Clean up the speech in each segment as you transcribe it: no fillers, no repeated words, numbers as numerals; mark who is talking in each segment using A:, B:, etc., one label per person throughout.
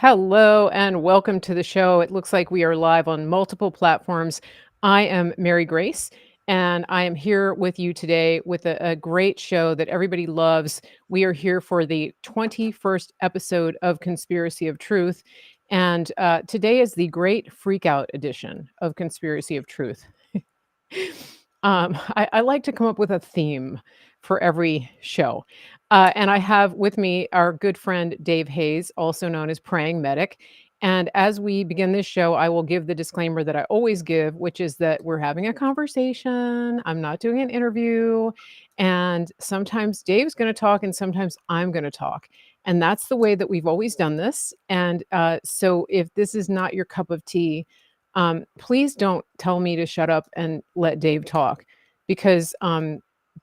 A: Hello and welcome to the show. It looks like we are live on multiple platforms. I am Mary Grace, and I am here with you today with a great show that everybody loves. We are here for the 21st episode of Conspiracy of Truth, and today is the great freakout edition of Conspiracy of Truth. I like to come up with a theme for every show. And I have with me our good friend Dave Hayes, also known as Praying Medic. And as we begin this show, I will give the disclaimer that I always give, which is that we're having a conversation. I'm not doing an interview. And sometimes Dave's going to talk and sometimes I'm going to talk. And that's the way that we've always done this. And so if this is not your cup of tea, please don't tell me to shut up and let Dave talk because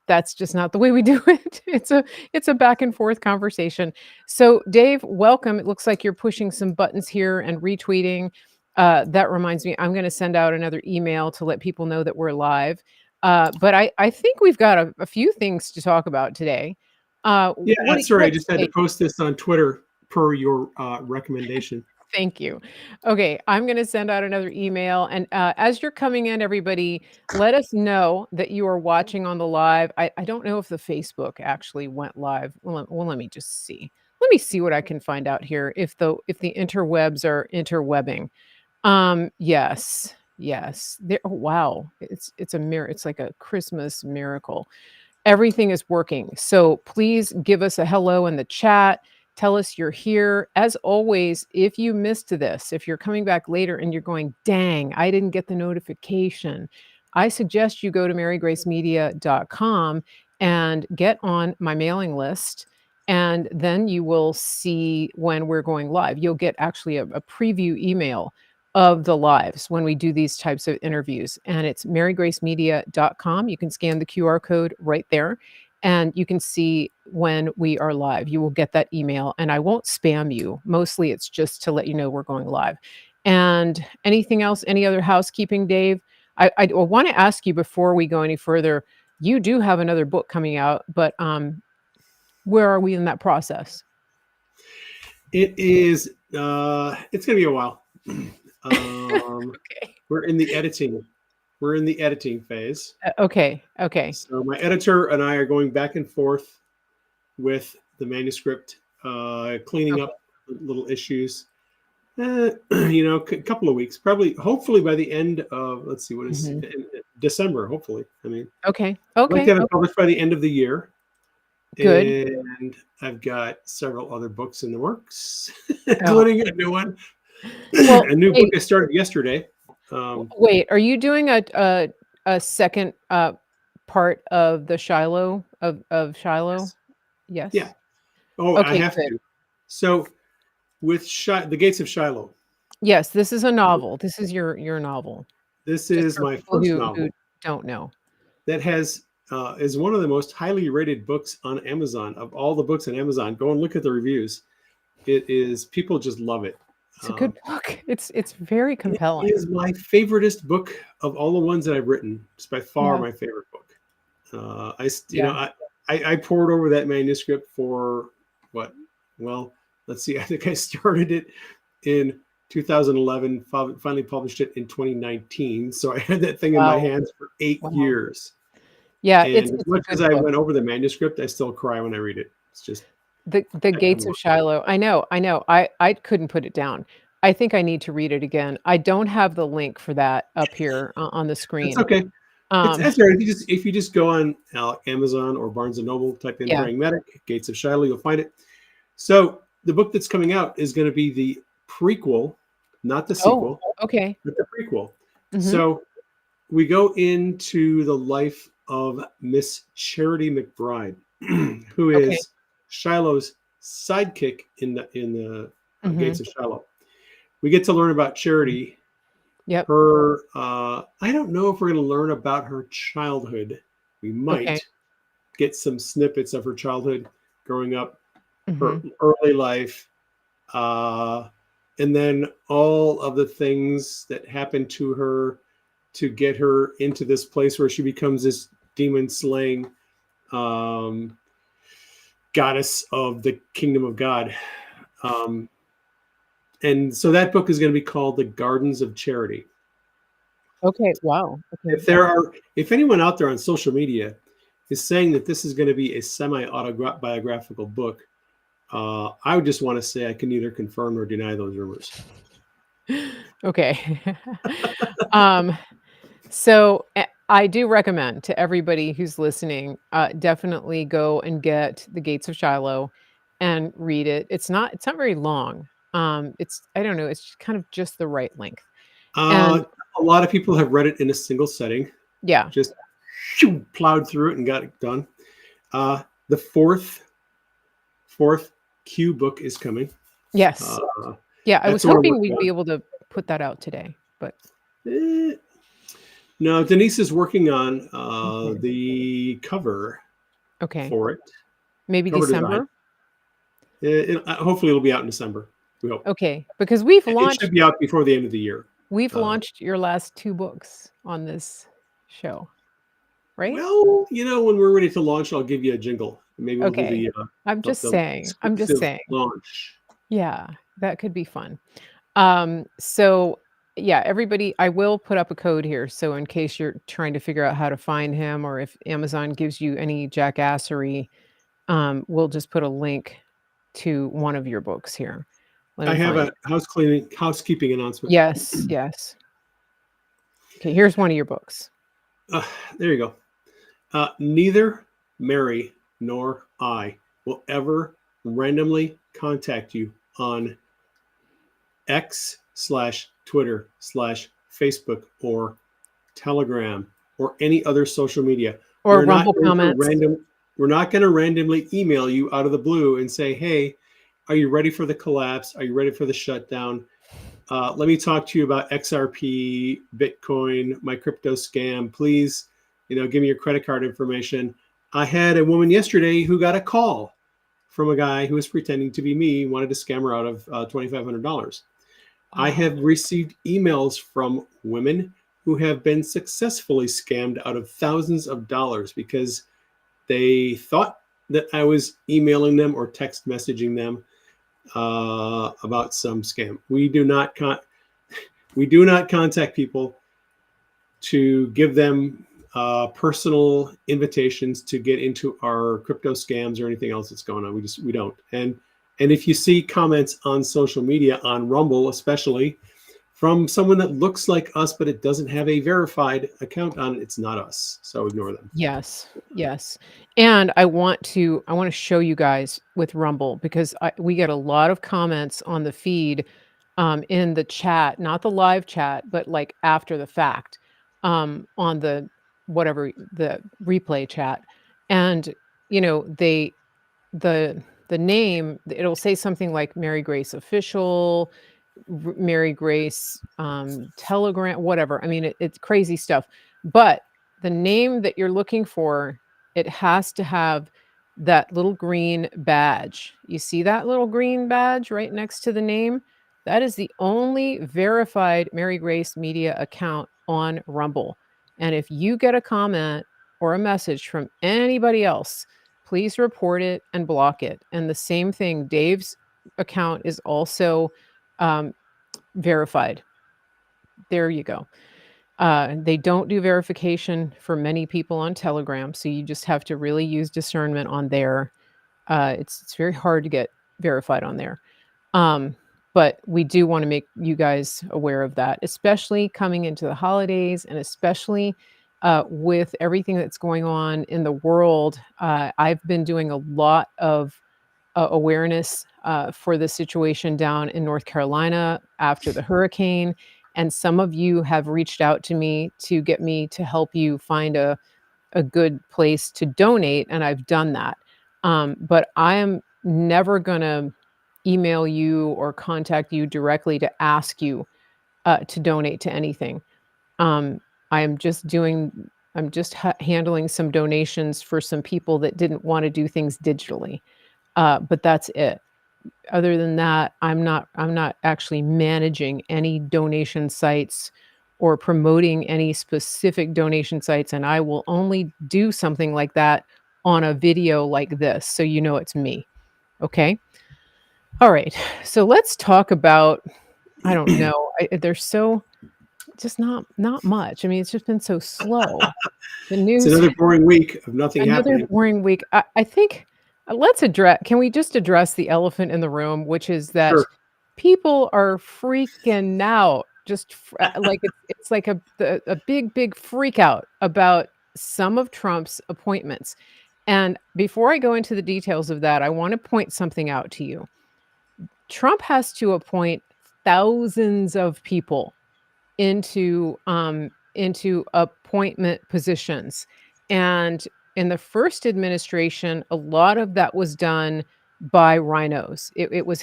A: that's just not the way we do it. It's a back and forth conversation. So Dave, welcome. It looks like you're pushing some buttons here and retweeting. That reminds me, I'm going to send out another email to let people know that we're live. But I think we've got a few things to talk about today.
B: Yeah,
A: What
B: sorry. I
A: what
B: just had to post this on Twitter per your recommendation.
A: Thank you. Okay, I'm going to send out another email. And as you're coming in, everybody, let us know that you are watching on the live. I don't know if the Facebook actually went live. Let me just see. Let me see what I can find out here. If the interwebs are interwebbing. Yes, yes. There. Oh, wow. It's a mirror. It's like a Christmas miracle. Everything is working. So please give us a hello in the chat. Tell us you're here. As always, if you missed this, if you're coming back later and you're going, dang, I didn't get the notification, I suggest you go to marygracemedia.com and get on my mailing list. And then you will see when we're going live. You'll get actually a preview email of the lives when we do these types of interviews. And it's marygracemedia.com. You can scan the QR code right there and you can see when we are live. You will get that email and I won't spam you. Mostly it's just to let you know we're going live. And anything else, any other housekeeping, Dave? I want to ask you before we go any further, you do have another book coming out, but where are we in that process?
B: It is. It's going to be a while.
A: Okay.
B: We're in the editing. We're in the editing phase.
A: Okay.
B: So my editor and I are going back and forth with the manuscript, cleaning
A: Okay.
B: up little issues. A couple of weeks, probably, hopefully by the end of, let's see, what is
A: Mhm.
B: December, hopefully. I mean,
A: Okay.
B: I'd like to have
A: Okay.
B: it published by the end of the year.
A: Good.
B: And I've got several other books in the works,
A: Oh,
B: including a new one,
A: well,
B: a new book
A: hey,
B: I started yesterday. Um,
A: wait, are you doing a second part of the Shiloh of Shiloh?
B: yes. Yeah.
A: Yes.
B: Oh, I
A: Okay,
B: have
A: good.
B: to. So with The Gates of Shiloh,
A: Yes, this is a novel. This is your novel.
B: this
A: Just
B: is
A: for
B: my
A: people
B: first
A: who
B: novel
A: don't know.
B: that has is one of the most highly rated books on Amazon. Of all the books on Amazon, go and look at the reviews. It is, people just love it.
A: It's a good book. It's very
B: It
A: compelling.
B: is my favoriteest book of all the ones that I've written. It's by far
A: Yeah.
B: my favorite book. I, you know,
A: Yeah.
B: I poured over that manuscript for what? Well, let's see. I think I started it in 2011. Finally published it in 2019. So I had that thing in my
A: Wow.
B: hands for 8
A: Wow.
B: years.
A: Yeah,
B: And as
A: it's a
B: much as
A: good
B: I
A: book.
B: went over the manuscript, I still cry when I read it. It's just,
A: The
B: I
A: Gates
B: love
A: of Shiloh. I know, I know. I couldn't put it down. I think I need to read it again. I don't have the link for that up here on the
B: it. That's
A: screen.
B: okay. It's
A: Um,
B: that's all right. If you just go on Amazon or Barnes and Noble, type in
A: yeah.
B: Praying Medic, Gates of Shiloh, you'll find it. So the book that's coming out is going to be the prequel, not the
A: Oh,
B: sequel,
A: okay.
B: but the prequel.
A: Mhm.
B: So we go into the life of Miss Charity McBride, who
A: Okay.
B: is Shiloh's sidekick in the Gates
A: Mhm.
B: of Shiloh. We get to learn about Charity.
A: Yep.
B: Her, I don't know if we're going to learn about her childhood. We
A: Okay.
B: might get some snippets of her childhood growing up, her
A: Mhm.
B: early life, uh, and then all of the things that happened to her to get her into this place where she becomes this demon slaying um, goddess of the kingdom of God. Um, And so that book is going to be called The Gardens of Charity.
A: Okay, wow, okay.
B: If anyone out there on social media is saying that this is going to be a semi-autobiographical book, I would just want to say I can neither confirm nor deny those rumors.
A: Okay. Um, so, I do recommend to everybody who's listening, definitely go and get The Gates of Shiloh and read it. It's not very long. It's I don't know, it's kind of just the right length.
B: Uh,
A: And
B: a lot of people have read it in a single setting,
A: yeah.
B: just plowed through it and got it done. The fourth Q book is coming.
A: Yes.
B: Uh,
A: Yeah, I was
B: that's what we're
A: hoping
B: working
A: we'd
B: on.
A: be able to put that out today, but
B: Eh, no, Denise is working on
A: okay.
B: the cover
A: Okay.
B: for it,
A: Maybe
B: cover design.
A: December?
B: Hopefully, it'll be out in December. We hope
A: Okay, because
B: it should be out before the end of the year.
A: we've
B: Uh,
A: launched your last 2 books on this show, right?
B: well, when we're ready to launch, I'll give you a jingle. Maybe we'll do
A: Okay. I'm just
B: the
A: saying, I'm just
B: exclusive
A: saying.
B: launch.
A: Yeah, that could be fun. So yeah, everybody, I will put up a code here. So in case you're trying to figure out how to find him or if Amazon gives you any jackassery, we'll just put a link to one of your books here. Let
B: I
A: me
B: have
A: find
B: a
A: it.
B: housekeeping announcement.
A: Yes, yes. Okay, here's one of your books.
B: Uh, there you go. Neither Mary nor I will ever randomly contact you on X/Twitter/Facebook or Telegram or any other social media.
A: Or
B: We're not
A: Rumble
B: going to
A: comments.
B: randomly email you out of the blue and say, "Hey, are you ready for the collapse? Are you ready for the shutdown? Let me talk to you about XRP, Bitcoin, my crypto scam. Please, give me your credit card information." I had a woman yesterday who got a call from a guy who was pretending to be me, wanted to scam her out of $2,500. I
A: Wow.
B: have received emails from women who have been successfully scammed out of thousands of dollars because they thought that I was emailing them or text messaging them about some scam. We do not contact people to give them personal invitations to get into our crypto scams or anything else that's going on. We don't. And if you see comments on social media, on Rumble especially, from someone that looks like us but it doesn't have a verified account on it, it's not us. So ignore them.
A: Yes, yes. And I want to show you guys with Rumble because we get a lot of comments on the feed, in the chat, not the live chat, but like after the fact, on the whatever the replay chat. And the name, it'll say something like Mary Grace Official, Mary Grace, Telegram, whatever. I mean, it's crazy stuff. But the name that you're looking for, it has to have that little green badge. You see that little green badge right next to the name? That is the only verified Mary Grace Media account on Rumble. And if you get a comment or a message from anybody else, please report it and block it. And the same thing, Dave's account is also um, verified. There you go. They don't do verification for many people on Telegram, so you just have to really use discernment on there. It's very hard to get verified on there. But we do want to make you guys aware of that, especially coming into the holidays and especially with everything that's going on in the world. I've been doing a lot of awareness for the situation down in North Carolina after the hurricane. And some of you have reached out to me to get me to help you find a good place to donate, and I've done that. But I am never going to email you or contact you directly to ask you to donate to anything. Um, I am just doing, I'm just handling some donations for some people that didn't want to do things digitally. But that's it. Other than that, I'm not actually managing any donation sites or promoting any specific donation sites, and I will only do something like that on a video like this, so you know it's me, okay? All right. So let's talk about, I don't know. There's so just not much. I mean, it's just been so slow. The
B: It's
A: news,
B: another boring week of nothing
A: another
B: happening.
A: boring week. I think let's address. Can we just address the elephant in the room, which is that
B: Sure.
A: people are freaking out. Just like it's like a big freak out about some of Trump's appointments. And before I go into the details of that, I want to point something out to you. Trump has to appoint thousands of people into appointment positions. And in the first administration, a lot of that was done by rhinos. It was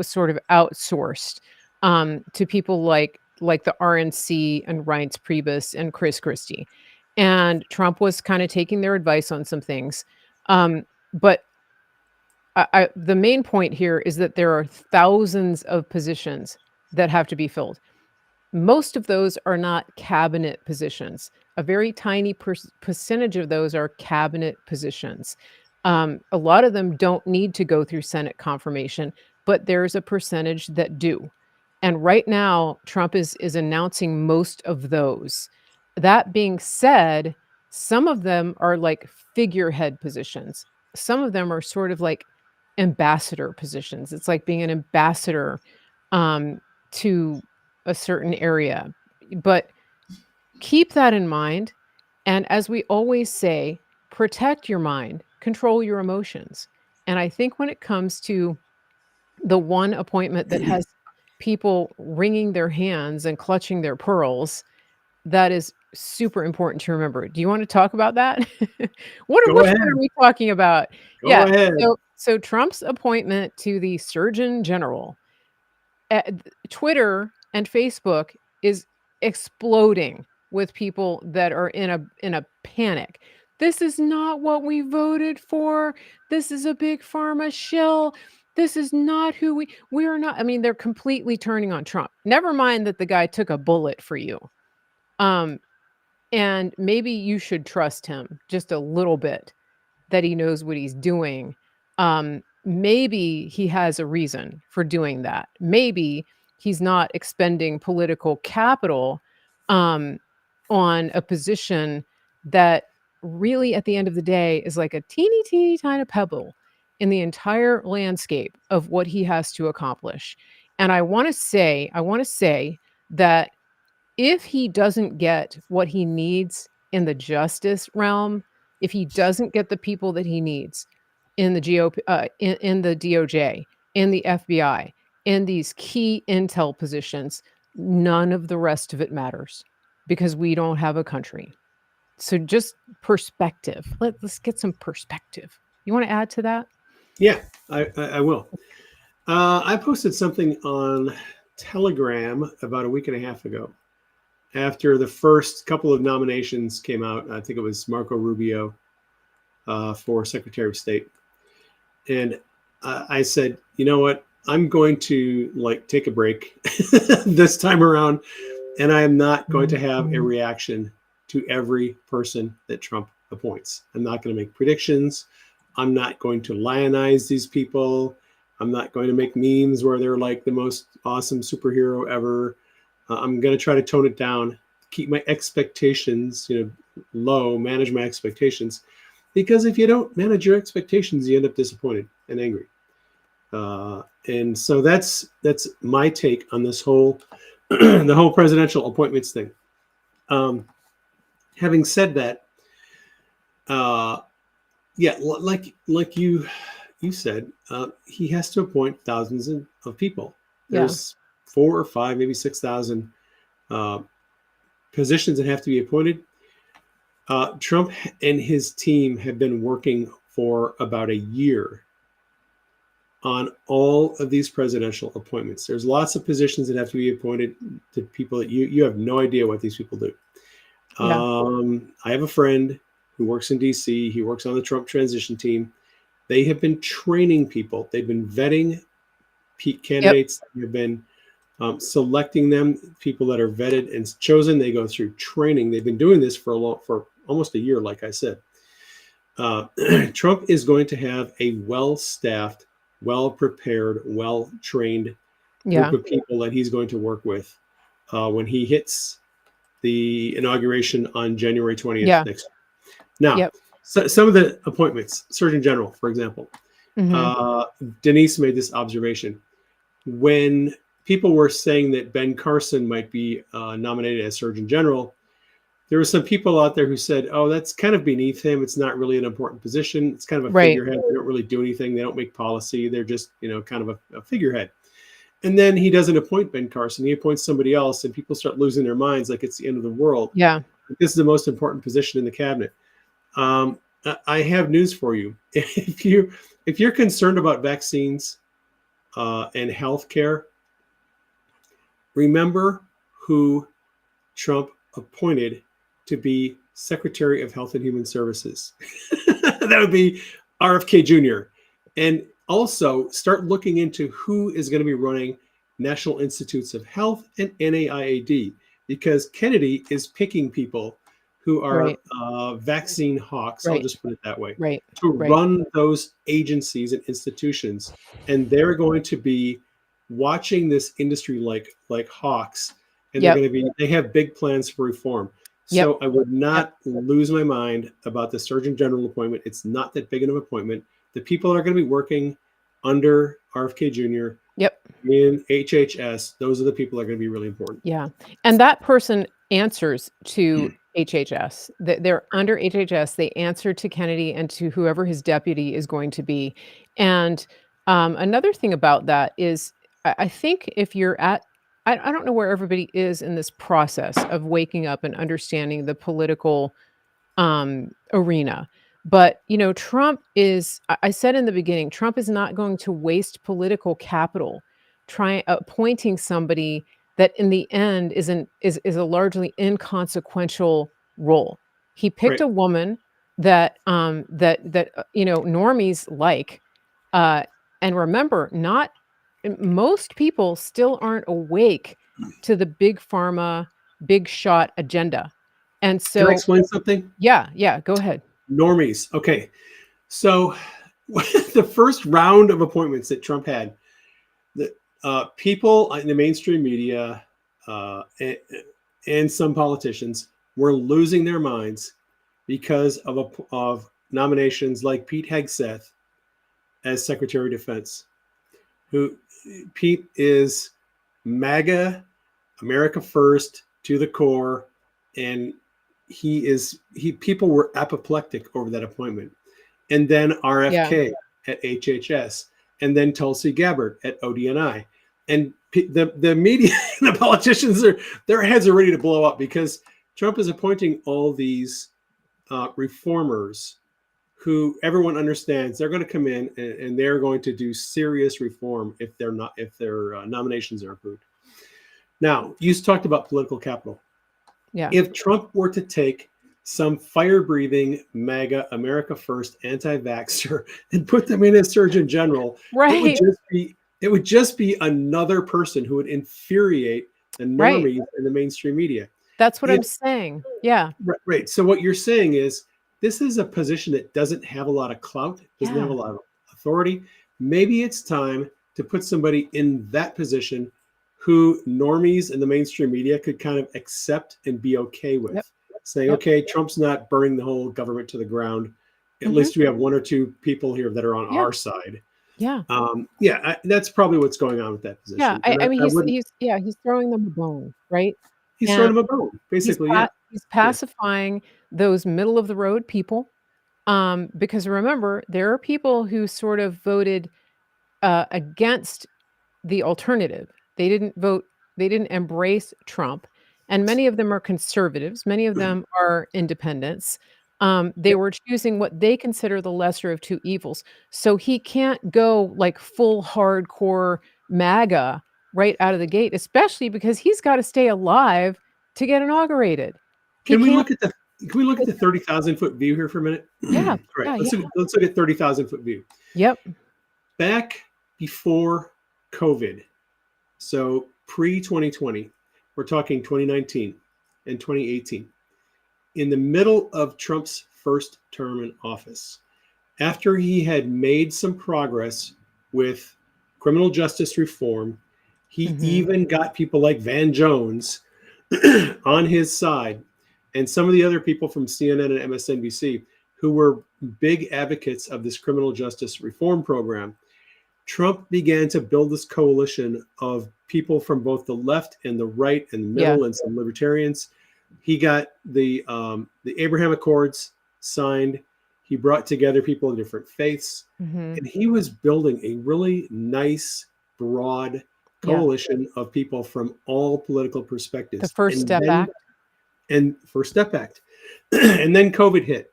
A: sort of outsourced to people like the RNC and Reince Priebus and Chris Christie. And Trump was kind of taking their advice on some things. But the main point here is that there are thousands of positions that have to be filled. Most of those are not cabinet positions. A very tiny percentage of those are cabinet positions. A lot of them don't need to go through Senate confirmation, but there's a percentage that do. And right now, Trump is announcing most of those. That being said, some of them are like figurehead positions. Some of them are sort of like ambassador positions. It's like being an ambassador to a certain area. But keep that in mind. And as we always say, protect your mind, control your emotions. And I think when it comes to the one appointment that has people wringing their hands and clutching their pearls, that is super important to remember. Do you want to talk about that?
B: Go
A: Which
B: ahead.
A: one are we talking about?
B: Go
A: Yeah.
B: ahead.
A: So Trump's appointment to the Surgeon General, Twitter and Facebook is exploding with people that are in a panic. This is not what we voted for. This is a big pharma shill. This is not who we are not. I mean, they're completely turning on Trump. Never mind that the guy took a bullet for you. Um, and maybe you should trust him just a little bit that he knows what he's doing. Maybe he has a reason for doing that. Maybe he's not expending political capital um, on a position that really, at the end of the day, is like a teeny tiny pebble in the entire landscape of what he has to accomplish. And I want to say that if he doesn't get what he needs in the justice realm, if he doesn't get the people that he needs in the GOP, in the DOJ, in the FBI, in these key intel positions, none of the rest of it matters because we don't have a country. So just perspective. Let's get some perspective. You want to add to that?
B: Yeah, I will. I posted something on Telegram about a week and a half ago after the first couple of nominations came out. I think it was Marco Rubio for Secretary of State. And I said, you know what? I'm going to like take a break this time around, and I am not going to have a reaction to every person that Trump appoints. I'm not going to make predictions. I'm not going to lionize these people. I'm not going to make memes where they're like the most awesome superhero ever. I'm going to try to tone it down, keep my expectations, low, manage my expectations. Because if you don't manage your expectations, you end up disappointed and angry. And so that's my take on this whole the whole presidential appointments thing. Having said that, yeah, like you said, he has to appoint thousands of people. There's 4 or 5, maybe 6,000 positions that have to be appointed. Trump and his team have been working for about a year on all of these presidential appointments. There's lots of positions that have to be appointed to people that you have no idea what these people do.
A: Yeah.
B: I have a friend who works in DC. He works on the Trump transition team. They have been training people. They've been vetting candidates. Yep. They've been selecting them, people that are vetted and chosen. They go through training. They've been doing this for almost a year, like I said. Trump is going to have a well-staffed well-prepared, well-trained group
A: Yeah.
B: of people that he's going to work with when he hits the inauguration on January 20th
A: Yeah.
B: next year. Now,
A: Yep.
B: so some of the appointments, Surgeon General, for example,
A: Mhm.
B: Denise made this observation. When people were saying that Ben Carson might be nominated as Surgeon General, there were some people out there who said, oh, that's kind of beneath him. It's not really an important position. It's kind of a
A: Right.
B: figurehead. They don't really do anything. They don't make policy. They're just, kind of a figurehead. And then he doesn't appoint Ben Carson. He appoints somebody else, and people start losing their minds like it's the end of the world.
A: Yeah.
B: This is the most important position in the cabinet. I have news for you. If you're concerned about vaccines and healthcare, remember who Trump appointed to be Secretary of Health and Human Services. That would be RFK Jr. And also start looking into who is going to be running National Institutes of Health and NIAID, because Kennedy is picking people who are
A: Right.
B: vaccine hawks, I'll
A: Right.
B: just put it that way,
A: Right.
B: to
A: Right.
B: run those agencies and institutions. And they're going to be watching this industry like hawks, and
A: Yep.
B: they have big plans for reform.
A: Yep.
B: So I would
A: Yep.
B: not lose my mind about the Surgeon General appointment. It's not that big of an appointment. The people that are going to be working under RFK Jr.
A: Yep.
B: in HHS, those are the people that are going to be really important.
A: Yeah. And that person answers to HHS. They're under HHS. They answer to Kennedy and to whoever his deputy is going to be. And another thing about that is, I think if you're at, I don't know where everybody is in this process of waking up and understanding the political arena. But, Trump is, I said in the beginning, Trump is not going to waste political capital trying appointing somebody that in the end is a largely inconsequential role. He picked
B: Right.
A: a woman that normies like, uh, and remember, not most people still aren't awake to the big pharma, big shot agenda, and
B: Can I
A: so
B: explain something?
A: yeah, yeah, go ahead.
B: Normies. Okay. So the first round of appointments that Trump had, the people in the mainstream media and some politicians were losing their minds because of nominations like Pete Hegseth as Secretary of Defense. Who Pete is MAGA, America First to the core, and he people were apoplectic over that appointment. And then
A: Yeah,
B: RFK at HHS, and then Tulsi Gabbard at ODNI. And the media and the politicians, their heads are ready to blow up because Trump is appointing all these reformers who everyone understands they're going to come in and they're going to do serious reform if their nominations are approved. Now, you talked about political capital.
A: yeah.
B: If Trump were to take some fire-breathing MAGA America First anti-vaxxer and put them in as Surgeon General,
A: Right,
B: it would just be another person who would infuriate the
A: right.
B: normies in the mainstream media.
A: That's what
B: If
A: I'm saying. Yeah,
B: Right. So what you're saying is this is a position that doesn't have a lot of clout, doesn't have a
A: yeah.
B: lot of authority. Maybe it's time to put somebody in that position who normies in the mainstream media could kind of accept and be okay
A: Yep,
B: with. Saying,
A: yep.
B: okay, Trump's not burning the whole government to the ground. At
A: Mhm.
B: least we have one or two people here that are on
A: Yeah,
B: our side.
A: yeah,
B: That's probably what's going on with that
A: yeah.
B: position.
A: I
B: And
A: I mean,
B: I wouldn't,
A: he's throwing them a bone, right?
B: he's throwing
A: And
B: him a bone,
A: he's
B: basically. Yeah.
A: he's
B: Yeah.
A: pacifying those middle of the road people, because remember, there are people who sort of voted, against the alternative. They didn't vote they didn't embrace Trump, and many of them are conservatives, many of them are independents. They
B: Yep.
A: were choosing what they consider the lesser of 2 evils. So he can't go, like, full hardcore MAGA right out of the gate, especially because he's gotta stay alive to get inaugurated. He
B: Can we
A: can't
B: look at the can we look at
A: because
B: the 30,000-foot view here for a minute?
A: yeah,
B: All right,
A: yeah, yeah.
B: let's look at 30,000-foot view.
A: Yep.
B: Back before COVID, so pre-2020, we're talking 2019 and 2018. In the middle of Trump's first term in office, after he had made some progress with criminal justice reform. He
A: Mhm.
B: even got people like Van Jones on his side, and some of the other people from CNN and MSNBC who were big advocates of this criminal justice reform program. Trump began to build this coalition of people from both the left and the right and the
A: Yeah.
B: middle and some libertarians. He got the Abraham Accords signed. He brought together people of different faiths,
A: Mhm.
B: and he was building a really nice, broad
A: Yeah.
B: coalition of people from all political
A: The
B: perspectives.
A: First
B: And
A: Step
B: then,
A: Act.
B: and First Step Act, and then COVID hit,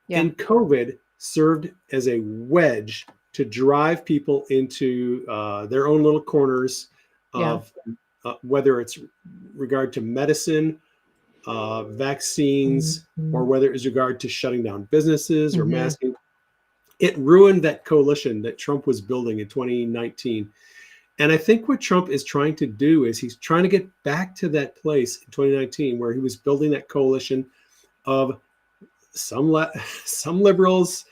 A: Yeah.
B: and COVID served as a wedge to drive people into their own little corners
A: Yeah.
B: of whether it's regard to medicine, vaccines, or whether it's regard to shutting down businesses or
A: Mhm.
B: masking. It ruined that coalition that Trump was building in 2019. And I think what Trump is trying to do is he's trying to get back to that place in 2019 where he was building that coalition of some some liberals,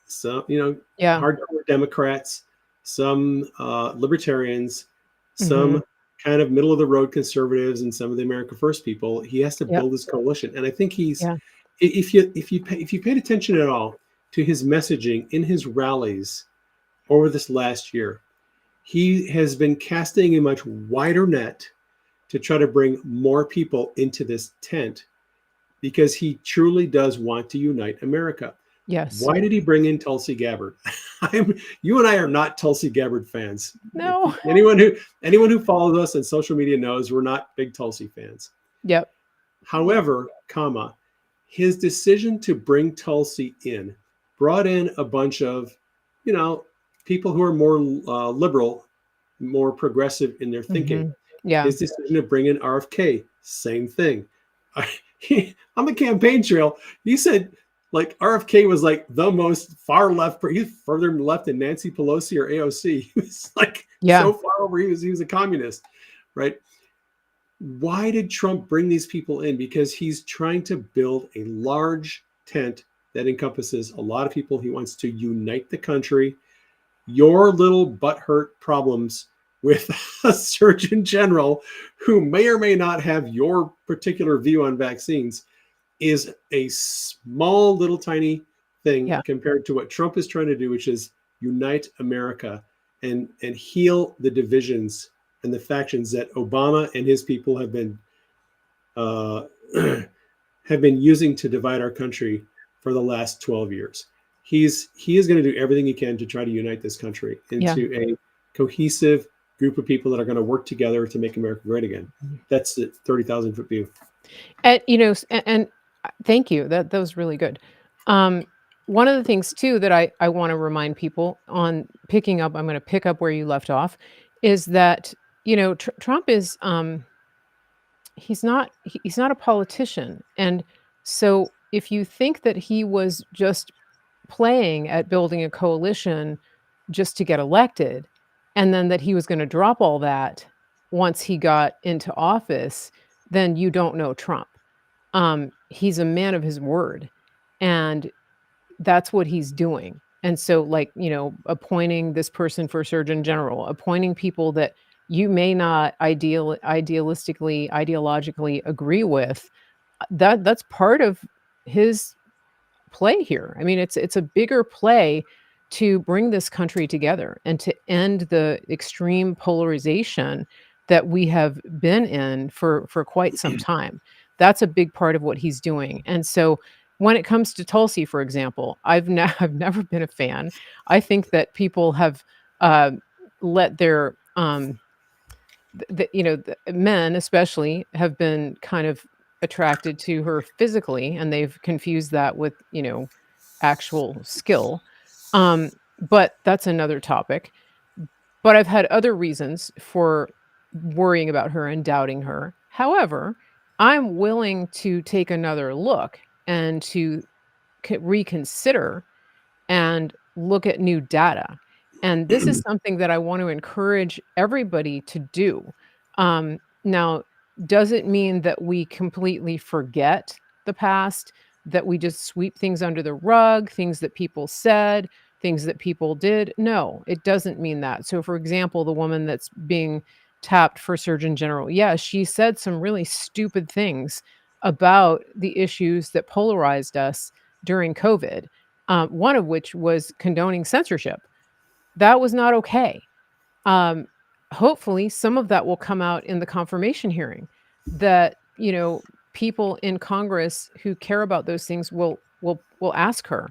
B: some
A: Yeah.
B: hardcore Democrats, some libertarians, some
A: Mhm.
B: kind of middle of the road conservatives, and some of the America First people. He has to
A: Yep.
B: build this coalition, and I think he's
A: Yeah.
B: if you paid attention at all to his messaging in his rallies over this last year, he has been casting a much wider net to try to bring more people into this tent because he truly does want to unite America.
A: Yes.
B: Why did he bring in Tulsi Gabbard? You and I are not Tulsi Gabbard fans. If
A: No.
B: anyone who follows us on social media knows we're not big Tulsi fans.
A: Yep.
B: However, comma, his decision to bring Tulsi in brought in a bunch of, you know, people who are more liberal, more progressive in their thinking.
A: Mhm. Yeah.
B: His decision to bring in RFK, same thing. On the campaign trail, he said like RFK was like the most far left, he's further left than Nancy Pelosi or AOC. He was like
A: Yeah.
B: so far over, he was a communist, right? Why did Trump bring these people in? Because he's trying to build a large tent that encompasses a lot of people. He wants to unite the country. Your little butthurt problems with a surgeon general who may or may not have your particular view on vaccines is a small little tiny thing
A: Yeah.
B: compared to what Trump is trying to do, which is unite America and heal the divisions and the factions that Obama and his people uh, have been using to divide our country for the last 12 years. He is going to do everything he can to try to unite this country
A: Yeah.
B: into a cohesive group of people that are going to work together to make America great again. That's the 30,000-foot view.
A: And, thank you. That was really good. Um, one of the things too that I wanna remind people on picking up I'm gonna pick up where you left off, is that, Trump is, he's not a politician, and so if you think that he was just playing at building a coalition just to get elected, and then that he was gonna drop all that once he got into office, then you don't know Trump. He's a man of his word, and that's what he's doing. And so, like, appointing this person for surgeon general, appointing people that you may not ideologically agree with, that's part of his play here. I mean, it's a bigger play to bring this country together and to end the extreme polarization that we have been in for quite some time. That's a big part of what he's doing. And so when it comes to Tulsi, for example, I've never been a fan. I think that people have uh, let their the men especially have been kind of attracted to her physically, and they've confused that with, actual skill. But that's another topic. But I've had other reasons for worrying about her and doubting her. However, I'm willing to take another look and to reconsider and look at new data. And this is something that I want to encourage everybody to do. Now, does it mean that we completely forget the past, that we just sweep things under the rug, things that people said, things that people did? No, it doesn't mean that. So, for example, the woman that's being tapped for Surgeon General, yeah, she said some really stupid things about the issues that polarized us during COVID, one of which was condoning censorship. That was not okay. Um, Hopefully, some of that will come out in the confirmation hearing that, people in Congress who care about those things will ask her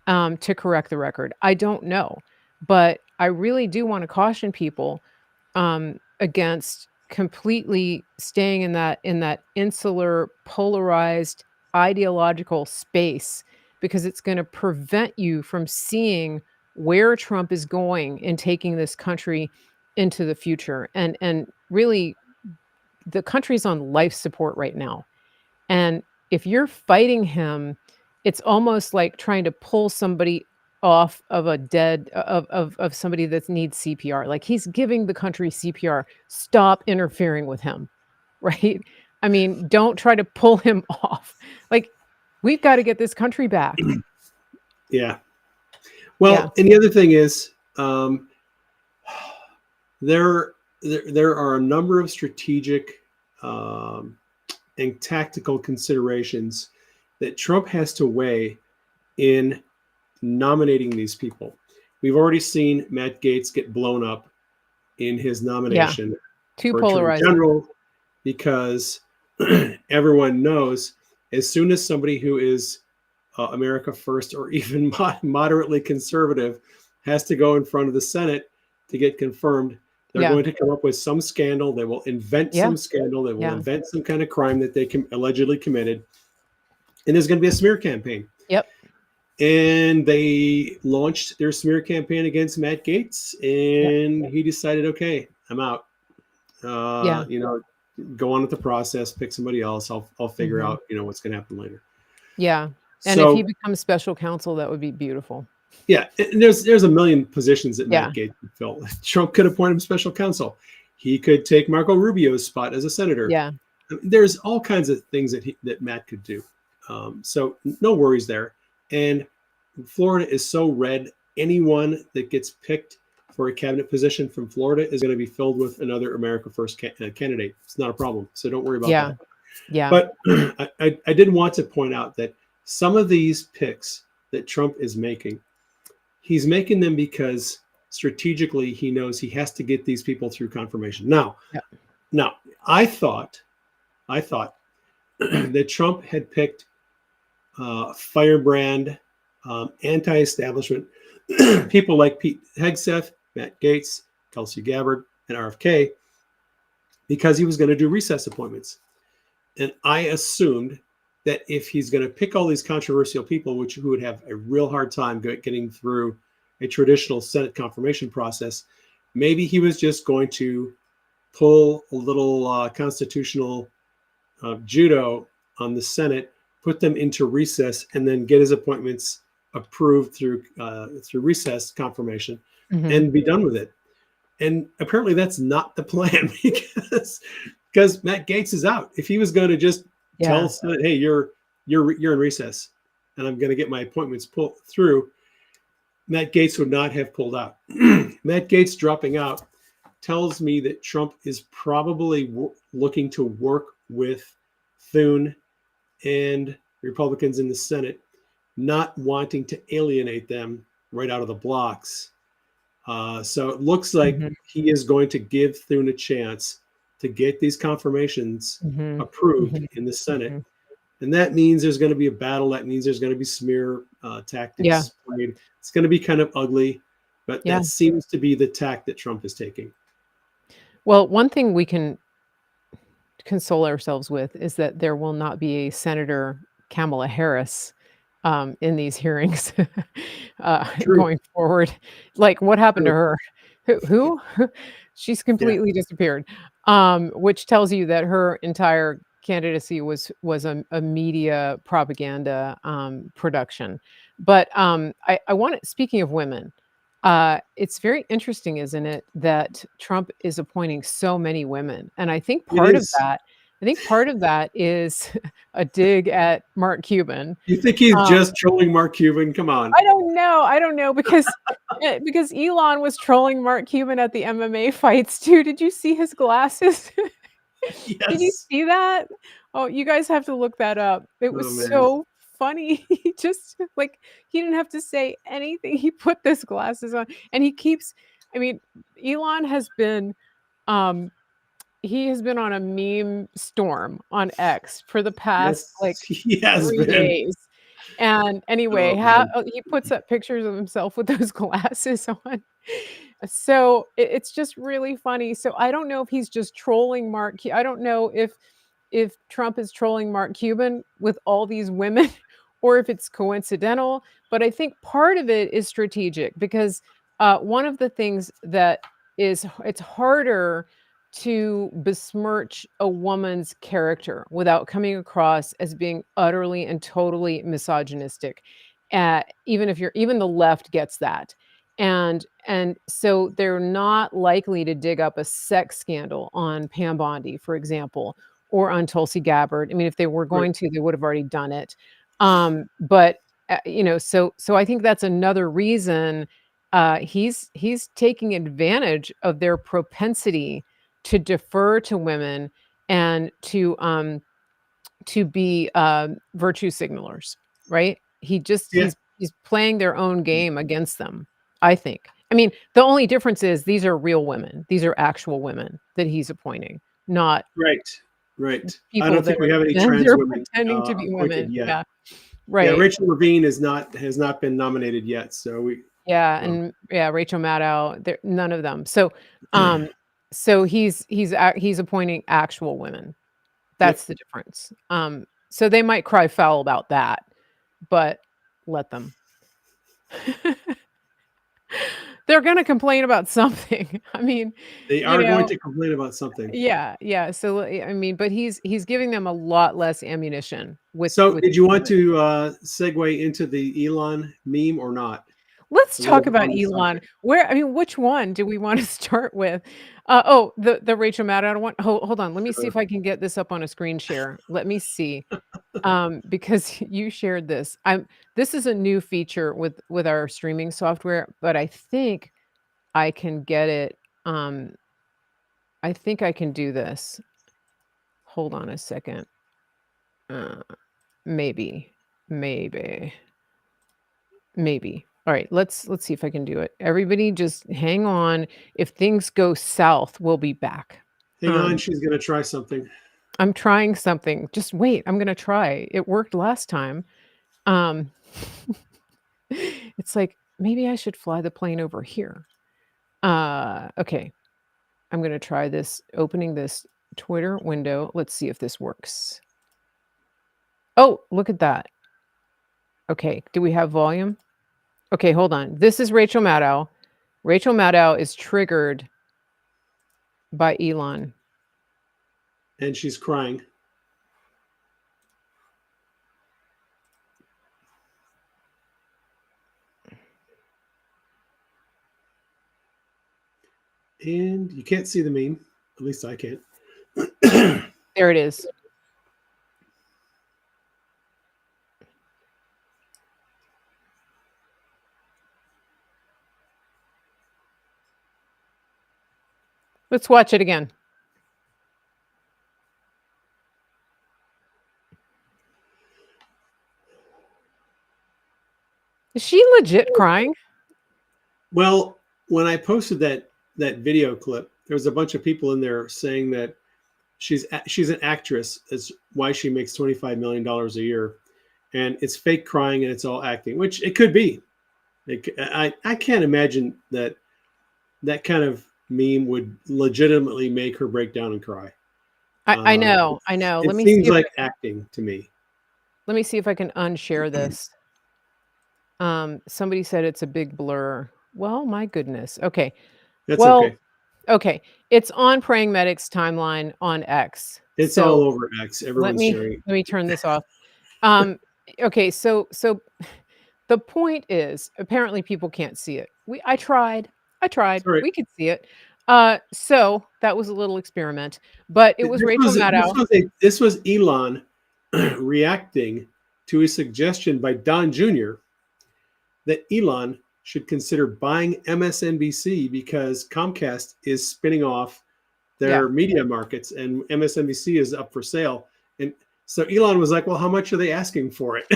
A: to correct the record. I don't know, but I really do want to caution people against completely staying in that insular, polarized, ideological space because it's going to prevent you from seeing where Trump is going and taking this country into the future. And really, the country's on life support right now. And if you're fighting him, it's almost like trying to pull somebody off of a dead of somebody that needs CPR. Like he's giving the country CPR. Stop interfering with him, right? I mean, don't try to pull him off. Like we've got to get this country back.
B: Yeah.
A: Yeah.
B: Well, and the other thing is, there are a number of strategic and tactical considerations that Trump has to weigh in nominating these people. We've already seen Matt Gaetz get blown up in his
A: Yeah.
B: nomination
A: Too
B: for Attorney
A: polarizing.
B: General because everyone knows as soon as somebody who is America First or even moderately conservative has to go in front of the Senate to get confirmed, they're
A: Yeah.
B: going to come up with some scandal. They will invent
A: Yeah.
B: some scandal. They will
A: Yeah.
B: invent some kind of crime that they allegedly committed. And there's going to be a smear campaign.
A: Yep.
B: And they launched their smear campaign against Matt Gaetz, and
A: Yep.
B: he decided, okay, I'm out.
A: Yeah.
B: Go on with the process, pick somebody else. I'll figure
A: Mhm.
B: out, what's going to happen later.
A: Yeah. And if he
B: So
A: becomes special counsel, that would be beautiful.
B: yeah, and there's a million positions that
A: Yeah.
B: Matt Gaetz could fill. Trump could appoint him special counsel. He could take Marco Rubio's spot as a senator.
A: Yeah.
B: There's all kinds of things that Matt could do. So no worries there. And Florida is so red. Anyone that gets picked for a cabinet position from Florida is going to be filled with another America First candidate. It's not a problem. So don't worry about
A: Yeah.
B: that.
A: Yeah.
B: But I did want to point out that some of these picks that Trump is making, he's making them because strategically he knows he has to get these people through confirmation. Now, I thought that Trump had picked firebrand, anti-establishment people like Pete Hegseth, Matt Gaetz, Tulsi Gabbard, and RFK because he was going to do recess appointments. And I assumed that if he's going to pick all these controversial people, who would have a real hard time getting through a traditional Senate confirmation process, maybe he was just going to pull a little constitutional judo on the Senate, put them into recess, and then get his appointments approved through recess confirmation, and be done with it. And apparently that's not the plan because Matt Gaetz is out. If he was going to just tell Senate, hey, you're in recess, and I'm going to get my appointments pulled through, Matt Gaetz would not have pulled out. Matt Gaetz dropping out tells me that Trump is probably looking to work with Thune and Republicans in the Senate, not wanting to alienate them right out of the blocks. So it looks like he is going to give Thune a chance to get these confirmations approved in the Senate. And that means there's going to be a battle. That means there's going to be smear tactics played. It's going to be kind of ugly, but that seems to be the tack that Trump is taking.
A: Well, one thing we can console ourselves with is that there will not be a Senator Kamala Harris in these hearings going forward. Like, what happened to her? Who? She's completely disappeared, which tells you that her entire candidacy was a media propaganda production. But I want to, speaking of women, it's very interesting, isn't it, that Trump is appointing so many women, and I think part of that I think part of that is a dig at Mark Cuban.
B: You think he's
A: Um,
B: just trolling Mark Cuban? Come on.
A: I don't know because Elon was trolling Mark Cuban at the MMA fights too. Did you see his glasses? Did you
B: Yes.
A: see that? Oh, you guys have to look that up. It was
B: Oh man.
A: so funny. He just like he didn't have to say anything. He put those glasses on and he keeps I mean, Elon has been um he has been on a meme storm on X for the past
B: Yes,
A: like
B: he has
A: 3
B: been.
A: days. And anyway,
B: Oh man.
A: he puts up pictures of himself with those glasses on. So, it's just really funny. So, I don't know if he's just trolling I don't know if Trump is trolling Mark Cuban with all these women or if it's coincidental, but I think part of it is strategic because, one of the things that it's harder to besmirch a woman's character without coming across as being utterly and totally misogynistic. Even if you're even the left gets that. And so they're not likely to dig up a sex scandal on Pam Bondi, for example, or on Tulsi Gabbard. I mean, if they were
B: Right.
A: going to, they would have already done it. But so I think that's another reason he's taking advantage of their propensity to defer to women and to be virtue signalers, right?
B: Yeah.
A: He's playing their own game against them, I think. I mean, the only difference is these are real women. These are actual women that he's appointing, not
B: Right. Right. I
A: people
B: don't
A: that
B: think we have any
A: are
B: trans
A: they're
B: women
A: pretending to be
B: appointed
A: women.
B: yet.
A: Yeah,
B: Yeah,
A: right.
B: Rachel Levine is not has not been nominated yet. So we.
A: Yeah,
B: Um,
A: and yeah, Rachel Maddow, there none of them. Um, so he's appointing actual women.
B: yep.
A: That's the difference. So they might cry foul about that, but let them. They're gonna complain about something. I mean,
B: They
A: you
B: are going
A: know
B: to complain about something.
A: yeah, yeah, so, I mean, but he's giving them a lot less ammunition
B: So,
A: with
B: did you want
A: women.
B: to segue into the Elon meme or not?
A: Let's
B: A little
A: talk
B: bit
A: about
B: on the
A: Elon.
B: subject.
A: Where I mean, which one do we wanna start with? The Rachel Maddow one? Hold on, let me see
B: Sure.
A: if I can get this up on a screen share. Let me see. Because you shared this. This is a new feature with our streaming software, but I can get it, um, I think I can do this. Hold on a second. Uh, maybe, maybe, maybe. All right, let's see if I can do it. Everybody just hang on. If things go south, we'll be back.
B: Hang on,
A: Um,
B: she's going to try something.
A: I'm trying something. Just wait, I'm gonna try. It worked last time. Um, it's like, maybe I should fly the plane over here. Okay. I'm gonna try this, opening this Twitter window. Let's see if this works. Oh, look at that. Okay, do we have volume? Okay, hold on. This is Rachel Maddow. Rachel Maddow is triggered by Elon.
B: And she's crying. And you can't see the meme. At least I can't.
A: There it is. Let's watch it again. Is she legit crying?
B: Well, when I posted that video clip, there was a bunch of people in there saying that she's an actress. That's why she makes $25 million a year, and it's fake crying and it's all acting, which it could be. I can't imagine that kind of meme would legitimately make her break down and cry.
A: I know, I know.
B: It seems like acting to me.
A: Let me see if I can unshare this. Somebody said it's a big blur. Well, my goodness. Okay.
B: That's
A: Well,
B: okay.
A: okay. It's on Praying Medic's timeline on X.
B: It's all
A: So
B: over X. Everyone's sharing it.
A: let me turn this off. Um, okay, so the point is, apparently people can't see it. I tried.
B: All right.
A: We could see it. So that was a little experiment, but it was
B: This
A: Rachel
B: was
A: Maddow.
B: this was Elon reacting to a suggestion by Don Jr. that Elon should consider buying MSNBC because Comcast is spinning off
A: Yeah.
B: their media markets and MSNBC is up for sale. And so Elon was like, "Well, how much are they asking for it?"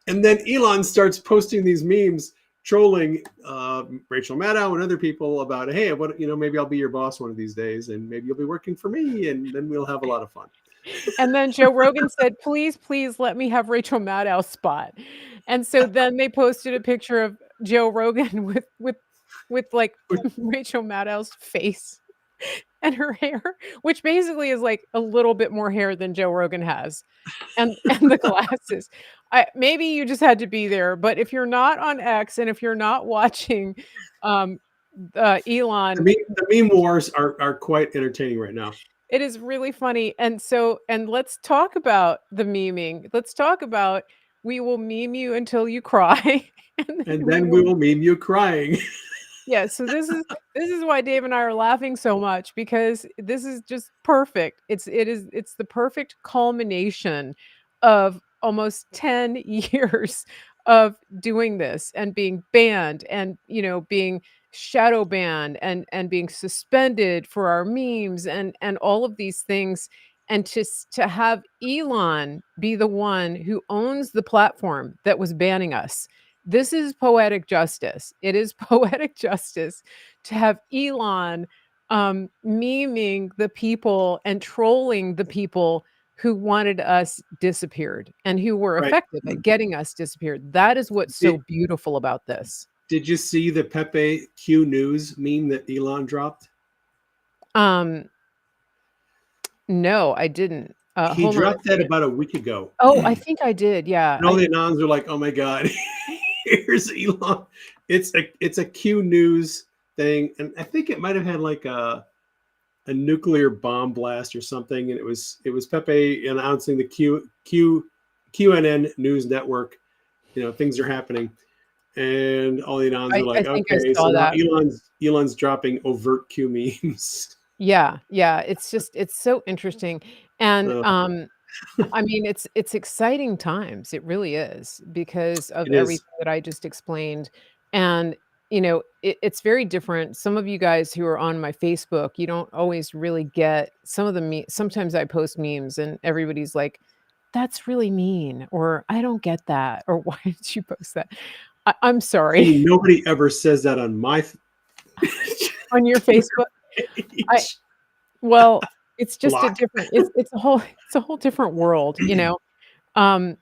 B: and then Elon starts posting these memes trolling Rachel Maddow and other people about, "Hey, what, maybe I'll be your boss one of these days, and maybe you'll be working for me, and then we'll have a lot of fun."
A: And then Joe Rogan said, "Please, please let me have Rachel Maddow's spot." And so then they posted a picture of Joe Rogan with like Rachel Maddow's face and her hair, which basically is like a little bit more hair than Joe Rogan has, and the glasses. Maybe you just had to be there, but if you're not on X and if you're not watching, um, Elon,
B: The meme wars are quite entertaining right now.
A: it is really funny. And let's talk about the memeing. Let's talk about we will meme you until you cry, and
B: And
A: then we
B: then
A: will.
B: we will meme you crying.
A: Yeah, so this is why Dave and I are laughing so much because this is just perfect. It's the perfect culmination of almost 10 years of doing this and being banned and being shadow banned and being suspended for our memes and all of these things, and to have Elon be the one who owns the platform that was banning us. This is poetic justice. It is poetic justice to have Elon memeing the people and trolling the people who wanted us disappeared and who were
B: Right.
A: effective at getting us disappeared. That is what's so
B: Did,
A: beautiful about this.
B: did you see the Pepe Q News meme that Elon dropped?
A: Um, no, I didn't.
B: He
A: Hold on a
B: dropped that
A: second.
B: about a week ago.
A: Oh, I
B: And
A: think I did. Yeah.
B: all the anons are like, "Oh my god, here's Elon." It's a Q News thing, and I think it might have had like a nuclear bomb blast or something, and it was Pepe announcing the QNN news network. Things are happening, and all the anons are
A: I
B: like,
A: think I
B: "Okay, so
A: saw
B: now
A: that.
B: Elon's dropping overt Q memes."
A: Yeah, yeah, it's so interesting, and,
B: Uh,
A: I mean, it's exciting times, it really is, because of
B: it is.
A: everything that I just explained, and, it's very different. Some of you guys who are on my Facebook, you don't always really get some of the sometimes I post memes and everybody's like, "That's really mean," or, "I don't get that," or, "Why did you post that?" I'm sorry.
B: See, nobody ever says that on my
A: On your Facebook? I
B: page.
A: Well, it's just a
B: Block.
A: different it's a whole different world, you know?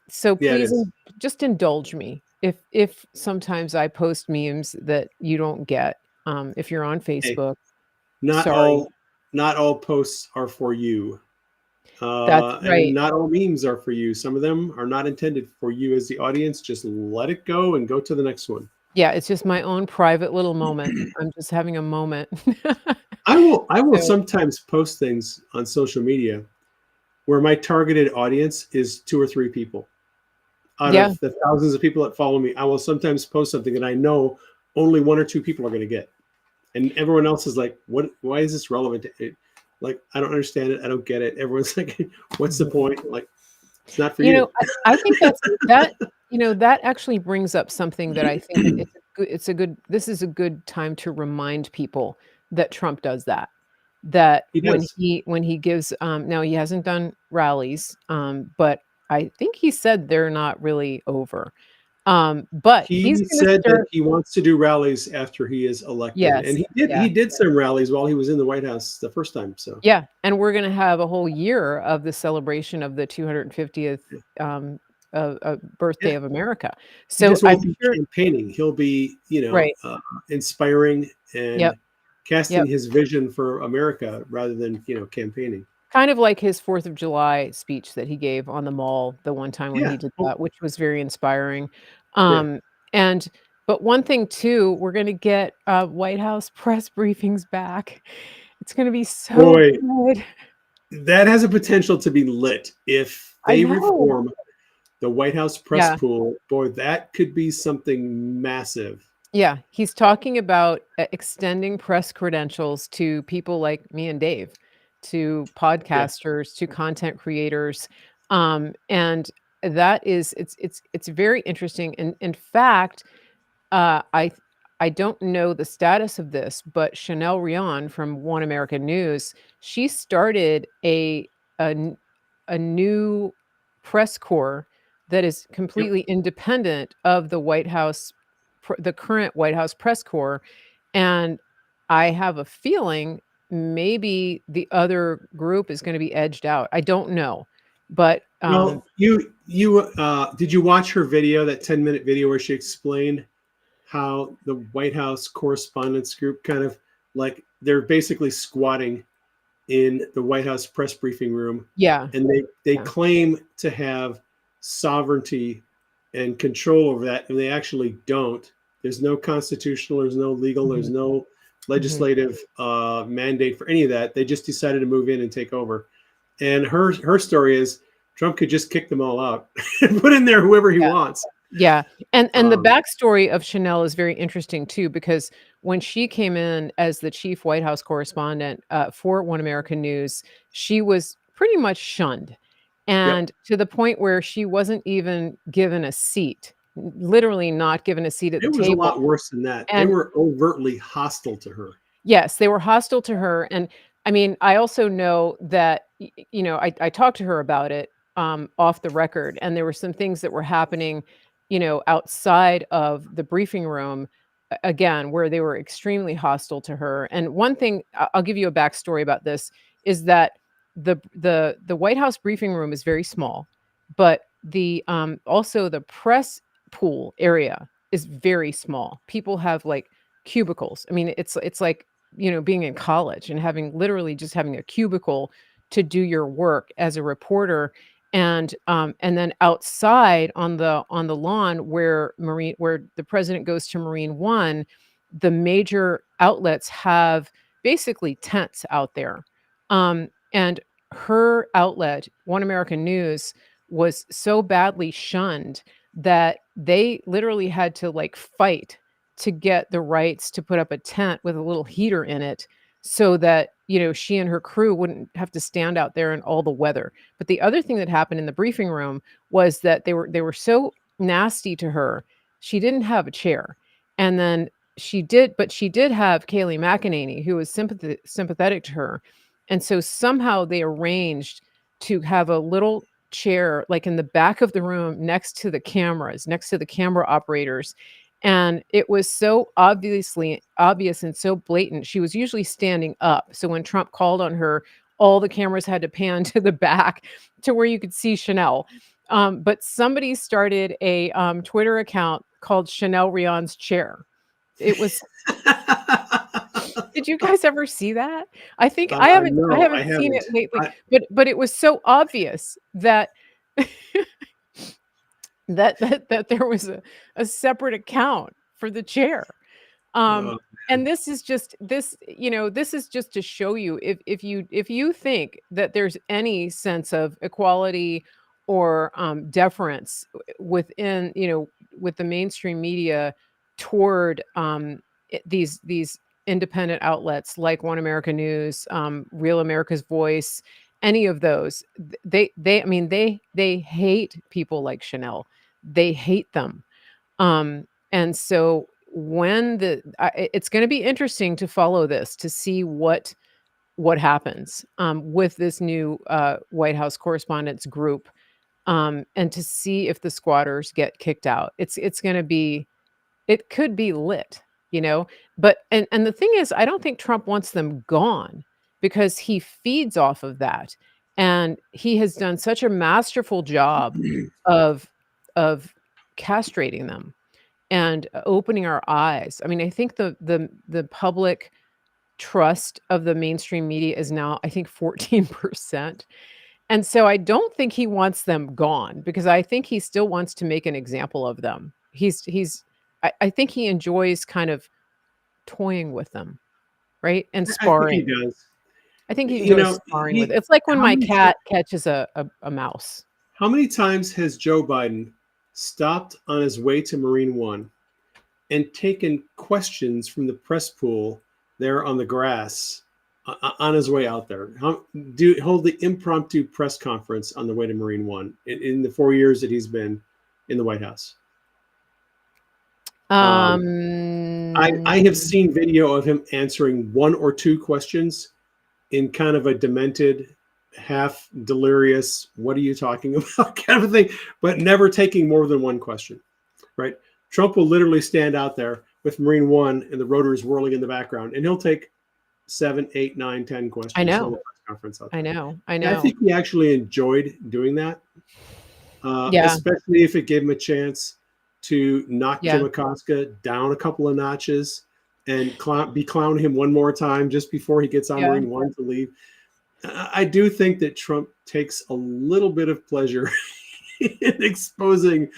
A: So
B: Yeah, it
A: please
B: is.
A: just indulge me if sometimes I post memes that you don't get, if you're on
B: Hey,
A: Facebook,
B: not
A: sorry.
B: all not all posts are for you.
A: That's
B: And
A: right.
B: not all memes are for you. Some of them are not intended for you as the audience. Just let it go and go to the next one.
A: Yeah, it's just my own private little moment. I'm just having a moment.
B: I will
A: So
B: sometimes post things on social media where my targeted audience is two or three people. Out
A: yeah,
B: of the thousands of people that follow me, I will sometimes post something that I know only one or two people are going to get. And everyone else is like, "What? Why is this relevant to it?" Like, I don't understand it. I don't get it. Everyone's like, "What's the point?" Like, it's not for you.
A: I think that actually brings up something that I think it's a good this is a good time to remind people that Trump does that. That
B: He does.
A: when he gives, now he hasn't done rallies, but I think he said they're not really over. But he's
B: He
A: gonna
B: said that
A: start.
B: he wants to do rallies after he is elected, and
A: Yes,
B: he did.
A: yeah.
B: He did some rallies while he was in the White House the first time. So
A: Yeah, and we're gonna have a whole year of the celebration of the 250th, birthday
B: yeah,
A: of America.
B: he
A: So
B: just
A: I'm
B: won't be
A: sure.
B: campaigning. He'll be,
A: Right.
B: inspiring and
A: Yep,
B: casting
A: yep.
B: his vision for America rather than campaigning.
A: Kind of like his 4th of July speech that he gave on the mall the one time when
B: Yeah.
A: he did
B: Oh,
A: that, which was very inspiring.
B: yeah.
A: Um, and but one thing too, we're gonna get, White House press briefings back. It's gonna be so
B: Boy,
A: good.
B: that has a potential to be lit if
A: I
B: they
A: know.
B: reform the White House press
A: Yeah.
B: pool. Boy, that could be something massive.
A: Yeah, he's talking about extending press credentials to people like me and Dave, to
B: Yeah.
A: podcasters, to content creators, and that is it's very interesting. And in fact, uh, I I don't know the status of this, but Chanel Rion from One American News, she started a n- a new press corps that is
B: Yep.
A: completely independent of the White House, the current White House press corps, and I have a feeling maybe the other group is going to be edged out. I don't know, but
B: Well, you did you watch her video, that 10-minute video where she explained how the White House Correspondents Group kind of like they're basically squatting in the White House press briefing room,
A: yeah,
B: and they
A: yeah,
B: claim to have sovereignty and control over that, and they actually don't. There's no constitutional, there's no legal, there's
A: mhm,
B: no
A: mhm.
B: legislative mandate for any of that. They just decided to move in and take over. And her story is Trump could just kick them all out and put in there whoever he
A: Yeah.
B: wants.
A: Yeah, and the
B: Um,
A: backstory of Chanel is very interesting too, because when she came in as the chief White House correspondent, for One American News, she was pretty much shunned,
B: yep.
A: and to the point where she wasn't even given a seat, literally not given a seat at the
B: It was a
A: table,
B: lot worse than that. They
A: and
B: were overtly hostile to her.
A: yes, they were hostile to her, and I mean, I also know that, I talked to her about it, off the record, and there were some things that were happening, outside of the briefing room, again, where they were extremely hostile to her, and one thing I'll give you a backstory about this, is that the White House briefing room is very small, but also the press pool area is very small. People have, like, cubicles. I mean, it's like, being in college and having literally just having a cubicle to do your work as a reporter. And then outside on the lawn where the president goes to Marine One, the major outlets have basically tents out there. And her outlet, One American News, was so badly shunned that they literally had to, like, fight to get the rights to put up a tent with a little heater in it so that, she and her crew wouldn't have to stand out there in all the weather. But the other thing that happened in the briefing room was that they were so nasty to her. She didn't have a chair. And then she did have Kayleigh McEnany, who was sympathetic to her. And so somehow they arranged to have a little chair, like, in the back of the room next to the cameras, next to the camera operators, and it was so obviously obvious and so blatant. She was usually standing up, so when Trump called on her, all the cameras had to pan to the back to where you could see Chanel. But somebody started a, Twitter account called Chanel Rion's Chair. It was Did you guys ever see that? I think I
B: No, I
A: haven't seen
B: haven't.
A: it lately,
B: I,
A: but it was so obvious that that there was a separate account for the chair. Um,
B: uh,
A: and this is just to show you, if you think that there's any sense of equality or, deference within, with the mainstream media toward, these independent outlets like One America News, Real America's Voice, any of those, I mean, they hate people like Chanel. They hate them. And so it's going to be interesting to follow this, to see what happens, with this new, White House Correspondents Group, and to see if the squatters get kicked out. It could be lit, you know. But and the thing is, I don't think Trump wants them gone, because he feeds off of that, and he has done such a masterful job of of castrating them and opening our eyes. I mean, I think the public trust of the mainstream media is now, I think, 14%. And so I don't think he wants them gone, because I think he still wants to make an example of them. I think he enjoys kind of toying with them, right? And
B: I think he
A: sparring.
B: does.
A: I think he
B: You
A: enjoys
B: know,
A: sparring with it's like when
B: how
A: my
B: many
A: cat catches a mouse.
B: how many times has Joe Biden stopped on his way to Marine One and taken questions from the press pool there on the grass on his way out there. Hold the impromptu press conference on the way to Marine One in the 4 years that he's been in the White House. I have seen video of him answering one or two questions in kind of a demented, half delirious, what are you talking about kind of thing, but never taking more than one question, right? Trump will literally stand out there with Marine One and the rotors whirling in the background, and he'll take 7, 8, 9, 10 questions
A: I
B: on the
A: know.
B: press conference out there.
A: I know. I
B: And I
A: know.
B: think he actually enjoyed doing that,
A: Yeah.
B: especially if it gave him a chance to knock Jim
A: Yeah.
B: Acosta down a couple of notches and be clowning him one more time just before he gets on
A: Yeah.
B: Marine One to leave. I do think that Trump takes a little bit of pleasure in exposing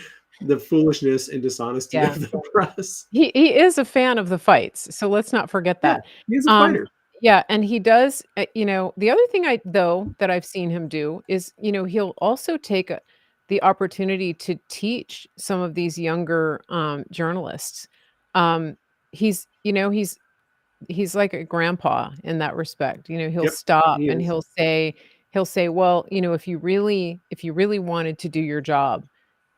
B: the foolishness and dishonesty
A: Yeah.
B: of the press.
A: He is a fan of the fights, so let's not forget
B: Yeah,
A: that.
B: he's a
A: Um,
B: fighter.
A: yeah, and he does, the other thing that I've seen him do is, he'll also take the opportunity to teach some of these younger, journalists. Um, he's like a grandpa in that respect. He'll
B: Yep,
A: stop
B: he
A: and
B: is.
A: he'll say, "Well, if you really wanted to do your job,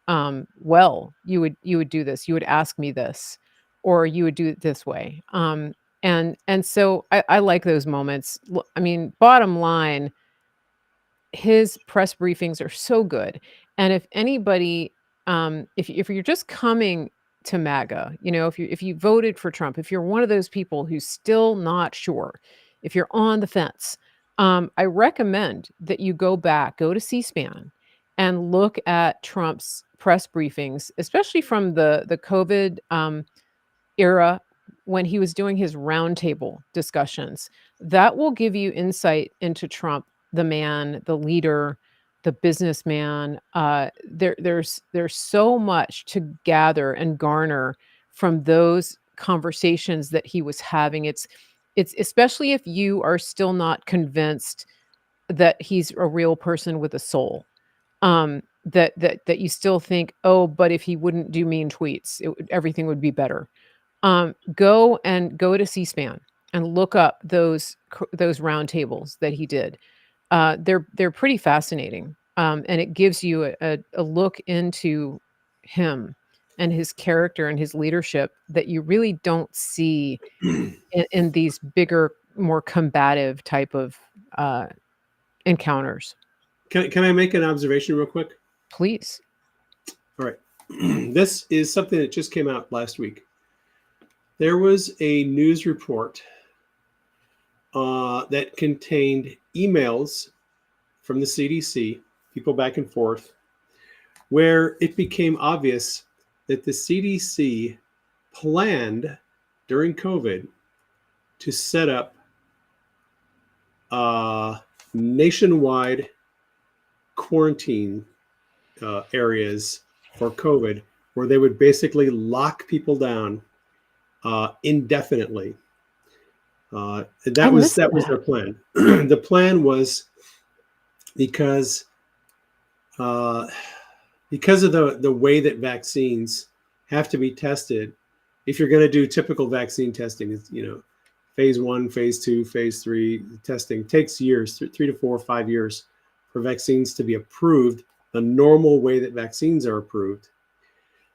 A: well, you would do this, you would ask me this, or you would do it this way." And so I like those moments. I mean, bottom line, his press briefings are so good. And if anybody, if you're just coming to MAGA, if you voted for Trump, if you're one of those people who's still not sure, if you're on the fence, I recommend that you go to C-SPAN and look at Trump's press briefings, especially from the COVID era when he was doing his roundtable discussions. That will give you insight into Trump, the man, the leader, the businessman. There's so much to gather and garner from those conversations that he was having. It's especially if you are still not convinced that he's a real person with a soul. That you still think, oh, but if he wouldn't do mean tweets, everything would be better. Go to C-SPAN and look up those roundtables that he did. They're pretty fascinating, and it gives you a look into him and his character and his leadership that you really don't see in these bigger, more combative type of encounters.
B: Can I make an observation real quick?
A: Please.
B: All right. This is something that just came out last week. There was a news report that contained emails from the CDC, people back and forth, where it became obvious that the CDC planned during COVID to set up nationwide quarantine areas for COVID, where they would basically lock people down indefinitely. That was their plan. The plan was because of the way that vaccines have to be tested. If you're going to do typical vaccine testing, it's, phase 1, phase 2, phase 3 testing takes years, 3 to 4 or 5 years for vaccines to be approved the normal way that vaccines are approved.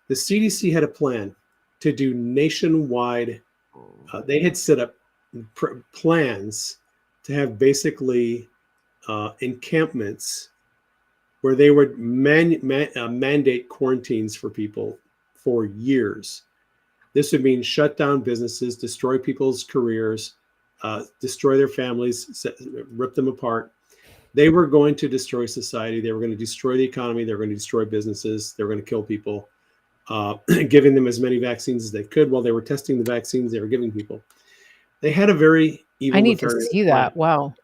B: The CDC had a plan to do nationwide. They had set up plans to have basically encampments where they would mandate quarantines for people for years. This would mean shut down businesses, destroy people's careers, destroy their families, rip them apart. They were going to destroy society. They were going to destroy the economy. They were going to destroy businesses. They were going to kill people, giving them as many vaccines as they could while they were testing the vaccines they were giving people. They had a very evil,
A: I need to
B: nefarious
A: see
B: plan.
A: that. Wow.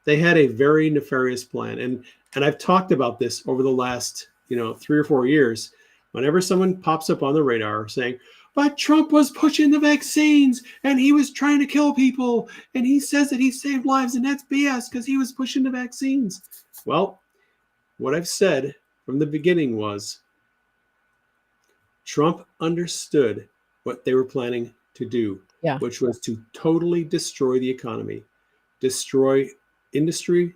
B: They had a very nefarious plan. And I've talked about this over the last, 3 or 4 years. Whenever someone pops up on the radar saying, but Trump was pushing the vaccines and he was trying to kill people and he says that he saved lives and that's BS because he was pushing the vaccines. Well, what I've said from the beginning was Trump understood what they were planning to do,
A: Yeah.
B: which was to totally destroy the economy, destroy industry,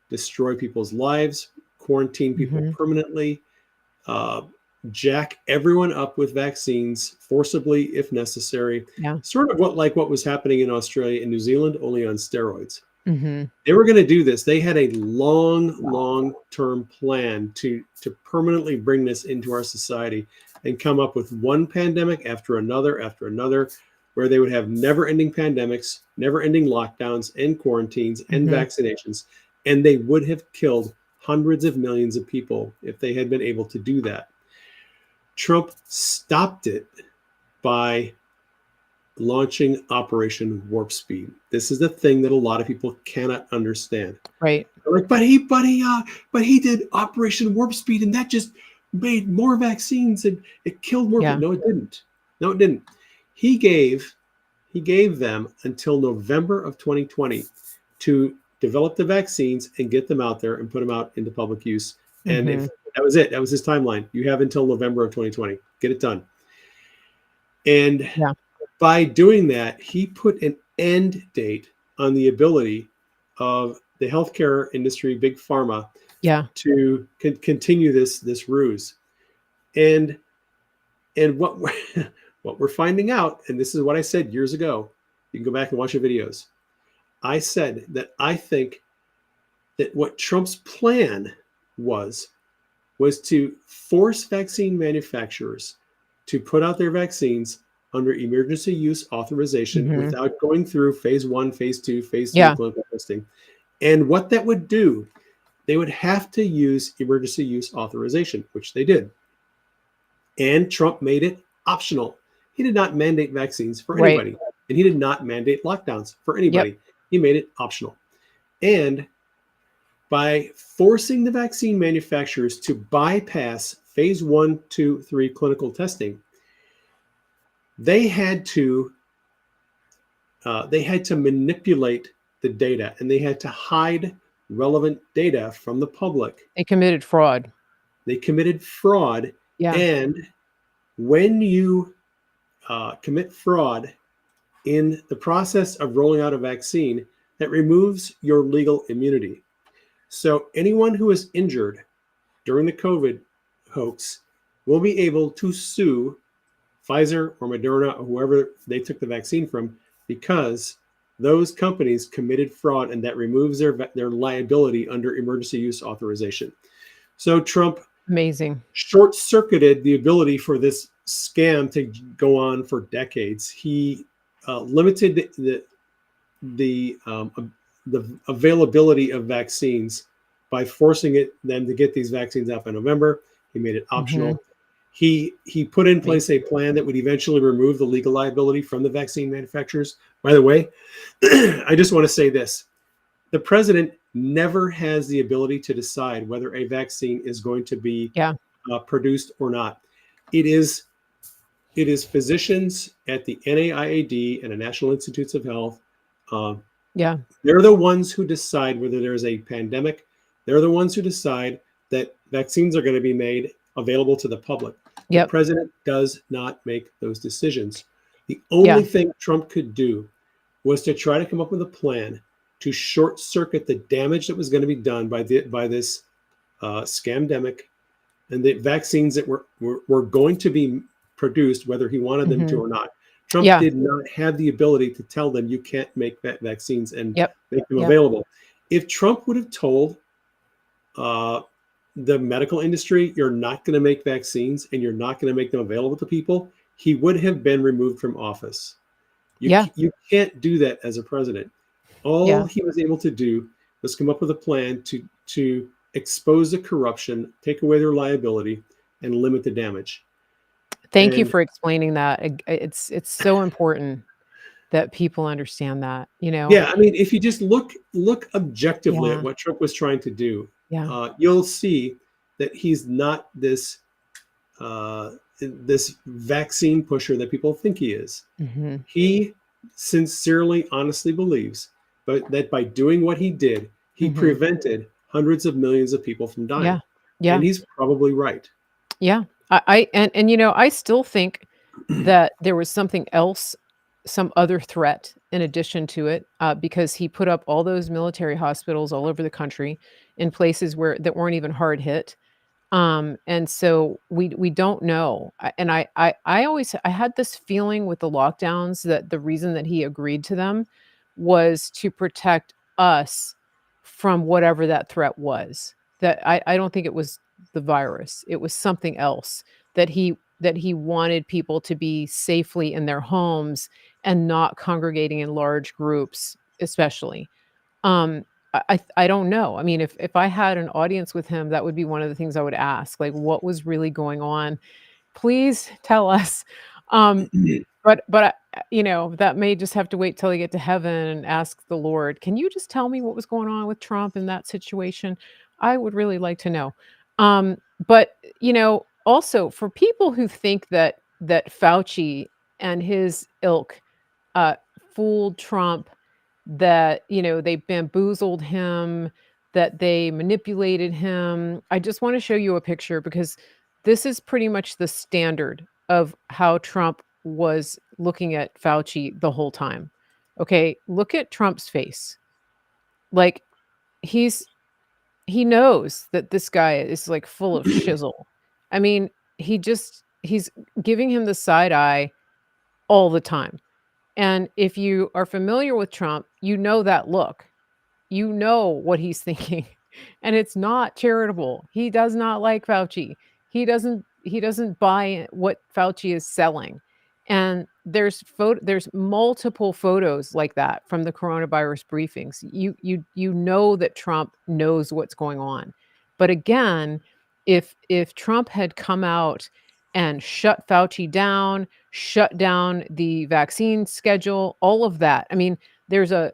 B: destroy people's lives, quarantine people
A: Mhm.
B: permanently, uh, jack everyone up with vaccines forcibly if necessary.
A: Yeah.
B: Sort of what was happening in Australia and New Zealand, only on steroids.
A: Mhm.
B: They were going to do this. They had a long,
A: Wow.
B: long-term plan to permanently bring this into our society and come up with one pandemic after another, where they would have never-ending pandemics, never-ending lockdowns and quarantines and
A: Mhm.
B: vaccinations, and they would have killed hundreds of millions of people if they had been able to do that. Trump stopped it by launching Operation Warp Speed. This is the thing that a lot of people cannot understand.
A: Right.
B: They're like, but he did Operation Warp Speed, and that just made more vaccines and it killed more people.
A: Yeah.
B: No, it didn't. No, it didn't. He gave he gave them until November of 2020 to develop the vaccines and get them out there and put them out into public use. And if
A: Mhm.
B: that was it, that was his timeline. You have until November of 2020. Get it done. And
A: Yeah.
B: by doing that, he put an end date on the ability of the healthcare industry, big pharma,
A: Yeah.
B: to continue this ruse. And what what we're finding out, and this is what I said years ago. You can go back and watch the videos. I said that I think that what Trump's plan was was to force vaccine manufacturers to put out their vaccines under emergency use authorization
A: Mhm.
B: without going through phase 1, phase 2, phase 3
A: Yeah.
B: clinical testing. And what that would do, they would have to use emergency use authorization, which they did. And Trump made it optional. He did not mandate vaccines for
A: Right.
B: anybody, and he did not mandate lockdowns for
A: Yep.
B: anybody. He made it optional. And by forcing the vaccine manufacturers to bypass phase 1, 2, 3 clinical testing, they had to manipulate the data, and they had to hide relevant data from the public.
A: They committed fraud.
B: They committed fraud,
A: Yeah.
B: and when you commit fraud in the process of rolling out a vaccine, that removes your legal immunity. So anyone who is injured during the COVID hoax will be able to sue Pfizer or Moderna or whoever they took the vaccine from, because those companies committed fraud, and that removes their liability under emergency use authorization. So Trump
A: Amazing.
B: short-circuited the ability for this scam to go on for decades. He limited the availability of vaccines by forcing them to get these vaccines out by November. He made it
A: Mhm.
B: optional. He put in place
A: Amazing.
B: a plan that would eventually remove the legal liability from the vaccine manufacturers. By the way, I just want to say this: the president never has the ability to decide whether a vaccine is going to be
A: Yeah.
B: produced or not. It is physicians at the NIAID and the National Institutes of Health. Uh,
A: Yeah.
B: they're the ones who decide whether there's a pandemic. They're the ones who decide that vaccines are going to be made available to the public. The
A: Yep.
B: president does not make those decisions. The
A: Yeah.
B: only thing Trump could do was to try to come up with a plan to short circuit the damage that was going to be done by this scamdemic, and the vaccines that were going to be produced, whether he wanted them to
A: Mhm.
B: or not. Trump
A: Yeah.
B: did not have the ability to tell them you can't make vaccines and
A: Yep.
B: make them
A: Yep.
B: available. If Trump would have told uh, the medical industry, you're not going to make vaccines and you're not going to make them available to people, he would have been removed from office.
A: Yeah.
B: You can't do that as a president. All
A: Yeah.
B: he was able to do was come up with a plan to expose the corruption, take away their liability, and limit the damage.
A: Thank you
B: And
A: for explaining that. It's so important that people understand that, you know?
B: yeah, I mean, if you just look objectively at
A: Yeah.
B: what Trump was trying to do,
A: Yeah.
B: you'll see that he's not this vaccine pusher that people think he is.
A: Mhm.
B: He sincerely, honestly believes, but that by doing what he did, he
A: Mhm.
B: prevented hundreds of millions of people from dying.
A: Yeah. Yeah.
B: And he's probably right.
A: Yeah. I and, you know, I still think that there was something else, some other threat in addition to it, because he put up all those military hospitals all over the country in places where that weren't even hard hit. And so we don't know. And I always I had this feeling with the lockdowns that the reason that he agreed to them was to protect us from whatever that threat was. That I don't think it was the virus. It was something else that he wanted people to be safely in their homes and not congregating in large groups, especially. Um, I don't know. I mean, if I had an audience with him, that would be one of the things I would ask, like, what was really going on? Please tell us. Um, that may just have to wait till I get to heaven and ask the Lord, "Can you just tell me what was going on with Trump in that situation?" I would really like to know. But, also for people who think that Fauci and his ilk, uh, fooled Trump, that, they bamboozled him, that they manipulated him. I just wanna show you a picture because this is pretty much the standard of how Trump was looking at Fauci the whole time. Okay, look at Trump's face. Like, he's he knows that this guy is, like, full of shizzle. I mean, he's giving him the side eye all the time. And if you are familiar with Trump, you know that look. You know what he's thinking, and it's not charitable. He does not like Fauci. He doesn't buy what Fauci is selling. And there's multiple photos like that from the coronavirus briefings. You know that Trump knows what's going on. But again, if Trump had come out and shut Fauci down, shut down the vaccine schedule, all of that. I mean, there's a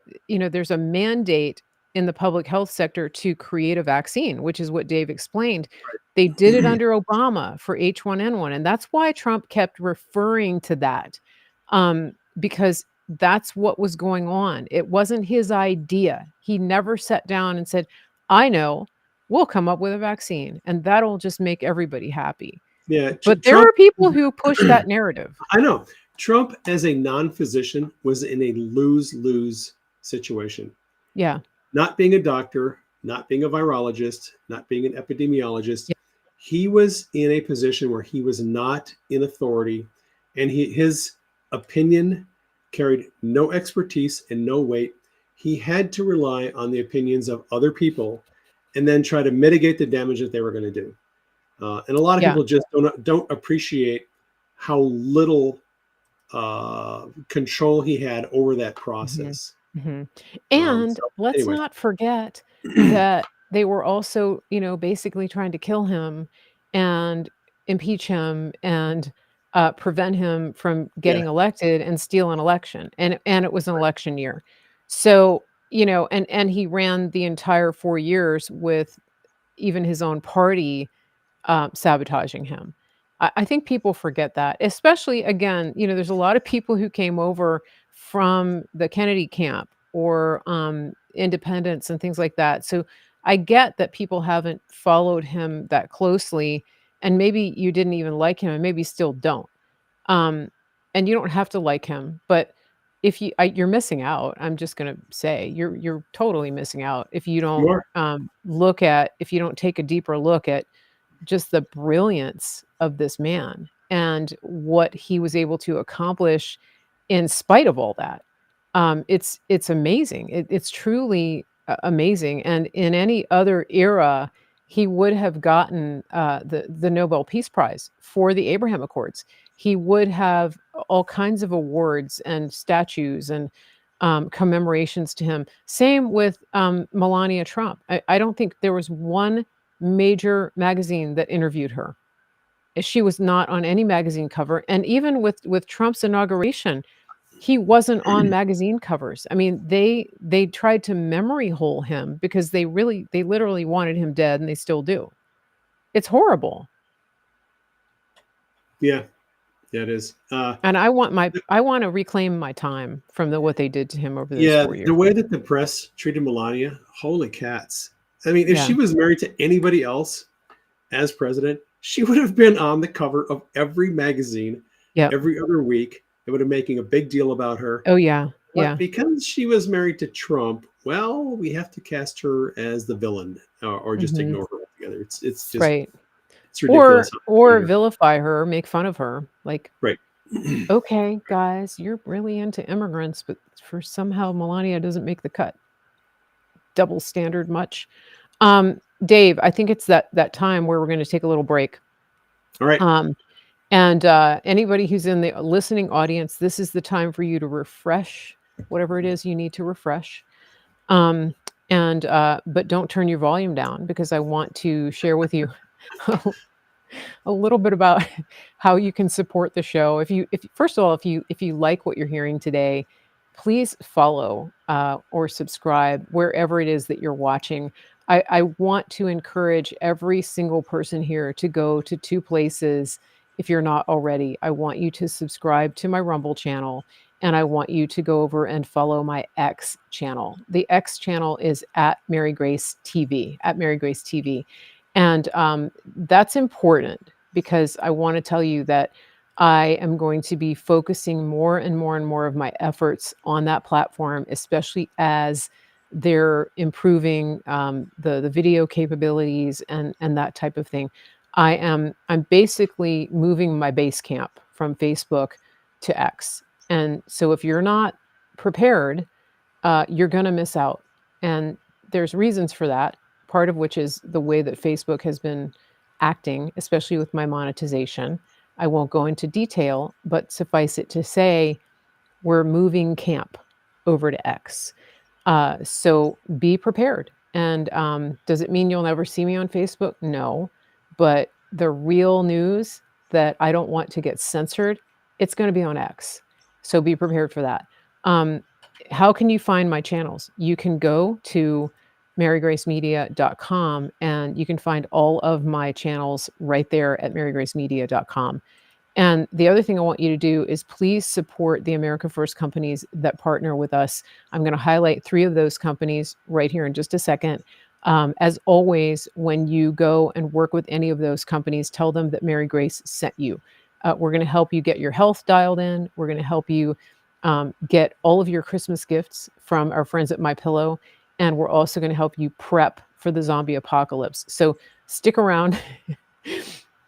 A: mandate in the public health sector to create a vaccine, which is what Dave explained. They did it under Obama for H1N1, and that's why Trump kept referring to that, because that's what was going on. It wasn't his idea. He never sat down and said, "I know, we'll come up with a vaccine, and that'll just make everybody happy."
B: Yeah,
A: But there
B: Trump.
A: are people who push that narrative.
B: I know Trump as a non-physician was in a lose-lose situation.
A: Yeah.
B: Not being a doctor, not being a virologist, not being an epidemiologist,
A: Yeah.
B: he was in a position where he was not in authority, and his opinion carried no expertise and no weight. He had to rely on the opinions of other people and then try to mitigate the damage that they were going to do. And a lot of
A: Yeah.
B: people just don't appreciate how little control he had over that
A: Mhm.
B: process.
A: Mhm. And
B: So,
A: let's
B: anyways,
A: not forget that they were also, basically trying to kill him and impeach him and, prevent him from
B: yeah,
A: getting elected and steal an election, and it was an election year. So, and he ran the entire 4 years with even his own party sabotaging him. I think people forget that, especially again, there's a lot of people who came over from the Kennedy camp or independents and things like that. So I get that people haven't followed him that closely, and maybe you didn't even like him, and maybe still don't. Um, and you don't have to like him, but you're missing out. I'm just gonna say you're totally missing out if you
B: you
A: don't
B: are.
A: if you don't take a deeper look at just the brilliance of this man and what he was able to accomplish in spite of all that. It's amazing. It's truly amazing. And in any other era, he would have gotten the Nobel Peace Prize for the Abraham Accords. He would have all kinds of awards and statues and commemorations to him. Same with Melania Trump. I don't think there was one major magazine that interviewed her. She was not on any magazine cover, and even with Trump's inauguration, he wasn't on magazine covers. I mean, they tried to memory hole him because they literally wanted him dead, and they still do. It's horrible,
B: Yeah, yeah, it is.
A: and I wanna reclaim my time from what they did to him over those
B: Yeah,
A: 4 years.
B: the way that the press treated Melania, holy cats. I mean, if
A: Yeah.
B: she was married to anybody else as president, she would have been on the cover of every magazine
A: Yep.
B: every other week. They would have making a big deal about her.
A: Oh, yeah.
B: But
A: Yeah.
B: because she was married to Trump, well, we have to cast her as the villain, or just
A: Mhm.
B: ignore her altogether. It's just
A: Right.
B: it's ridiculous how they
A: Or
B: treat her.
A: vilify her, make fun of her. Like,
B: Right.
A: "Okay, guys, you're really into immigrants, but for somehow Melania doesn't make the cut." Double standard much? Dave, I think it's that time where we're gonna take a little break.
B: All right.
A: Um, and, anybody who's in the listening audience, this is the time for you to refresh whatever it is you need to refresh. Um, but don't turn your volume down because I want to share with you a little bit about how you can support the show. If first of all, if you like what you're hearing today, please follow or subscribe wherever it is that you're watching. I want to encourage every single person here to go to two places if you're not already. I want you to subscribe to my Rumble channel and I want you to go over and follow my X channel. The X channel is at Mary Grace TV, at Mary Grace TV. And that's important because I want to tell you that I am going to be focusing more and more and more of my efforts on that platform, especially as they're improving the video capabilities and that type of thing. I'm basically moving my base camp from Facebook to X, and so if you're not prepared, you're going to miss out. And there's reasons for that, part of which is the way that Facebook has been acting, especially with my monetization. I won't go into detail, but suffice it to say, we're moving camp over to X. So be prepared. And does it mean you'll never see me on Facebook? No. But the real news that I don't want to get censored, it's going to be on X. So be prepared for that. Um, how can you find my channels? You can go to marygracemedia.com and you can find all of my channels right there at marygracemedia.com. And the other thing I want you to do is please support the America First companies that partner with us. I'm going to highlight 3 of those companies right here in just a second. As always, when you go and work with any of those companies, tell them that Mary Grace sent you. We're going to help you get your health dialed in. We're going to help you get all of your Christmas gifts from our friends at My Pillow, and we're also going to help you prep for the zombie apocalypse. So stick around,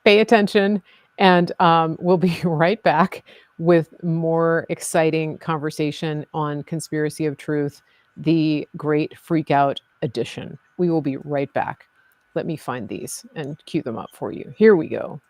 A: pay attention, and we'll be right back with more exciting conversation on Conspiracy of Truth, the Great Freakout edition. We will be right back. Let me find these and cue them up for you. Here we go.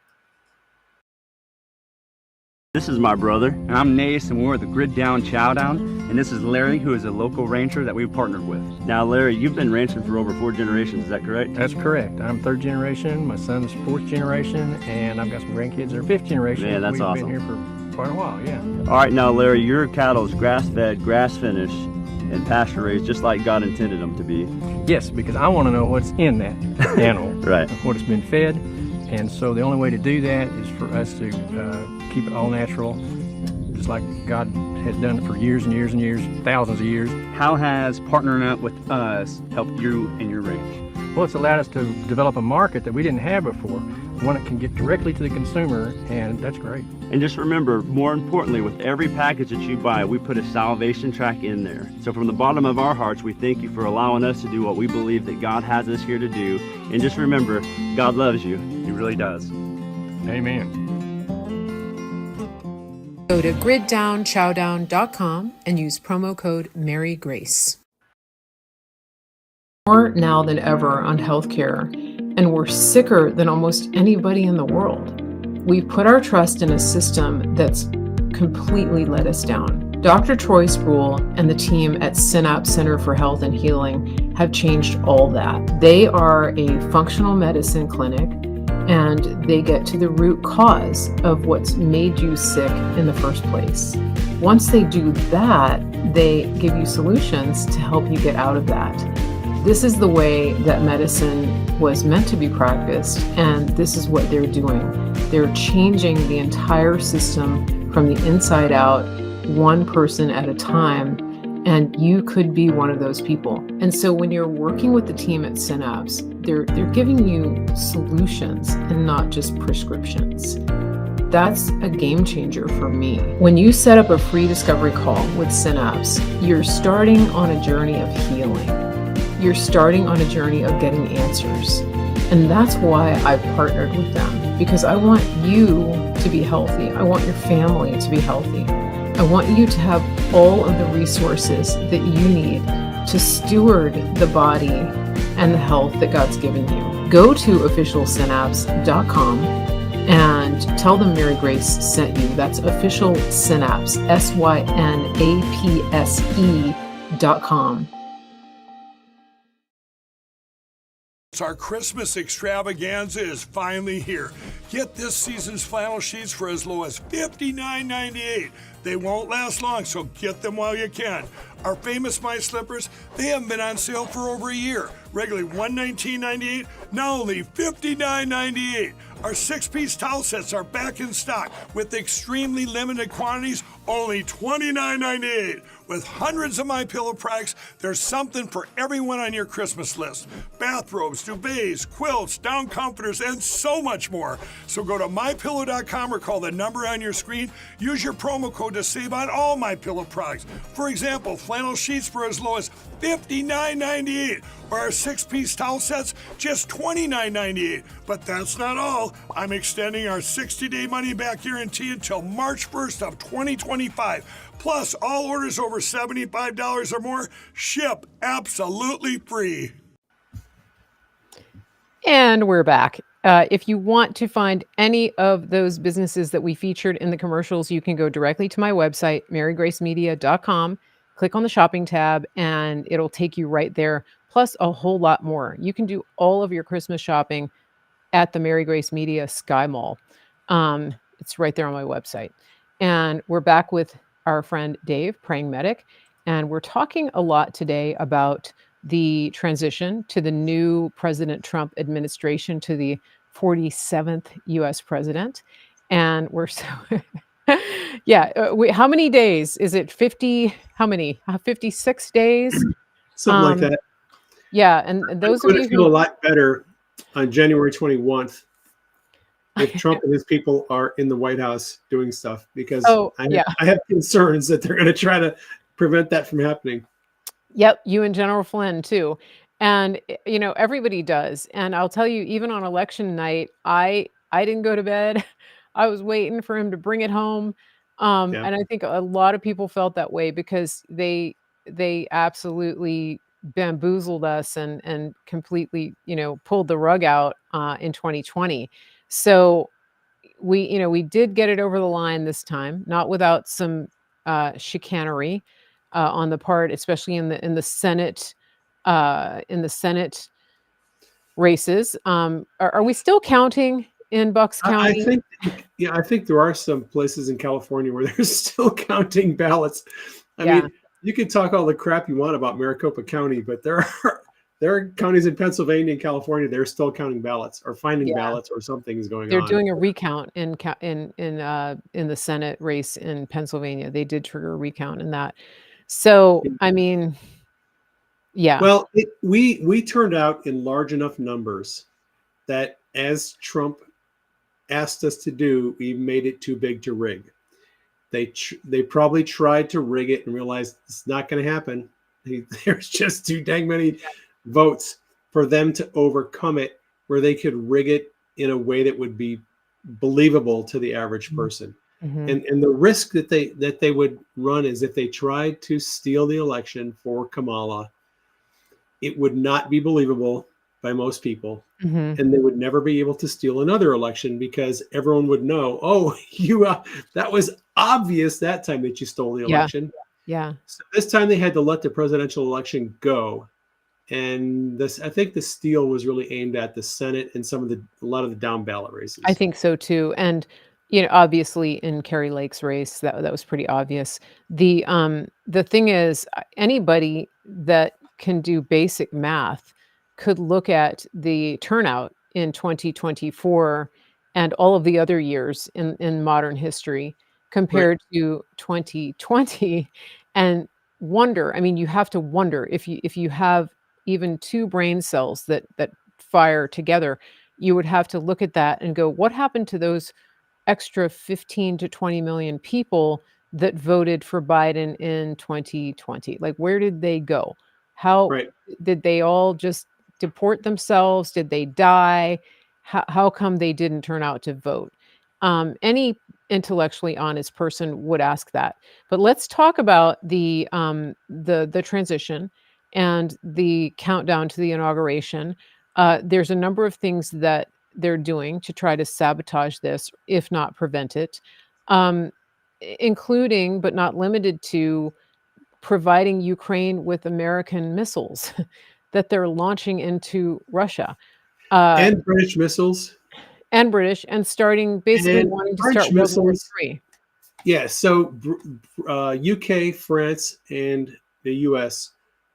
C: This is my brother, and I'm Nace, and we're the Grid Down Chowdown, and this is Larry, who is a local rancher that we've partnered with. Now, Larry, you've been ranching for over 4 generations, is that correct?
D: That's correct. I'm 3rd generation, my son's 4th generation, and I've got some grandkids that are 5th generation.
C: Man, that's awesome.
D: We've been here for quite a while, yeah.
C: All right, now, Larry, your cattle is grass-fed, grass-finished, and pasture-raised, just like God intended them to be.
D: Yes, because I want to know what's in that animal,
C: Right.
D: what it's been fed, and so the only way to do that is for us to keep it all natural, just like God has done it for years and years and years, thousands of years.
C: How has partnering up with us helped you and your ranch?
D: Well, it's allowed us to develop a market that we didn't have before, one that can get directly to the consumer, and that's great.
C: And just remember, more importantly, with every package that you buy, we put a salvation track in there. So from the bottom of our hearts, we thank you for allowing us to do what we believe that God has us here to do. And just remember, God loves you. He really does.
D: Amen.
A: Go to griddownchowdown.com and use promo code MaryGrace. More now than ever on healthcare, and we're sicker than almost anybody in the world. We've put our trust in a system that's completely let us down. Dr. Troy Sproul and the team at Synapse Center for Health and Healing have changed all that. They are a functional medicine clinic, and they get to the root cause of what's made you sick in the first place. Once they do that, they give you solutions to help you get out of that. This is the way that medicine was meant to be practiced, and this is what they're doing. They're changing the entire system from the inside out, one person at a time, and you could be one of those people. And so when you're working with the team at Synapse, they're giving you solutions and not just prescriptions. That's a game changer for me. When you set up a free discovery call with Synapse, you're starting on a journey of healing. You're starting on a journey of getting answers. And that's why I've partnered with them, because I want you to be healthy. I want your family to be healthy. I want you to have all of the resources that you need to steward the body and the health that God's given you. Go to officialsynapse.com and tell them Mary Grace sent you. That's Official Synapse, synapse.com.
E: Our Christmas extravaganza is finally here. Get this season's flannel sheets for as low as $59.98. They won't last long, so get them while you can. Our famous My Slippers, they haven't been on sale for over a year. Regularly $119.98, now only $59.98. Our 6-piece towel sets are back in stock with extremely limited quantities, only $29.98. With hundreds of MyPillow products, there's something for everyone on your Christmas list. Bathrobes, duvets, quilts, down comforters, and so much more. So go to MyPillow.com or call the number on your screen. Use your promo code to save on all MyPillow products. For example, flannel sheets for as low as $59.98, or our 6-piece towel sets, just $29.98. But that's not all. I'm extending our 60-day money-back guarantee until March 1st of 2025. Plus, all orders over $75 or more ship absolutely free.
A: And we're back. If you want to find any of those businesses that we featured in the commercials, you can go directly to my website, marygracemedia.com, click on the shopping tab, and it'll take you right there, plus a whole lot more. You can do all of your Christmas shopping at the Mary Grace Media Sky Mall. It's right there on my website. And we're back with our friend Dave, Praying Medic, and we're talking a lot today about the transition to the new President Trump administration, to the 47th U.S. president. And we're so, how many days? Is it 50? How many? 56 days?
B: Something like that.
A: Yeah, and those
B: I'm
A: of
B: going
A: you
B: to feel a
A: who,
B: lot better on January 21st if Trump and his people are in the White House doing stuff, because I have concerns that they're going to try to prevent that from happening.
A: Yep, you and General Flynn too. And everybody does. And I'll tell you, even on election night, I didn't go to bed. I was waiting for him to bring it home. And I think a lot of people felt that way because they absolutely bamboozled us and completely, pulled the rug out in 2020. So we did get it over the line this time, not without some chicanery on the part, especially in the Senate races. Are we still counting in Bucks County?
B: I think there are some places in California where they're still counting ballots. I mean, you can talk all the crap you want about Maricopa County, but there are counties in Pennsylvania and California, they're still counting ballots or finding ballots, or something is going on.
A: They're doing a recount in the Senate race in Pennsylvania. They did trigger a recount in that. So, I mean,
B: Well, we turned out in large enough numbers that, as Trump asked us to do, we made it too big to rig. They probably tried to rig it and realized it's not going to happen. There's just too dang many votes for them to overcome it, where they could rig it in a way that would be believable to the average person. Mm-hmm. And the risk that they would run is, if they tried to steal the election for Kamala, it would not be believable by most people. Mm-hmm. And they would never be able to steal another election, because everyone would know, that was obvious that time that you stole the election.
A: Yeah.
B: So this time they had to let the presidential election go. And I think the steal was really aimed at the Senate and a lot of the down ballot races.
A: I think so too. And obviously in Kari Lake's race, that was pretty obvious. The thing is, anybody that can do basic math could look at the turnout in 2024 and all of the other years in modern history compared to 2020 and wonder. I mean, you have to wonder if you have even two brain cells that fire together, you would have to look at that and go, what happened to those extra 15 to 20 million people that voted for Biden in 2020? Like, where did they go? How
B: Right.
A: did they all just deport themselves? Did they die? How come they didn't turn out to vote? Any intellectually honest person would ask that. But let's talk about the transition and the countdown to the inauguration. There's a number of things that they're doing to try to sabotage this, if not prevent it, um, including but not limited to providing Ukraine with American missiles that they're launching into Russia. Uh,
B: And British missiles
A: and British, and starting basically
B: and
A: wanting to
B: French
A: start World War
B: missiles.
A: III.
B: Yeah. So UK, France, and the US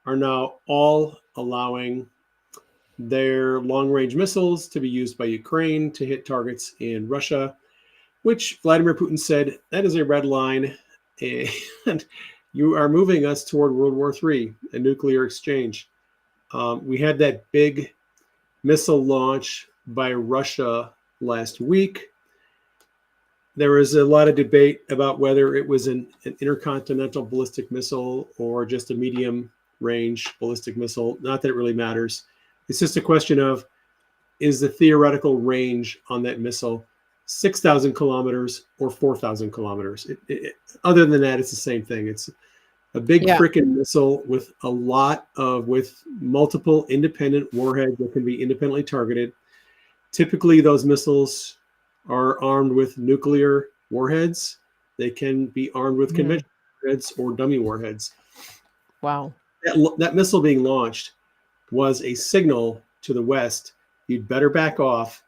B: are now all allowing their long range missiles to be used by Ukraine to hit targets in Russia, which Vladimir Putin said that is a red line. And you are moving us toward World War III, a nuclear exchange. We had that big missile launch by Russia last week. There was a lot of debate about whether it was an intercontinental ballistic missile or just a medium range ballistic missile. Not that it really matters. It's just a question of, is the theoretical range on that missile 6,000 kilometers or 4,000 kilometers? Other than that, it's the same thing. It's a big
A: Yeah.
B: freaking missile with with multiple independent warheads that can be independently targeted. Typically, those missiles are armed with nuclear warheads. They can be armed with conventional warheads or dummy warheads.
A: Wow.
B: That missile being launched was a signal to the West: you'd better back off,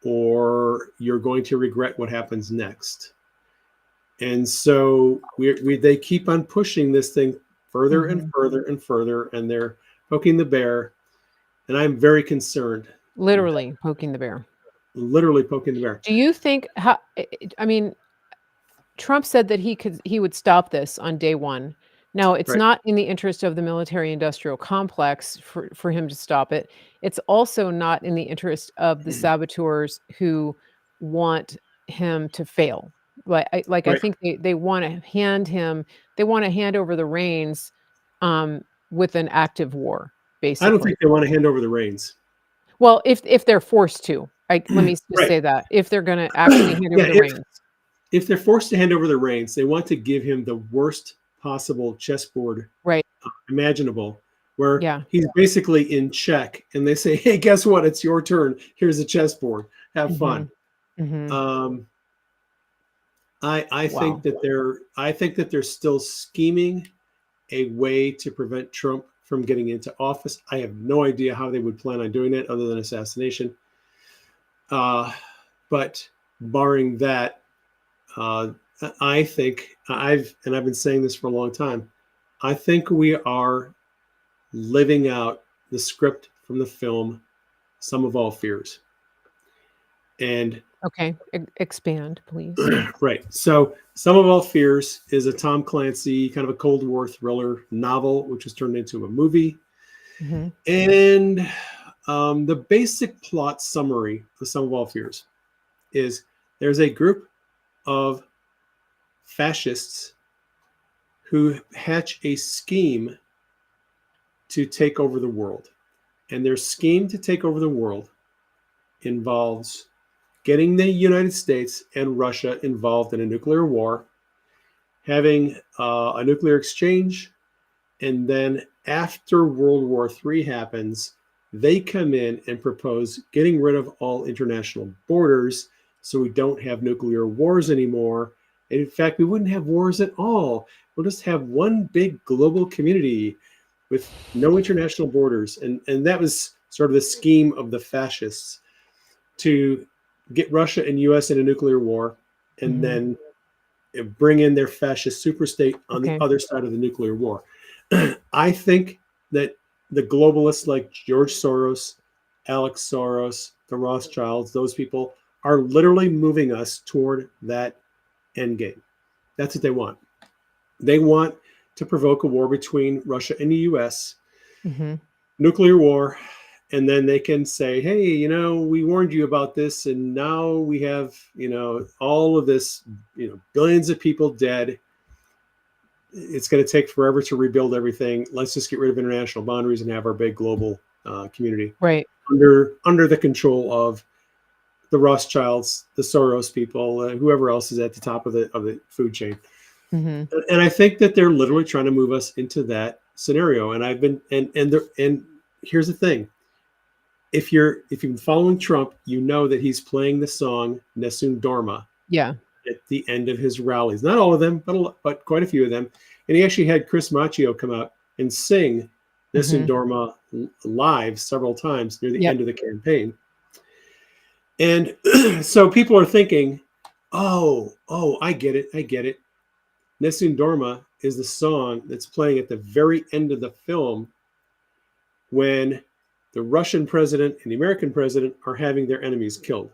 B: or you're going to regret what happens next. And so they keep on pushing this thing further and further and further, and they're poking the bear. And I'm very concerned.
A: Literally poking the bear.
B: Literally poking the bear.
A: Do you think I mean, Trump said that he would stop this on day one. Now, it's
B: Right.
A: not in the interest of the military-industrial complex for him to stop it. It's also not in the interest of the saboteurs who want him to fail. I
B: Right.
A: think they wanna hand over the reins, with an active war,
B: I don't
A: basically.
B: think they want to hand over the reins.
A: Well, if they're forced to. Let me just
B: Right.
A: say that, if they're gonna actually hand over
B: Yeah,
A: the reins.
B: if they're forced to hand over the reins, they want to give him the worst possible chessboard
A: Right.
B: imaginable, where
A: Yeah.
B: he's basically in check, and they say, "Hey, guess what? It's your turn. Here's a chessboard. Have fun."
A: Mhm.
B: Um, I think
A: Wow.
B: that they're still scheming a way to prevent Trump from getting into office. I have no idea how they would plan on doing it other than assassination. But barring that, I think I've been saying this for a long time. I think we are living out the script from the film Some of All Fears. And
A: Okay, expand, please.
B: right. So Some of All Fears is a Tom Clancy kind of a Cold War thriller novel, which was turned into a movie.
A: Mhm.
B: And the basic plot summary of Some of All Fears is there's a group of fascists who hatch a scheme to take over the world. And their scheme to take over the world involves getting the United States and Russia involved in a nuclear war, having a nuclear exchange, and then after World War III happens, they come in and propose getting rid of all international borders so we don't have nuclear wars anymore. And in fact, we wouldn't have wars at all. We'll just have one big global community with no international borders. And that was sort of the scheme of the fascists, to get Russia and US in a nuclear war, and then bring in their fascist superstate on the other side of the nuclear war. I think that the globalists like George Soros, Alex Soros, the Rothschilds, those people are literally moving us toward that end game. That's what they want. They want to provoke a war between Russia and the US, nuclear war, and then they can say, hey, you know, we warned you about this, and now we have, you know, all of this, you know, billions of people dead. It's going to take forever to rebuild everything. Let's just get rid of international boundaries and have our big global community
A: Right.
B: under the control of the Rothschilds, the Soros people, whoever else is at the top of the food chain.
A: Hmm.
B: And I think that they're literally trying to move us into that scenario. And I've been and here's the thing: if you've been following Trump, you know that he's playing the song Nessun Dorma
A: Yeah.
B: at the end of his rallies. Not all of them, but quite a few of them. And he actually had Chris Macchio come out and sing Nessun
A: Hmm.
B: Dorma live several times near the
A: Yep.
B: end of the campaign. And so people are thinking, oh, I get it. Nessun Dorma is the song that's playing at the very end of the film when the Russian president and the American president are having their enemies killed.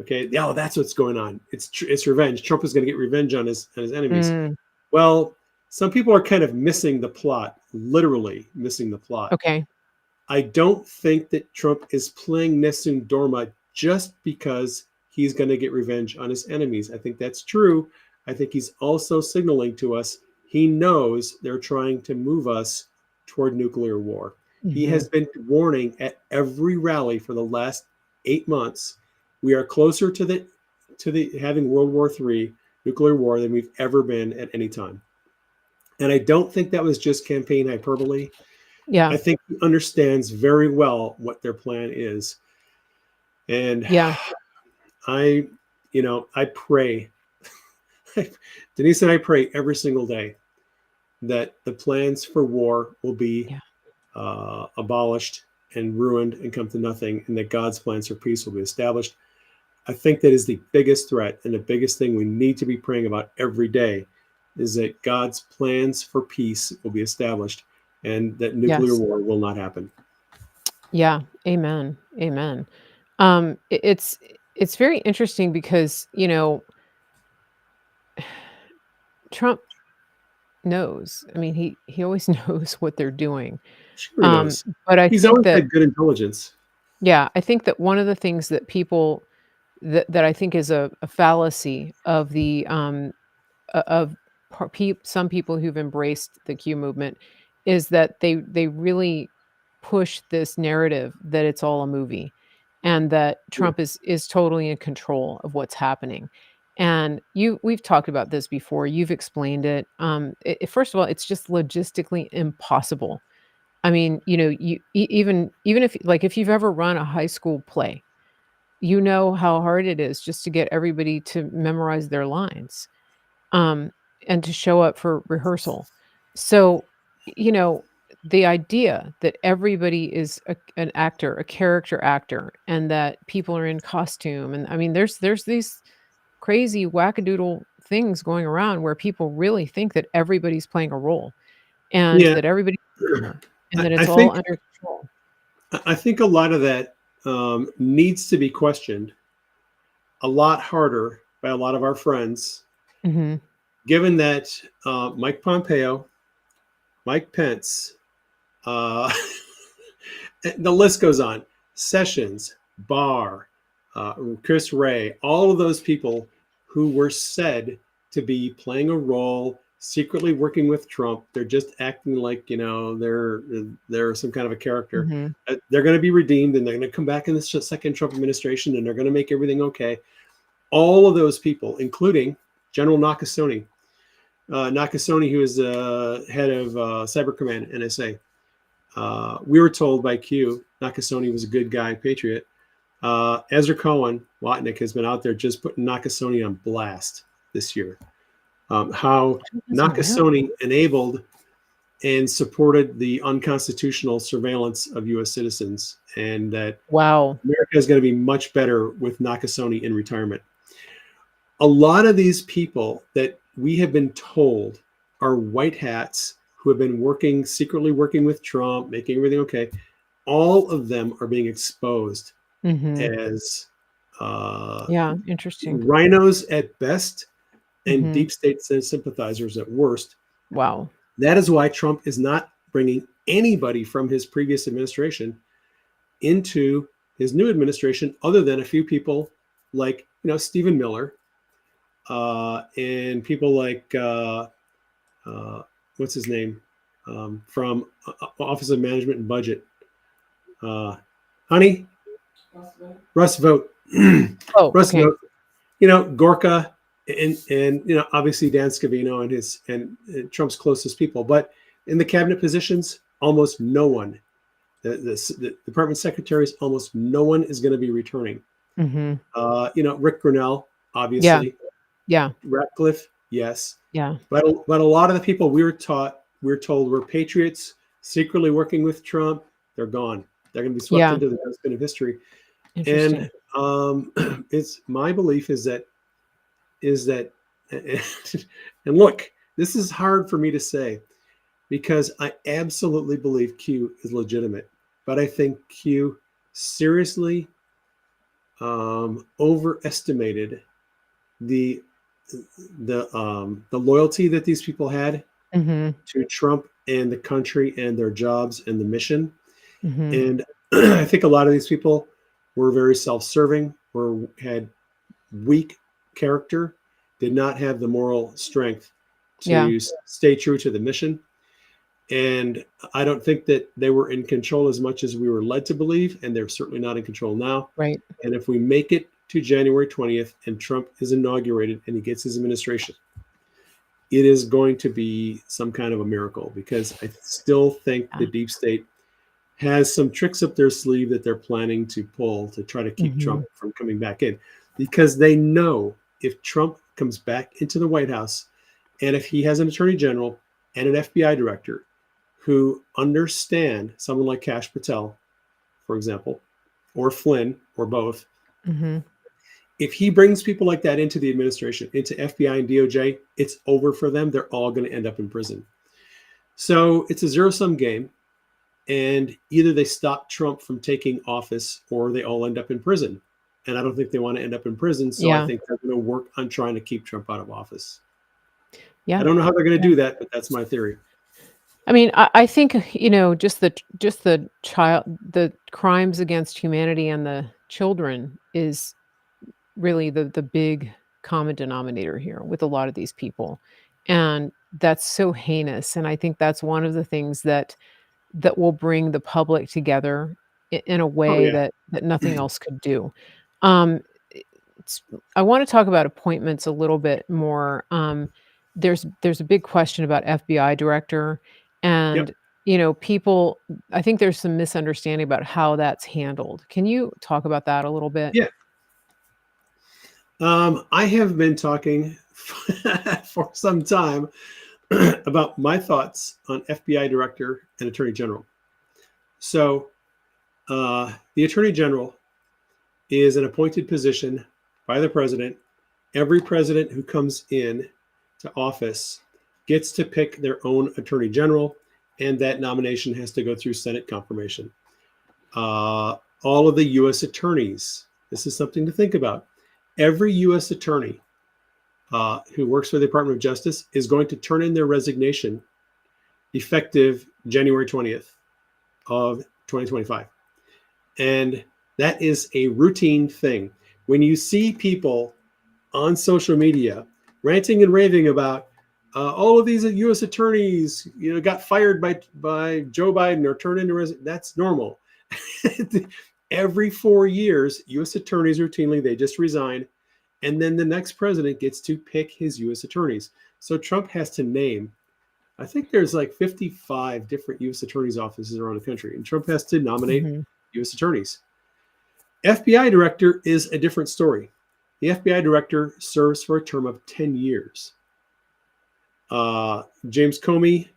B: Okay, oh, that's what's going on. It's revenge. Trump is going to get revenge on his enemies.
A: Mm.
B: Well, some people are kind of missing the plot, literally missing the plot.
A: Okay.
B: I don't think that Trump is playing Nessun Dorma just because he's going to get revenge on his enemies. I think that's true. I think he's also signaling to us he knows they're trying to move us toward nuclear war. He
A: Hmm.
B: has been warning at every rally for the last 8 months. We are closer to the having World War III, nuclear war, than we've ever been at any time. And I don't think that was just campaign hyperbole.
A: Yeah.
B: I think he understands very well what their plan is. And
A: Yeah.
B: I pray, Denise and I pray every single day that the plans for war will be
A: Yeah.
B: abolished and ruined and come to nothing, and that God's plans for peace will be established. I think that is the biggest threat, and the biggest thing we need to be praying about every day is that God's plans for peace will be established and that nuclear
A: Yes.
B: war will not happen.
A: Yeah. Amen. Amen. It's very interesting because, Trump knows. I mean, he always knows what they're doing.
B: Sure he knows.
A: But I
B: He's
A: think
B: always
A: that,
B: had good intelligence.
A: yeah, I think that one of the things that people that I think is a fallacy of the of some people who've embraced the Q movement is that they really push this narrative that it's all a movie and that
B: Yeah.
A: Trump is totally in control of what's happening. And we've talked about this before. You've explained it. First of all, it's just logistically impossible. I mean, even if like if you've ever run a high school play, you know how hard it is just to get everybody to memorize their lines, um, and to show up for rehearsal. So, you know, the idea that everybody is an actor, a character actor, and that people are in costume, and I mean, there's these crazy wackadoodle things going around where people really think that everybody's playing a role and
B: Yeah.
A: that everybody's a singer and that
B: I
A: it's all
B: think
A: under control.
B: I think a lot of that needs to be questioned a lot harder by a lot of our friends,
A: Mhm.
B: given that Mike Pompeo, Mike Pence, uh, the list goes on. Sessions, Barr, Chris Wray, all of those people who were said to be playing a role, secretly working with Trump. They're just acting like they're some kind of a character.
A: Mhm.
B: They're going to be redeemed, and they're going to come back in the second Trump administration, and they're going to make everything okay. All of those people, including General Nakasone, who is head of Cyber Command, NSA. We were told by Q, Nakasone was a good guy, patriot. Ezra Cohen, Watnick, has been out there just putting Nakasone on blast this year. How
A: I wasn't aware of
B: Nakasone enabled and supported the unconstitutional surveillance of U.S. citizens, and that
A: Wow.
B: America is going to be much better with Nakasone in retirement. A lot of these people that we have been told are white hats who have been secretly working with Trump, making everything okay. All of them are being exposed
A: Mhm.
B: as
A: Yeah, interesting.
B: rhinos at best and
A: Mhm.
B: deep state sympathizers at worst.
A: Wow.
B: That is why Trump is not bringing anybody from his previous administration into his new administration, other than a few people like, Stephen Miller, and people like, what's his name, from Office of Management and Budget, honey, Russ Vogt,
A: Oh,
B: Russ
A: okay.
B: Vogt, Gorka, and obviously Dan Scavino and Trump's closest people. But in the cabinet positions, almost no one. The department secretaries, almost no one is going to be returning. Rick Grinnell,
A: Yeah.
B: obviously.
A: Yeah.
B: Ratcliffe, yes.
A: Yeah.
B: But a lot of the people we're told were patriots, secretly working with Trump. They're gone. They're going to be swept
A: Yeah.
B: into the dustbin of history.
A: Interesting.
B: And it's my belief is that, and look, this is hard for me to say because I absolutely believe Q is legitimate, but I think Q seriously overestimated the loyalty that these people had to Trump and the country and their jobs and the mission. And I think a lot of these people were very self-serving, had weak character, did not have the moral strength to stay true to the mission. And I don't think that they were in control as much as we were led to believe, and they're certainly not in control now.
A: Right.
B: And if we make it to January 20th and Trump is inaugurated and he gets his administration, it is going to be some kind of a miracle, because I still think the deep state has some tricks up their sleeve that they're planning to pull to try to keep Trump from coming back in, because they know if Trump comes back into the White House and if he has an attorney general and an FBI director who understand, someone like Kash Patel, for example, or Flynn, or both, if he brings people like that into the administration, into FBI and DOJ, it's over for them. They're all going to end up in prison. So it's a zero-sum game. And either they stop Trump from taking office or they all end up in prison. And I don't think they want to end up in prison. So I think they're going to work on trying to keep Trump out of office. Yeah. I don't know how they're going to do that, but that's my theory.
A: I mean, I think, just the crimes against humanity and the children is really the big common denominator here with a lot of these people. And that's so heinous. And I think that's one of the things that will bring the public together in a way that nothing else could do. I want to talk about appointments a little bit more. There's a big question about FBI director, and people. I think there's some misunderstanding about how that's handled. Can you talk about that a little bit?
B: Yeah. I have been talking for some time about my thoughts on FBI director and attorney general. So the attorney general is an appointed position by the president. Every president who comes in to office gets to pick their own attorney general, and that nomination has to go through Senate confirmation. All of the U.S. attorneys, this is something to think about. Every U.S. attorney who works for the Department of Justice is going to turn in their resignation effective January 20th of 2025. And that is a routine thing. When you see people on social media ranting and raving about all of these U.S. attorneys, got fired by Joe Biden or turned into resignation, that's normal. Every 4 years, U.S. attorneys routinely, they just resign. And then the next president gets to pick his U.S. attorneys. So Trump has to name, I think there's like 55 different U.S. attorneys' offices around the country, and Trump has to nominate U.S. attorneys. FBI director is a different story. The FBI director serves for a term of 10 years. James Comey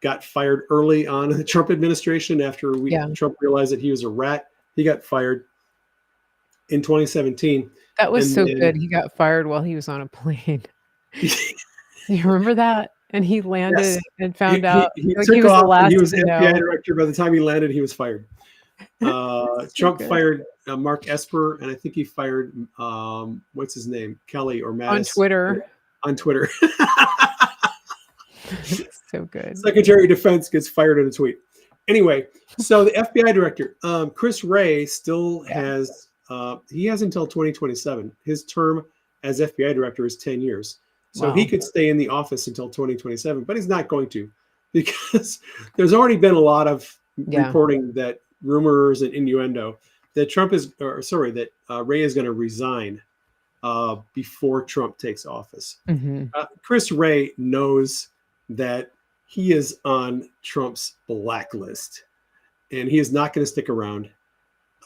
B: got fired early on in the Trump administration after Trump realized that he was a rat. He got fired in 2017.
A: That was good. He got fired while he was on a plane. You remember that? And he landed and found out
B: he
A: like
B: took
A: he was
B: off.
A: the last
B: And he was
A: to
B: FBI
A: know.
B: director. By the time he landed, he was fired. Trump fired Mark Esper, and I think he fired what's his name, Kelly or Mattis
A: On Twitter.
B: On Twitter.
A: So good.
B: Secretary of Defense gets fired in a tweet. Anyway, so the FBI director, Chris Wray, still has he has until 2027. His term as FBI director is 10 years. So he
A: Wow.
B: could stay in the office until 2027, but he's not going to, because there's already been a lot of
A: Yeah.
B: reporting that rumors and innuendo that that Wray is going to resign before Trump takes office.
A: Hmm.
B: Chris Wray knows that he is on Trump's blacklist, and he is not going to stick around.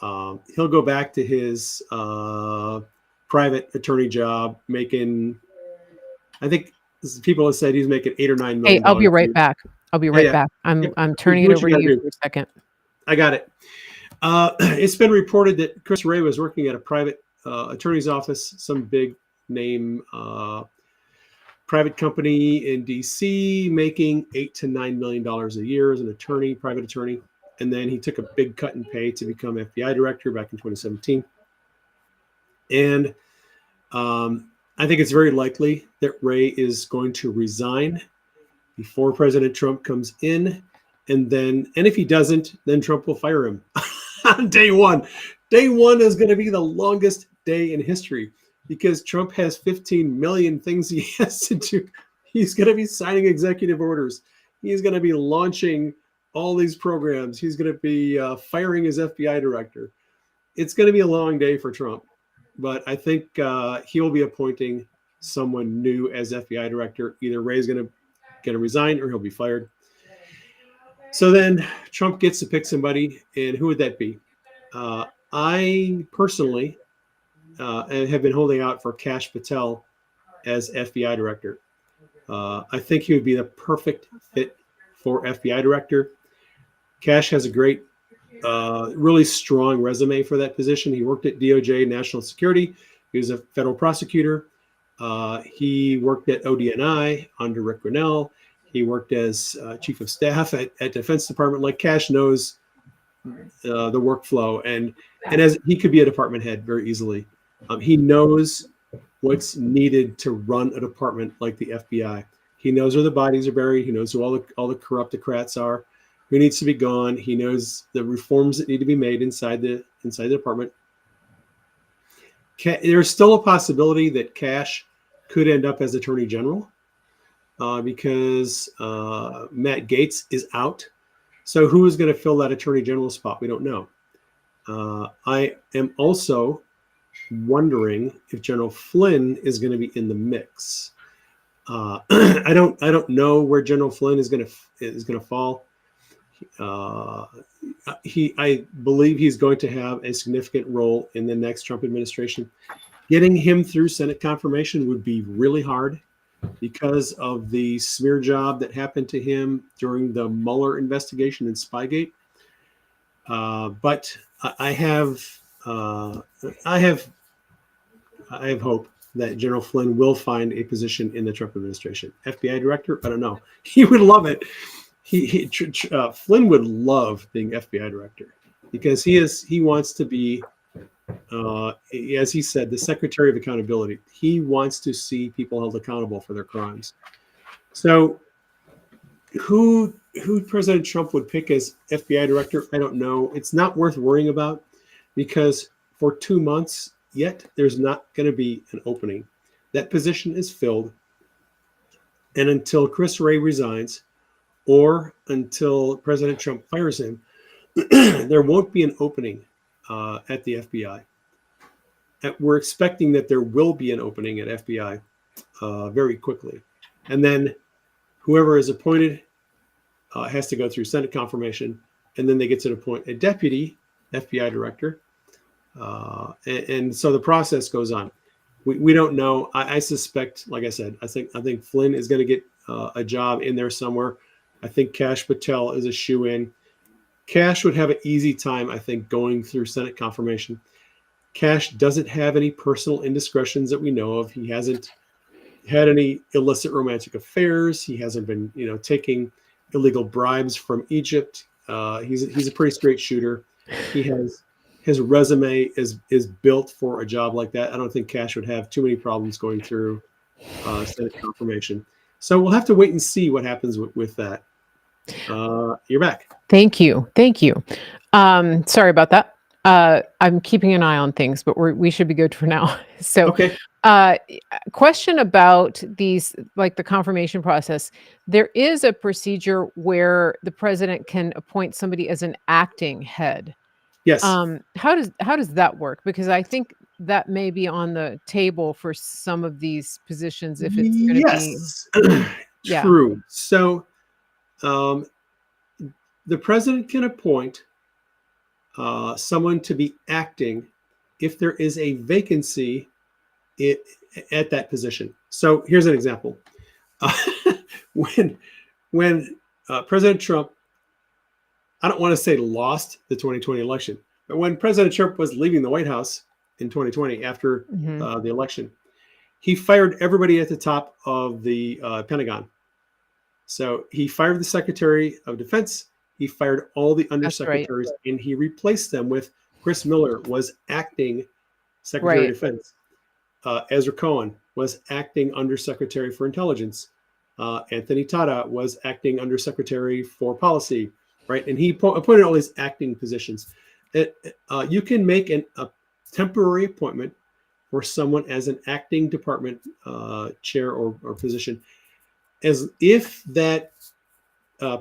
B: He'll go back to his private attorney job, making, I think people have said he's making $8 or $9 million.
A: Hey, I'll be right
B: a year.
A: back. I'll be right
B: Yeah.
A: back. I'm turning
B: Do
A: it
B: what
A: over
B: you
A: to
B: gotta
A: you
B: do.
A: for a second.
B: I got it. It's been reported that Chris Wray was working at a private attorney's office, some big name private company in DC, making $8 to $9 million a year as an attorney, private attorney. And then he took a big cut in pay to become FBI director back in 2017. And I think it's very likely that Wray is going to resign before President Trump comes in. And if he doesn't, then Trump will fire him on day one. Day one is going to be the longest day in history, because Trump has 15 million things he has to do. He's going to be signing executive orders. He's going to be launching all these programs. He's going to be firing his FBI director. It's going to be a long day for Trump. But I think he will be appointing someone new as FBI director. Either Ray's going to resign or he'll be fired. So then Trump gets to pick somebody, and who would that be? I personally have been holding out for Kash Patel as FBI director. I think he would be the perfect fit for FBI director. Kash has a great, really strong resume for that position. He worked at DOJ National Security. He was a federal prosecutor. He worked at ODNI under Rick Grinnell. He worked as chief of staff at Defense Department. Like, Kash knows the workflow, and as he could be a department head very easily. He knows what's needed to run a department like the FBI. He knows where the bodies are buried. He knows who all the corruptocrats are, who needs to be gone. He knows the reforms that need to be made inside the department. There's still a possibility that Kash could end up as Attorney General because Matt Gaetz is out. So who is going to fill that Attorney General spot? We don't know. I am also wondering if General Flynn is going to be in the mix. I don't know where General Flynn is going to fall. I believe he's going to have a significant role in the next Trump administration. Getting him through Senate confirmation would be really hard because of the smear job that happened to him during the Mueller investigation in Spygate. But I have hope that General Flynn will find a position in the Trump administration. FBI director, I don't know. He would love it. Flynn would love being FBI director because he wants to be, as he said, the Secretary of Accountability. He wants to see people held accountable for their crimes. So who President Trump would pick as FBI director, I don't know. It's not worth worrying about because for 2 months yet, there's not going to be an opening. That position is filled. And until Chris Wray resigns or until President Trump fires him, there won't be an opening at the FBI. We're expecting that there will be an opening at FBI very quickly. And then whoever is appointed has to go through Senate confirmation, and then they get to appoint a deputy FBI director. And so the process goes on. We don't know. I suspect, like I said, I think Flynn is going to get a job in there somewhere. I think Kash Patel is a shoo-in. Kash would have an easy time, I think, going through Senate confirmation. Kash doesn't have any personal indiscretions that we know of. He hasn't had any illicit romantic affairs. He hasn't been, taking illegal bribes from Egypt. He's a pretty straight shooter. His resume is built for a job like that. I don't think Kash would have too many problems going through Senate confirmation. So we'll have to wait and see what happens with that. You're back.
A: Thank you. Thank you. Sorry about that. I'm keeping an eye on things, but we should be good for now. So,
B: Okay.
A: question about these, like the confirmation process. There is a procedure where the president can appoint somebody as an acting head.
B: Yes.
A: How does that work? Because I think that may be on the table for some of these positions if it's going to be,
B: Yes.
A: yeah.
B: True. So um, the president can appoint someone to be acting if there is a vacancy i- at that position. So here's an example. when when President Trump, I don't want to say lost the 2020 election, but when President Trump was leaving the White House in 2020 after
A: Hmm.
B: the election, he fired everybody at the top of the Pentagon. So he fired the Secretary of Defense. He fired all the
A: That's right.
B: undersecretaries, and he replaced them with Chris Miller was acting Secretary
A: Right.
B: of Defense. Ezra Cohen was acting Undersecretary for Intelligence. Anthony Tata was acting Undersecretary for Policy, right? And he appointed all these acting positions. You can make a temporary appointment for someone as an acting department chair or position, as if that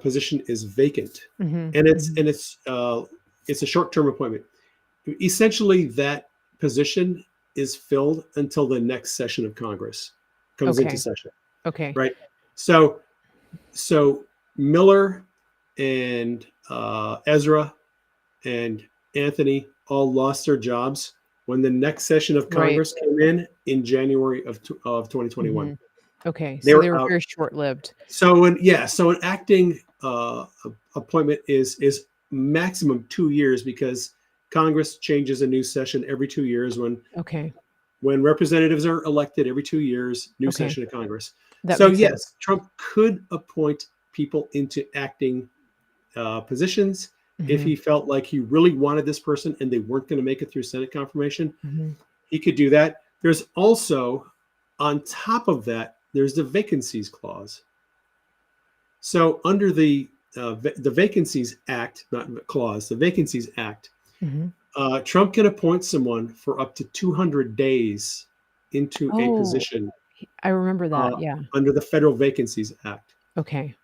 B: position is vacant,
A: Hmm.
B: and
A: Hmm.
B: it's a short-term appointment. Essentially, that position is filled until the next session of Congress comes into
A: Okay.
B: session,
A: Okay.
B: right? So, so Miller and Ezra and Anthony all lost their jobs when the next session of
A: Right.
B: Congress came in January of 2021.
A: Hmm. Okay.
B: They
A: So they
B: were
A: were
B: out.
A: very short-lived.
B: So an acting appointment is maximum 2 years because Congress changes a new session every 2 years
A: Okay.
B: when representatives are elected every 2 years, new
A: Okay.
B: session of Congress.
A: That
B: So
A: makes sense.
B: yes, Trump could appoint people into acting positions if
A: Hmm.
B: he felt like he really wanted this person and they weren't going to make it through Senate confirmation.
A: Hmm.
B: He could do that. There's also, on top of that, there's the vacancies clause. So under the Vacancies Act, not clause, the Vacancies Act,
A: Hmm.
B: Trump can appoint someone for up to 200 days into a
A: Oh,
B: position
A: I remember
B: uh,
A: that. Yeah.
B: under the Federal Vacancies Act.
A: Okay.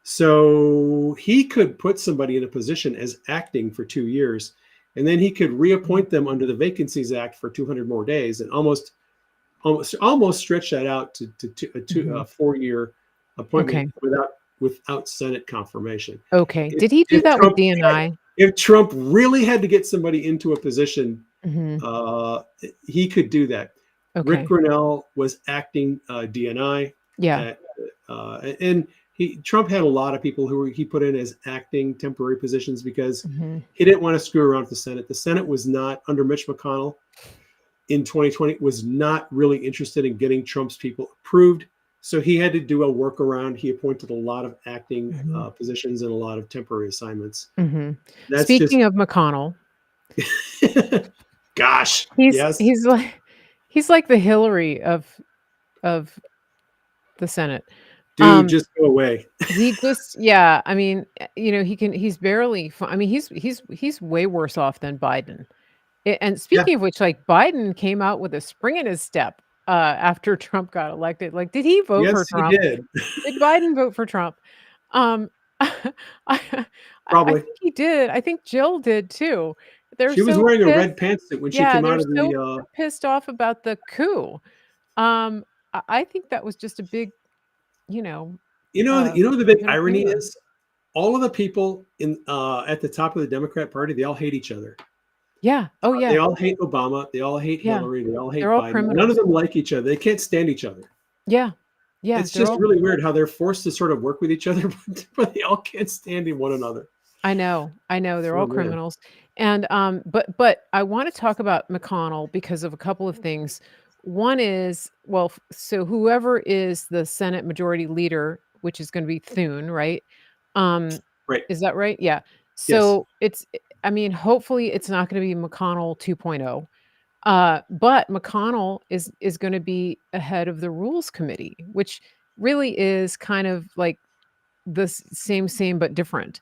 B: So he could put somebody in a position as acting for 2 years, and then he could
A: Mhm.
B: reappoint them under the Vacancies Act for 200 more days, and almost stretch that out to a
A: Mhm.
B: 4 year appointment
A: Okay.
B: without Senate confirmation.
A: Okay.
B: If,
A: Did he do
B: if
A: that with
B: Trump
A: DNI?
B: if Trump really had to get somebody into a position,
A: Mhm.
B: uh, he could do that. Rick
A: Okay.
B: Grinnell was acting DNI,
A: Yeah.
B: at, and Trump had a lot of people who he put in as acting temporary positions because
A: Mhm.
B: he didn't want to screw around with the Senate. The Senate was not under Mitch McConnell in 2020 was not really interested in getting Trump's people approved. So he had to do a workaround. He appointed a lot of acting
A: Mhm.
B: positions and a lot of temporary assignments.
A: Mhm.
B: That's just,
A: Speaking of McConnell,
B: gosh,
A: he's
B: yes,
A: he's like he's like the Hillary of the Senate.
B: dude,
A: Um,
B: just go away.
A: he just, yeah, I mean, he's barely I mean, he's way worse off than Biden. And
B: Yeah,
A: speaking of which, like, Biden came out with a spring in his step, after Trump got elected. Like, did he vote for
B: yes, he
A: Trump?
B: did.
A: Did Biden vote for Trump? Um, I I
B: Probably.
A: think he did. I think Jill did too. They're
B: She was
A: so
B: wearing a
A: pissed.
B: red pantsuit when she
A: Yeah,
B: came
A: they're
B: out of
A: so
B: the.
A: pissed off about the coup. I think that was just a big, you know, uh,
B: You know, the big
A: bit of
B: irony
A: favor.
B: is all of the people in at the top of the Democrat Party, they all hate each other.
A: Yeah. Oh,
B: They
A: yeah.
B: all hate Obama. They all hate
A: Yeah.
B: Hillary. They all
A: They're
B: hate
A: all
B: Biden. None of
A: criminals.
B: them like each other. They can't stand each other.
A: Yeah. Yeah,
B: It's
A: they're
B: just
A: all
B: really weird how they're forced to sort of work with each other, but they all can't stand one another.
A: I know, they're
B: Oh
A: all
B: man.
A: criminals, and, but I wanna talk about McConnell because of a couple of things. One is, well, so whoever is the Senate Majority Leader, which is gonna be Thune, right? Um,
B: Right.
A: is that right? Yeah.
B: Yes.
A: So I mean, hopefully, it's not gonna be McConnell 2.0, but McConnell is gonna be ahead of the Rules Committee, which really is kind of like same but different.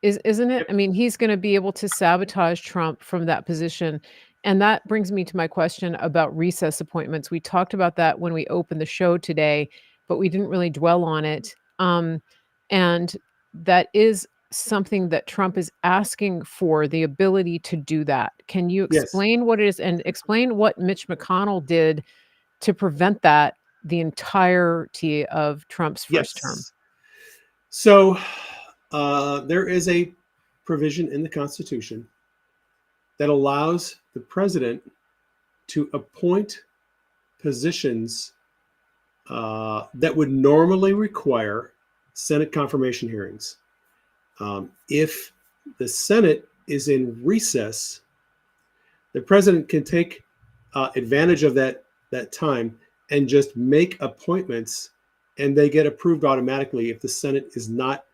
A: Isn't it? I mean, he's going to be able to sabotage Trump from that position. And that brings me to my question about recess appointments. We talked about that when we opened the show today, but we didn't really dwell on it. And that is something that Trump is asking for, the ability to do that. Can you
B: Yes.
A: explain what it is and explain what Mitch McConnell did to prevent that the entirety of Trump's first term?
B: Yes. So there is a provision in the Constitution that allows the president to appoint positions that would normally require Senate confirmation hearings. If the Senate is in recess, the president can take advantage of that time and just make appointments, and they get approved automatically if the Senate is not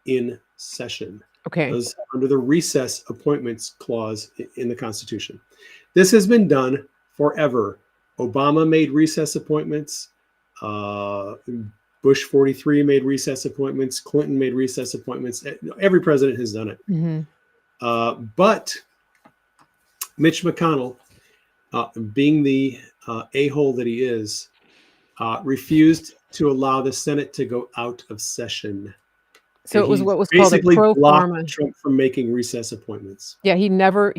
B: in session.
A: Okay.
B: Those under the recess appointments clause in the Constitution. This has been done forever. Obama made recess appointments. Bush 43 made recess appointments. Clinton made recess appointments. Every president has done it.
A: Mm-hmm.
B: But Mitch McConnell, being the a-hole that he is, refused to allow the Senate to go out of session.
A: So
B: And
A: it was
B: he
A: what was called a
B: basically
A: pro
B: blocked
A: forma.
B: Trump from making recess appointments.
A: Yeah, he never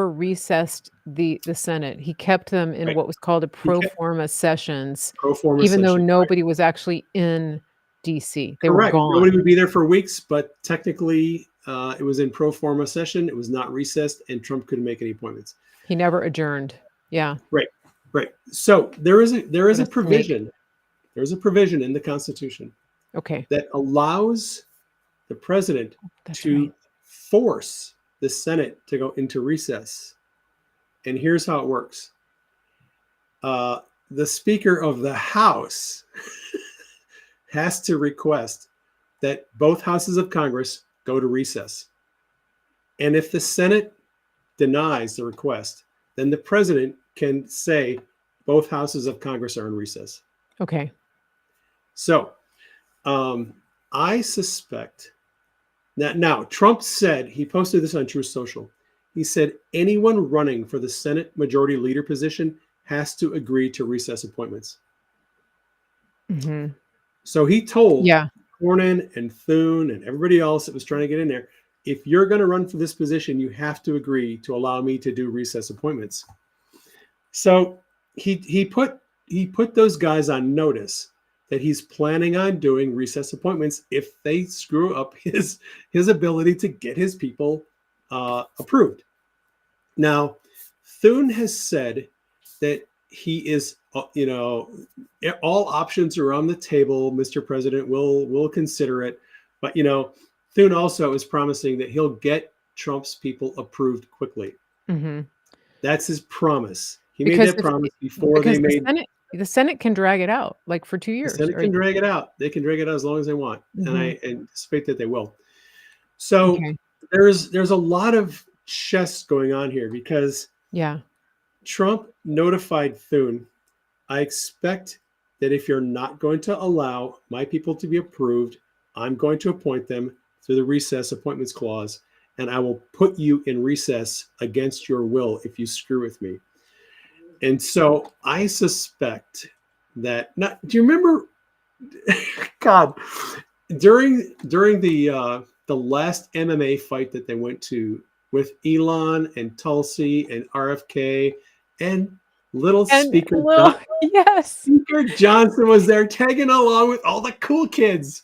A: recessed the Senate. He kept them in
B: Right.
A: what was called a pro
B: kept-
A: forma sessions,
B: Pro forma
A: even though
B: session.
A: nobody was actually in DC. They were
B: Correct.
A: gone.
B: Nobody would be there for weeks, but technically it was in pro forma session. It was not recessed, and Trump couldn't make any appointments.
A: He never adjourned. Yeah.
B: Right. So there is a
A: snake.
B: provision. There's a provision in the Constitution
A: Okay.
B: that allows the president
A: That's
B: to
A: right.
B: force the Senate to go into recess. And here's how it works. The Speaker of the House has to request that both houses of Congress go to recess. And if the Senate denies the request, then the president can say both houses of Congress are in recess.
A: Okay.
B: So I suspect that now Trump said, he posted this on Truth Social. He said anyone running for the Senate Majority Leader position has to agree to recess appointments.
A: Mm-hmm.
B: So he told
A: Yeah.
B: Cornyn and Thune and everybody else that was trying to get in there, if you're going to run for this position, you have to agree to allow me to do recess appointments. So he put those guys on notice that he's planning on doing recess appointments if they screw up his ability to get his people approved. Now, Thune has said that he is, all options are on the table. Mr. President, we'll consider it. But, Thune also is promising that he'll get Trump's people approved quickly.
A: Mm-hmm.
B: That's his promise. He
A: Because
B: made that promise before they made.
A: The Senate can drag it out like for 2 years.
B: The Senate can drag it out. They can drag it out as long as they want,
A: Mm-hmm.
B: and I anticipate that they will. So
A: Okay.
B: there's a lot of chess going on here because
A: Yeah.
B: Trump notified Thune, I expect that if you're not going to allow my people to be approved, I'm going to appoint them through the recess appointments clause, and I will put you in recess against your will if you screw with me. And so I suspect that do you remember God during the last MMA fight that they went to with Elon and Tulsi and RFK and Speaker
A: yes.
B: Speaker Johnson was there tagging along with all the cool kids.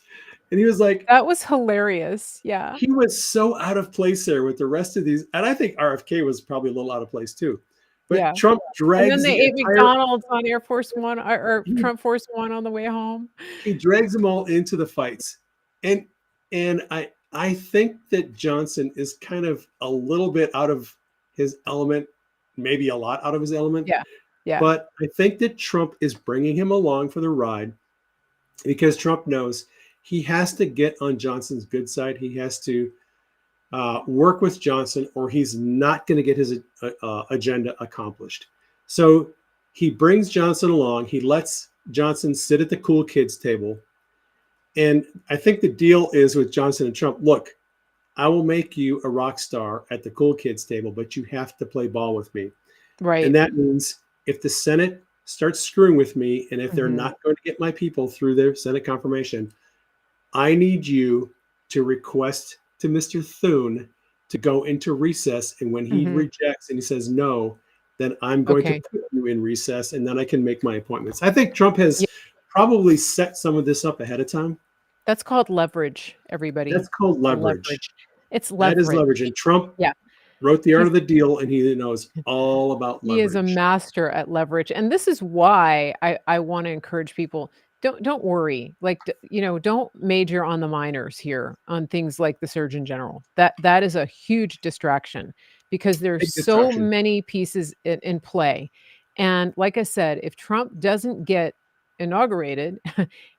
B: And he was like,
A: that was hilarious. Yeah.
B: He was so out of place there with the rest of these. And I think RFK was probably a little out of place too. But
A: yeah.
B: Trump drags
A: and then they ate McDonald's on Air Force One or Trump Force One on the way home.
B: He drags them all into the fights. And I think that Johnson is kind of a little bit out of his element, maybe a lot out of his element.
A: Yeah. Yeah.
B: But I think that Trump is bringing him along for the ride because Trump knows he has to get on Johnson's good side. He has to work with Johnson or he's not going to get his agenda accomplished. So he brings Johnson along. He lets Johnson sit at the cool kids table. And I think the deal is with Johnson and Trump, look, I will make you a rock star at the cool kids table, but you have to play ball with me. And
A: Right.
B: that means if the Senate starts screwing with me, and if they're
A: Mhm.
B: not going to get my people through their Senate confirmation, I need you to request to Mr. Thune to go into recess. And when he
A: Mhm.
B: rejects and he says no, then I'm going to
A: Okay.
B: put you in recess and then I can make my appointments. I think Trump
A: Yeah,
B: has probably set some of this up ahead of time.
A: that's called leverage, everybody.
B: That's called leverage.
A: Leverage. It's
B: That is
A: leverage.
B: leverage. And Trump
A: Yeah.
B: wrote the art
A: He's
B: of the deal and he knows all about
A: He is a
B: leverage.
A: master at leverage, and this is why I wanna encourage people, don't worry, like, don't major on the minors here, on things like the Surgeon General. That is a huge distraction because there's
B: Big
A: so
B: distraction.
A: many pieces in play, and like I said, if Trump doesn't get inaugurated,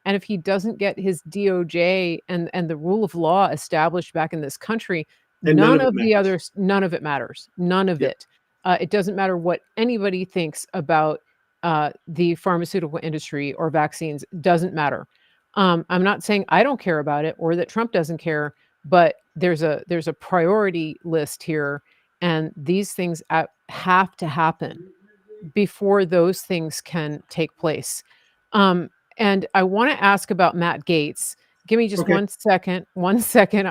A: and if he doesn't get his DOJ and the rule of law established back in this country,
B: And none of it matters.
A: none of it matters, none of
B: Yep.
A: it. It doesn't matter what anybody thinks about the pharmaceutical industry or vaccines, doesn't matter. I'm not saying I don't care about it or that Trump doesn't care, but there's a priority list here, and these things have to happen before those things can take place. Um, and I want to ask about Matt Gaetz. Give me just
B: Okay.
A: 1 second. 1 second.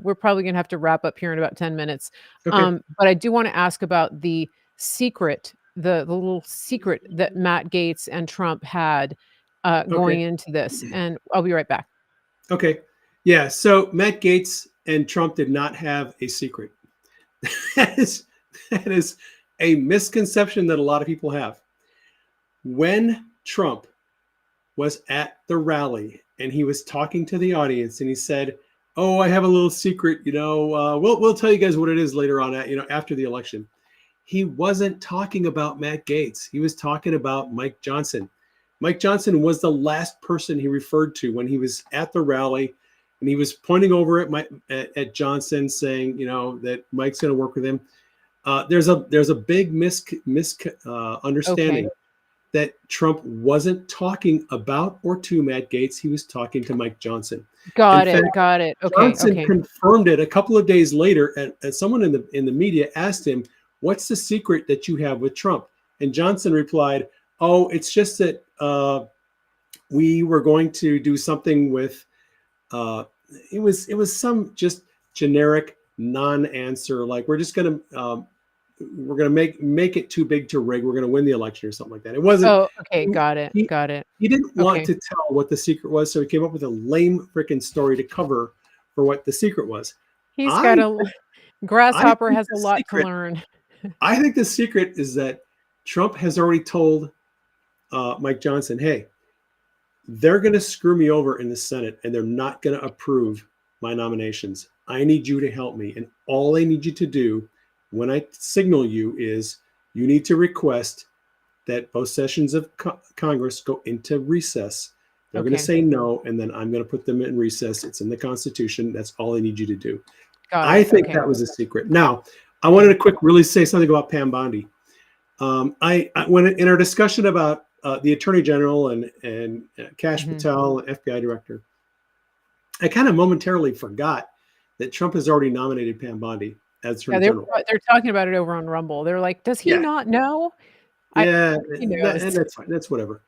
A: We're probably going to have to wrap up here in about 10 minutes.
B: Okay.
A: But I do want to ask about the secret, the little secret that Matt Gaetz and Trump had going
B: Okay.
A: into this. And I'll be right back.
B: Okay. Yeah. So Matt Gaetz and Trump did not have a secret. that is a misconception that a lot of people have. When Trump was at the rally and he was talking to the audience and he said, "Oh, I have a little secret. We'll tell you guys what it is later on. After the election." He wasn't talking about Matt Gaetz. He was talking about Mike Johnson. Mike Johnson was the last person he referred to when he was at the rally, and he was pointing over at Johnson, saying, that Mike's going to work with him. There's a big
A: Okay.
B: understanding that Trump wasn't talking about or to Matt Gaetz. He was talking to Mike Johnson. In
A: Got
B: fact,
A: it. Got it. Okay.
B: Johnson
A: Okay.
B: confirmed it a couple of days later, and someone in the media asked him, "What's the secret that you have with Trump?" And Johnson replied, "Oh, it's just that we were going to do something with." It was some just generic non-answer, like we're gonna make it too big to rig. We're gonna win the election or something like that. It wasn't.
A: Oh, okay.
B: He,
A: Got it.
B: he
A: Got it.
B: he didn't want
A: Okay.
B: to tell what the secret was, so he came up with a lame freaking story to cover for what the secret was.
A: He's got
B: I
A: a
B: I
A: grasshopper
B: think
A: has
B: the
A: a lot to
B: secret
A: learn.
B: I think the secret is that Trump has already told Mike Johnson, "Hey, they're going to screw me over in the Senate, and they're not going to approve my nominations. I need you to help me, and all I need you to do when I signal you is you need to request that both sessions of Congress go into recess. They're going to
A: Okay.
B: say no, and then I'm going to put them in recess. It's in the Constitution. That's all I need you to do."
A: Got
B: I
A: it.
B: think
A: Okay.
B: that was a secret. Now, I wanted
A: Okay.
B: to really say something about Pam Bondi. When in our discussion about the Attorney General and Kash
A: Mhm.
B: Patel, FBI Director, I kind of momentarily forgot that Trump has already nominated Pam Bondi as
A: Yeah,
B: Attorney General.
A: they're talking about it over on Rumble. They're like, "Does he
B: Yeah,
A: not know?" I
B: yeah,
A: He knows.
B: and that's fine. That's whatever.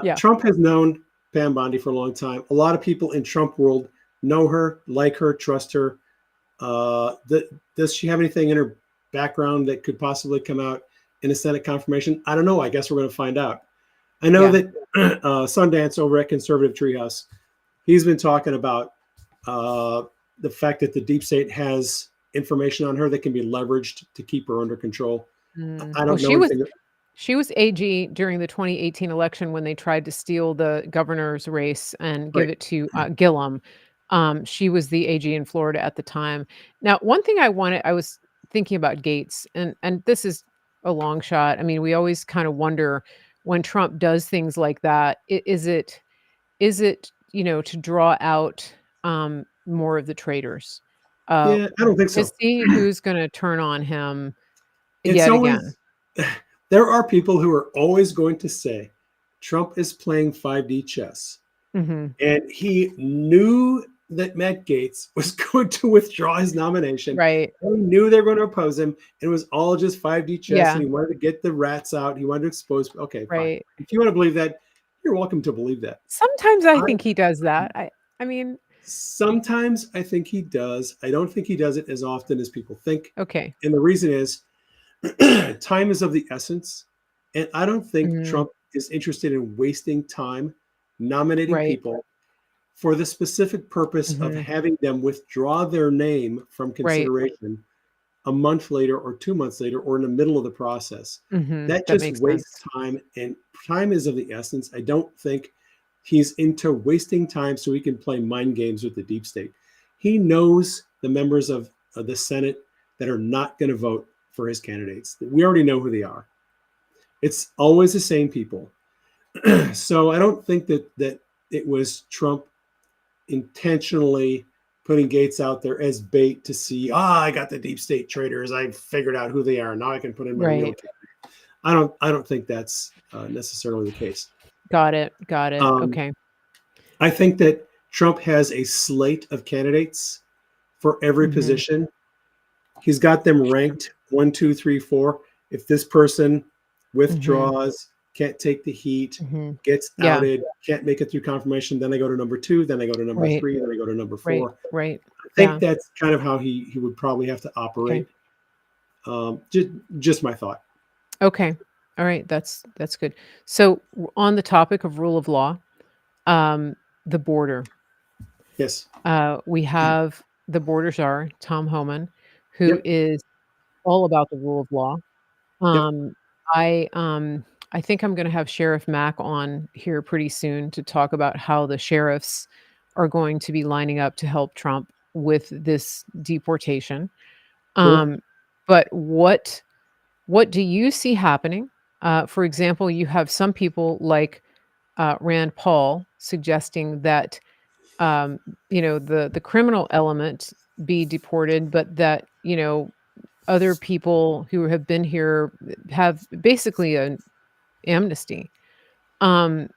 A: Yeah.
B: Trump has known Pam Bondi for a long time. A lot of people in Trump world know her, like her, trust her. Does she have anything in her background that could possibly come out in a Senate confirmation? I don't know. I guess we're going to find out. I know
A: Yeah.
B: that Sundance over at Conservative Treehouse, he's been talking about the fact that the deep state has information on her that can be leveraged to keep her under control. I
A: Well,
B: don't know anything.
A: she was AG during the 2018 election when they tried to steal the governor's race and give
B: Right.
A: it to Gillum. She was the AG in Florida at the time. Now, one thing I was thinking about Gates, and this is a long shot. I mean, we always kind of wonder when Trump does things like that, is it to draw out more of the traitors? Uh,
B: Yeah, I don't think
A: to
B: so.
A: see who's going to turn on him
B: It's
A: yet again.
B: always, there are people who are always going to say Trump is playing 5D chess.
A: Mhm.
B: And he knew that Matt Gaetz was going to withdraw his nomination.
A: Right.
B: He knew they were going to oppose him. And it was all just 5D chess.
A: Yeah.
B: And he wanted to get the rats out. He wanted to expose. Okay, fine.
A: Right.
B: If you want to believe that, you're welcome to believe that.
A: Sometimes I
B: I,
A: think he does that. I mean,
B: Sometimes I think he does. I don't think he does it as often as people think.
A: okay.
B: And the reason is time is of the essence. And I don't think
A: Mhm.
B: Trump is interested in wasting time nominating
A: Right.
B: people for the specific purpose of
A: Mhm.
B: having them withdraw their name from
A: Right.
B: consideration a month later or 2 months later or in the middle of the process.
A: Mhm.
B: That
A: That
B: just
A: makes
B: wastes
A: sense.
B: time, and time is of the essence. I don't think he's into wasting time so he can play mind games with the deep state. He knows the members of the Senate that are not going to vote for his candidates. We already know who they are. It's always the same people. So I don't think that it was Trump intentionally putting Gates out there as bait to see, I got the deep state traitors. I figured out who they are. Now I can put in my real
A: Right.
B: candidate. I don't think that's necessarily the case.
A: Got it. Got it.
B: Um,
A: Okay.
B: I think that Trump has a slate of candidates for every
A: Mhm.
B: position. He's got them ranked 1, 2, 3, 4. If this person
A: Mhm.
B: withdraws, can't take the heat,
A: Mhm.
B: gets
A: Yeah.
B: outed, can't make it through confirmation, then they go to number 2, then they go to number
A: Right.
B: 3, then they go to number
A: Right.
B: 4.
A: Right.
B: I think
A: Yeah.
B: that's kind of how he would probably have to
A: Okay.
B: operate. Just my thought.
A: Okay. All right. That's good. So on the topic of rule of law, um, the border.
B: Yes.
A: We have the border czar, Tom Homan, who
B: Yep.
A: is all about the rule of law.
B: Yep.
A: Um, I think I'm gonna have Sheriff Mack on here pretty soon to talk about how the sheriffs are going to be lining up to help Trump with this deportation.
B: Cool.
A: Um, but what do you see happening? For example, you have some people like Rand Paul suggesting that the criminal element be deported, but that other people who have been here have basically an amnesty. Um,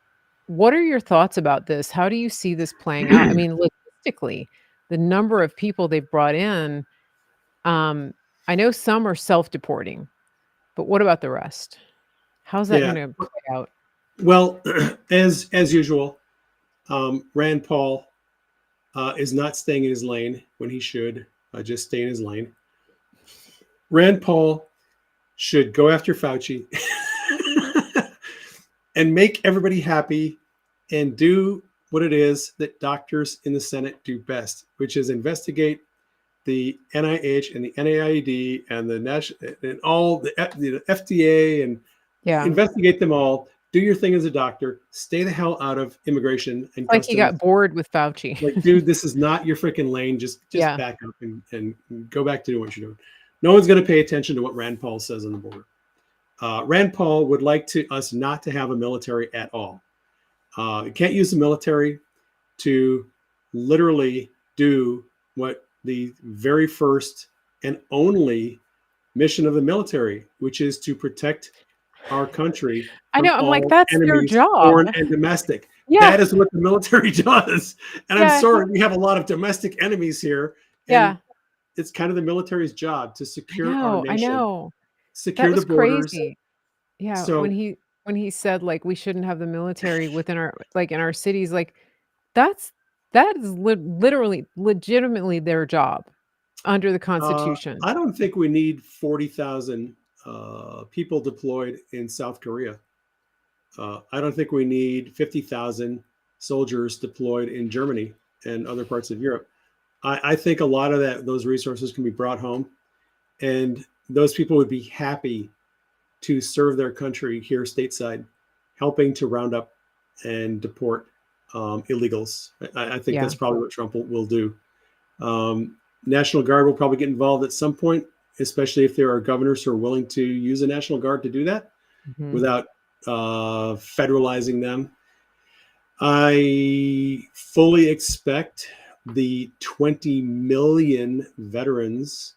A: what are your thoughts about this? How do you see this playing out? I mean, logistically, the number of people they've brought in, um, I know some are self-deporting, but what about the rest? How's that
B: Yeah.
A: gonna play out?
B: Well, as usual, Rand Paul is not staying in his lane when he should just stay in his lane. Rand Paul should go after Fauci and make everybody happy and do what it is that doctors in the Senate do best, which is investigate the NIH and the NIAID and the national and all the FDA and
A: Yeah.
B: investigate them all. Do your thing as a doctor. Stay the hell out of immigration and
A: It's like he
B: customs.
A: got bored with Fauci.
B: Like, dude, this is not your freaking lane. Just
A: Yeah.
B: back up and go back to doing what you're doing. No one's going to pay attention to what Rand Paul says on the border. Rand Paul would like us not to have a military at all. You can't use the military to literally do what the very first and only mission of the military, which is to protect our country
A: I
B: from
A: know, I'm like,
B: all
A: that's their
B: enemies,
A: job.
B: foreign and domestic.
A: Yeah,
B: That is what the military does. And I'm
A: yeah,
B: sorry, we have a lot of domestic enemies here. And
A: yeah.
B: it's kind of the military's job to
A: I
B: secure our
A: know, I
B: nation,
A: know. That
B: secure the
A: was
B: borders.
A: crazy. Yeah,
B: So
A: when he said, like, we shouldn't have the military within our like, in our cities, like, that's that is literally, legitimately their job under the Constitution.
B: I don't think we need 40,000 people deployed in South Korea. I don't think we need 50,000 soldiers deployed in Germany and other parts of Europe. I think a lot of those resources can be brought home, and those people would be happy to serve their country here stateside, helping to round up and deport illegals. I think
A: Yeah,
B: that's probably what Trump will do. National Guard will probably get involved at some point, especially if there are governors who are willing to use the National Guard to do that
A: mhm.
B: without federalizing them. I fully expect the 20 million veterans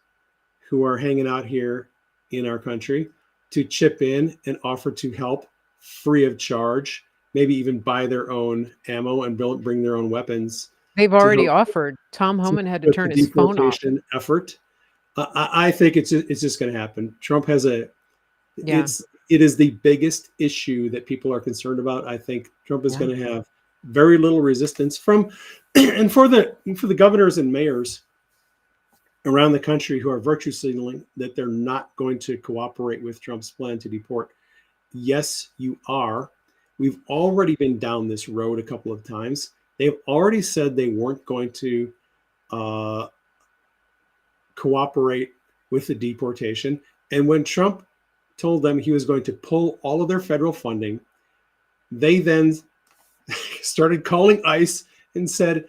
B: who are hanging out here in our country to chip in and offer to help free of charge maybe even buy their own ammo and bring their own weapons
A: They've
B: to
A: already
B: help
A: offered. Tom Homan had to
B: with the
A: turn his phone off.
B: deportation effort. I think it's just going to happen. Trump has
A: Yeah.
B: it is the biggest issue that people are concerned about. I think Trump is
A: Yeah.
B: going to have very little resistance from, and for the governors and mayors around the country who are virtue signaling that they're not going to cooperate with Trump's plan to deport. Yes, you are. We've already been down this road a couple of times. They've already said they weren't going to cooperate with the deportation. And when Trump told them he was going to pull all of their federal funding, they then started calling ICE and said,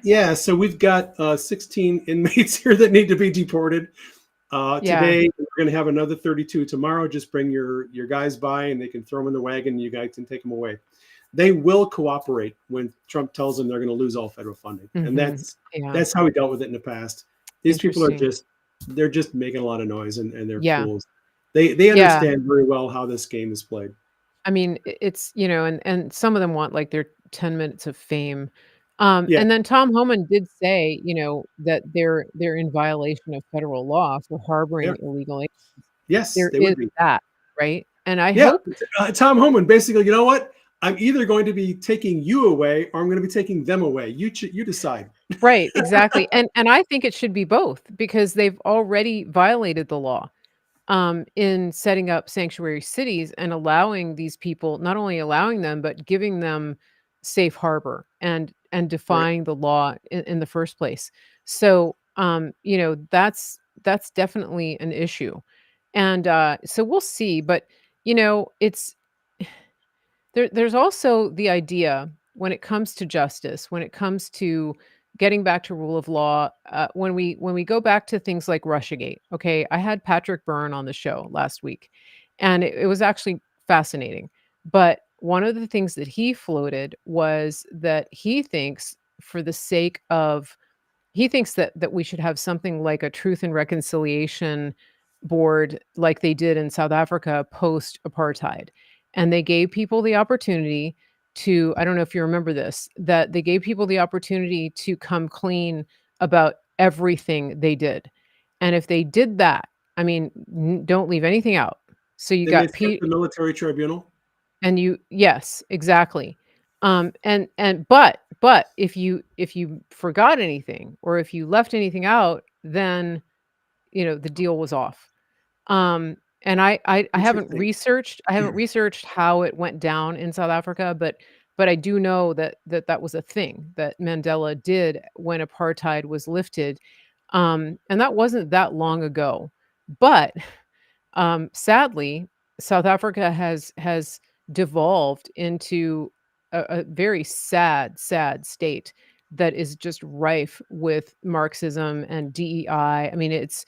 B: yeah, so we've got 16 inmates here that need to be deported. Today, we're going to have another 32 tomorrow. Just bring your guys by and they can throw them in the wagon and you guys can take them away. They will cooperate when Trump tells them they're going to lose all federal funding. And that's how we dealt with it in the past. These people are they're just making a lot of noise and they're fools. They understand very well how this game is played.
A: I mean, it's, and some of them want like their 10 minutes of fame. And then Tom Homan did say, that they're in violation of federal law for harboring illegal aliens.
B: Yes,
A: there
B: they
A: is
B: would be.
A: that, right? And I hope
B: Tom Homan basically, you know what? I'm either going to be taking you away or I'm going to be taking them away. You decide.
A: Right, exactly. And I think it should be both because they've already violated the law in setting up sanctuary cities and allowing these people, not only allowing them, but giving them safe harbor and defying the law in the first place. So, that's definitely an issue. And so we'll see. But, it's there's also the idea when it comes to justice, when it comes to getting back to rule of law, when we go back to things like Russiagate. Okay, I had Patrick Byrne on the show last week, and it was actually fascinating. But one of the things that he floated was that he thinks, for the sake of, he thinks that we should have something like a truth and reconciliation board like they did in South Africa post apartheid. And they gave people the opportunity to, I don't know if you remember this, that they gave people the opportunity to come clean about everything they did. And if they did that, I mean, don't leave anything out. So you got
B: the military tribunal.
A: And yes, exactly. But if you forgot anything or if you left anything out, then the deal was off. And I haven't researched how it went down in South Africa, but I do know that was a thing that Mandela did when apartheid was lifted. And that wasn't that long ago. But sadly, South Africa has devolved into a very sad state that is just rife with Marxism and DEI. I mean, it's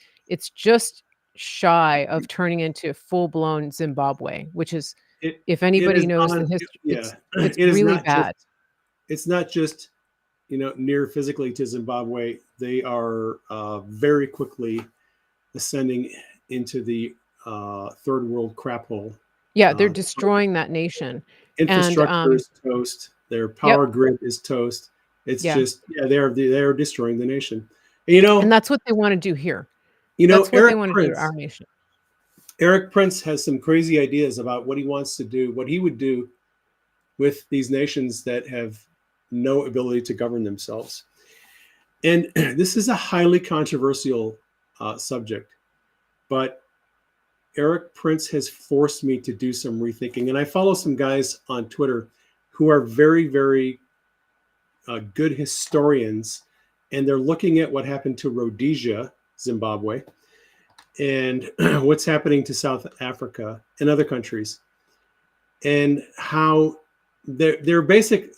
A: just shy of turning into full-blown Zimbabwe, which is, if anybody knows the history, it's really bad.
B: It's not just, near physically to Zimbabwe. They are very quickly ascending into the third world crap hole.
A: Yeah, they're destroying that nation.
B: Infrastructure is toast. Their power grid is toast. It's just, they are destroying the nation.
A: And that's what they want to do here. That's what they want to do to our nation.
B: Eric Prince has some crazy ideas about what he wants to do, what he would do with these nations that have no ability to govern themselves. And this is a highly controversial subject, but Eric Prince has forced me to do some rethinking. And I follow some guys on Twitter who are very, very good historians. And they're looking at what happened to Rhodesia, Zimbabwe, and what's happening to South Africa and other countries, and how their basic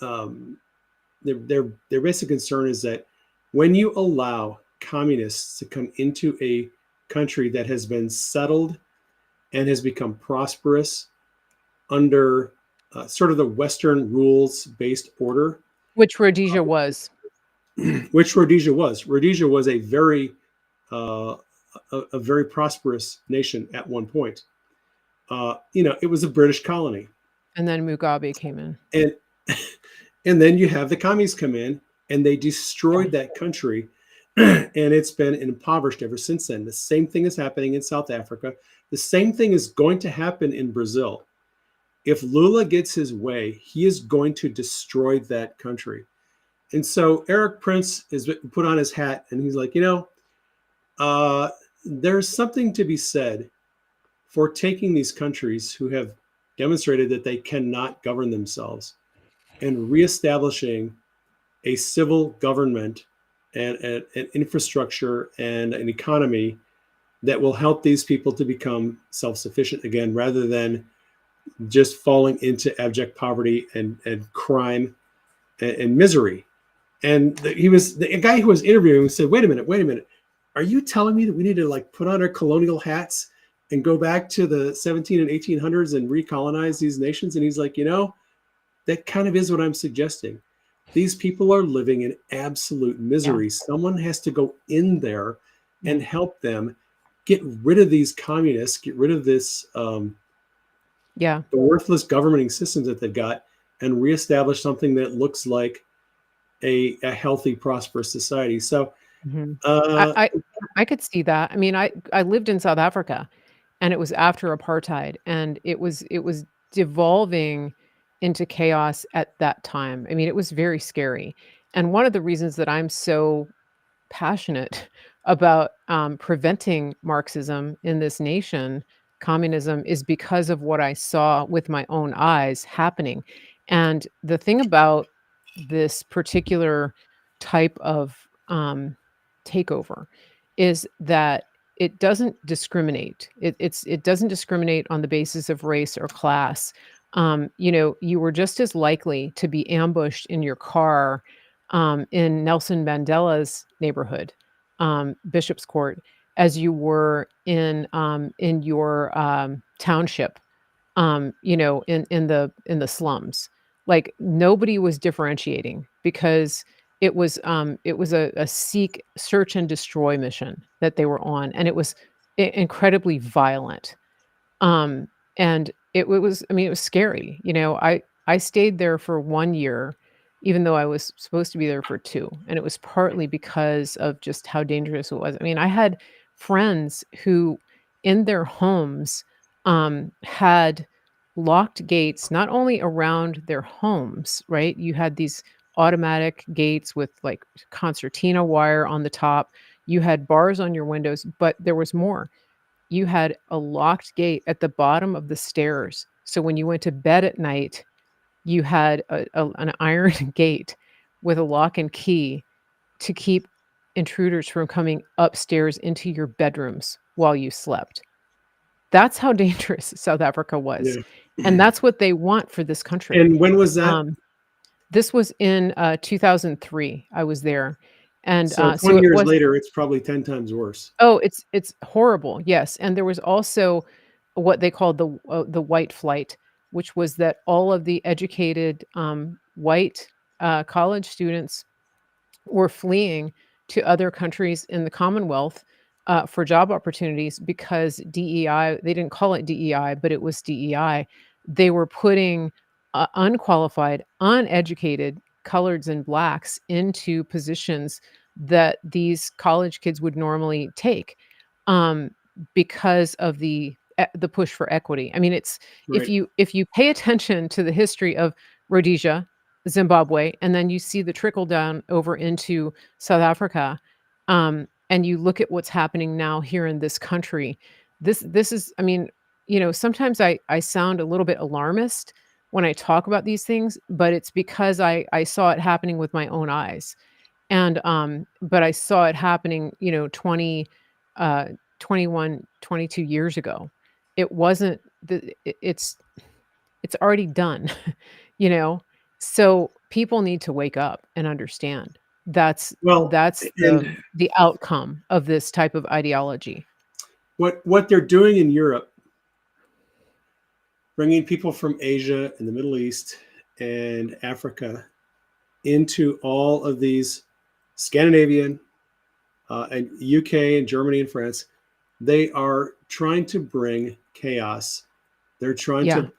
B: their basic concern is that when you allow communists to come into a country that has been settled and has become prosperous under sort of the Western rules-based order,
A: which Rhodesia was.
B: Rhodesia was a very very prosperous nation at one point. It was a British colony,
A: And then Mugabe came in.
B: And and then you have the commies come in and they destroyed
A: Yeah.
B: that country. And it's been impoverished ever since then. The same thing is happening in South Africa. The same thing is going to happen in Brazil. If Lula gets his way, he is going to destroy that country. And so Eric Prince is put on his hat and he's like, there's something to be said for taking these countries who have demonstrated that they cannot govern themselves and reestablishing a civil government and an infrastructure and an economy that will help these people to become self-sufficient again, rather than just falling into abject poverty and crime and misery. And the guy who was interviewing said, wait a minute. Are you telling me that we need to like put on our colonial hats and go back to the 17 and 1800s and recolonize these nations? And he's like, that kind of is what I'm suggesting. These people are living in absolute misery. Yeah. Someone has to go in there and help them get rid of these communists, get rid of this the worthless governing systems that they've got, and reestablish something that looks like a healthy, prosperous society. So
A: I could see that. I mean, I lived in South Africa, and it was after apartheid, and it was devolving into chaos at that time. I mean, it was very scary. And one of the reasons that I'm so passionate about preventing Marxism in this nation, communism, is because of what I saw with my own eyes happening. And the thing about this particular type of takeover is that it doesn't discriminate. It doesn't discriminate on the basis of race or class. You were just as likely to be ambushed in your car in Nelson Mandela's neighborhood, Bishop's Court, as you were in your township, in the slums. Like, nobody was differentiating, because it was a search and destroy mission that they were on, and it was incredibly violent. And it was, I mean, it was scary. I stayed there for 1 year, even though I was supposed to be there for 2. And it was partly because of just how dangerous it was. I mean, I had friends who in their homes had locked gates, not only around their homes, right? You had these automatic gates with like concertina wire on the top. You had bars on your windows, but there was more. You had a locked gate at the bottom of the stairs. So when you went to bed at night, you had an iron gate with a lock and key to keep intruders from coming upstairs into your bedrooms while you slept. That's how dangerous South Africa was.
B: Yeah.
A: And that's what they want for this country.
B: And when was that?
A: This was in 2003. I was there. And
B: so 20 years later, it's probably 10 times worse.
A: Oh, it's horrible. Yes. And there was also what they called the white flight, which was that all of the educated white college students were fleeing to other countries in the Commonwealth for job opportunities, because DEI, they didn't call it DEI, but it was DEI. They were putting unqualified, uneducated coloreds and blacks into positions that these college kids would normally take, because of the push for equity. I mean, it's
B: Right.
A: if you pay attention to the history of Rhodesia, Zimbabwe, and then you see the trickle down over into South Africa, and you look at what's happening now here in this country, this is, I mean, sometimes I sound a little bit alarmist when I talk about these things, but it's because I saw it happening with my own eyes. And but I saw it happening, 21, 22 years ago. It wasn't it's already done, you know. So people need to wake up and understand that's the outcome of this type of ideology.
B: What they're doing in Europe, bringing people from Asia and the Middle East and Africa into all of these Scandinavian and UK and Germany and France, they are trying to bring chaos. They're trying to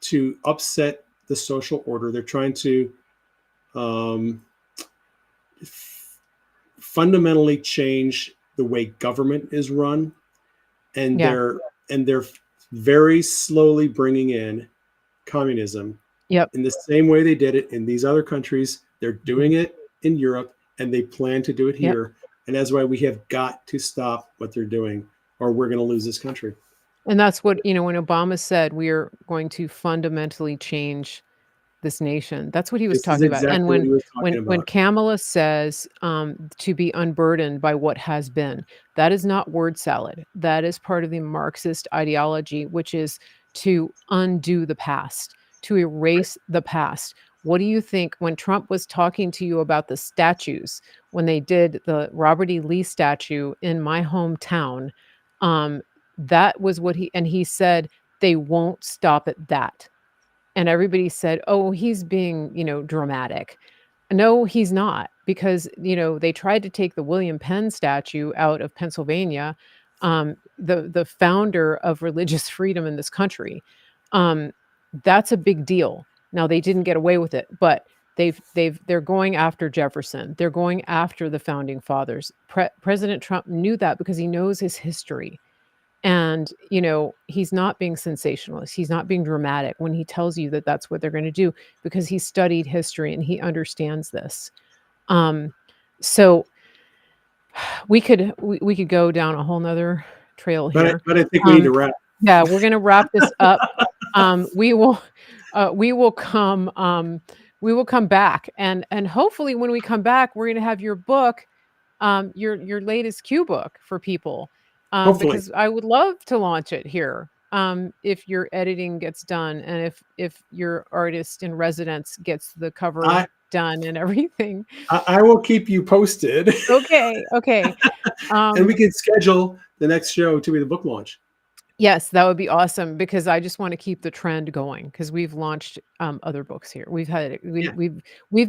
B: to upset the social order. They're trying to fundamentally change the way government is run, and
A: Yeah.
B: they're very slowly bringing in communism
A: Yep.
B: in the same way they did it in these other countries. They're doing it in Europe, and they plan to do it
A: Yep.
B: here. And that's why we have got to stop what they're doing, or we're going to lose this country.
A: And that's what, when Obama said we are going to fundamentally change this nation, that's what he was
B: This is
A: talking about. And
B: exactly what he was talking
A: when
B: about.
A: Kamala says to be unburdened by what has been, that is not word salad. That is part of the Marxist ideology, which is to undo the past, to erase the past. What do you think when Trump was talking to you about the statues, when they did the Robert E. Lee statue in my hometown? That was what he said, they won't stop at that. And everybody said, "Oh, he's being, dramatic." No, he's not, because, they tried to take the William Penn statue out of Pennsylvania, the founder of religious freedom in this country. Um, that's a big deal. Now they didn't get away with it, but they're going after Jefferson. They're going after the founding fathers. President Trump knew that because he knows his history. And, he's not being sensationalist. He's not being dramatic when he tells you that that's what they're going to do, because he studied history and he understands this. So we could go down a whole nother trail here.
B: But I think we need to wrap.
A: Yeah, we're going to wrap this up. We will come back, and hopefully when we come back, we're going to have your book, your latest Q book for people.
B: Hopefully.
A: Because I would love to launch it here. If your editing gets done, and if your artist in residence gets the cover done and everything.
B: I will keep you posted.
A: Okay.
B: And we can schedule the next show to be the book launch.
A: Yes, that would be awesome, because I just want to keep the trend going, because we've launched other books here. We've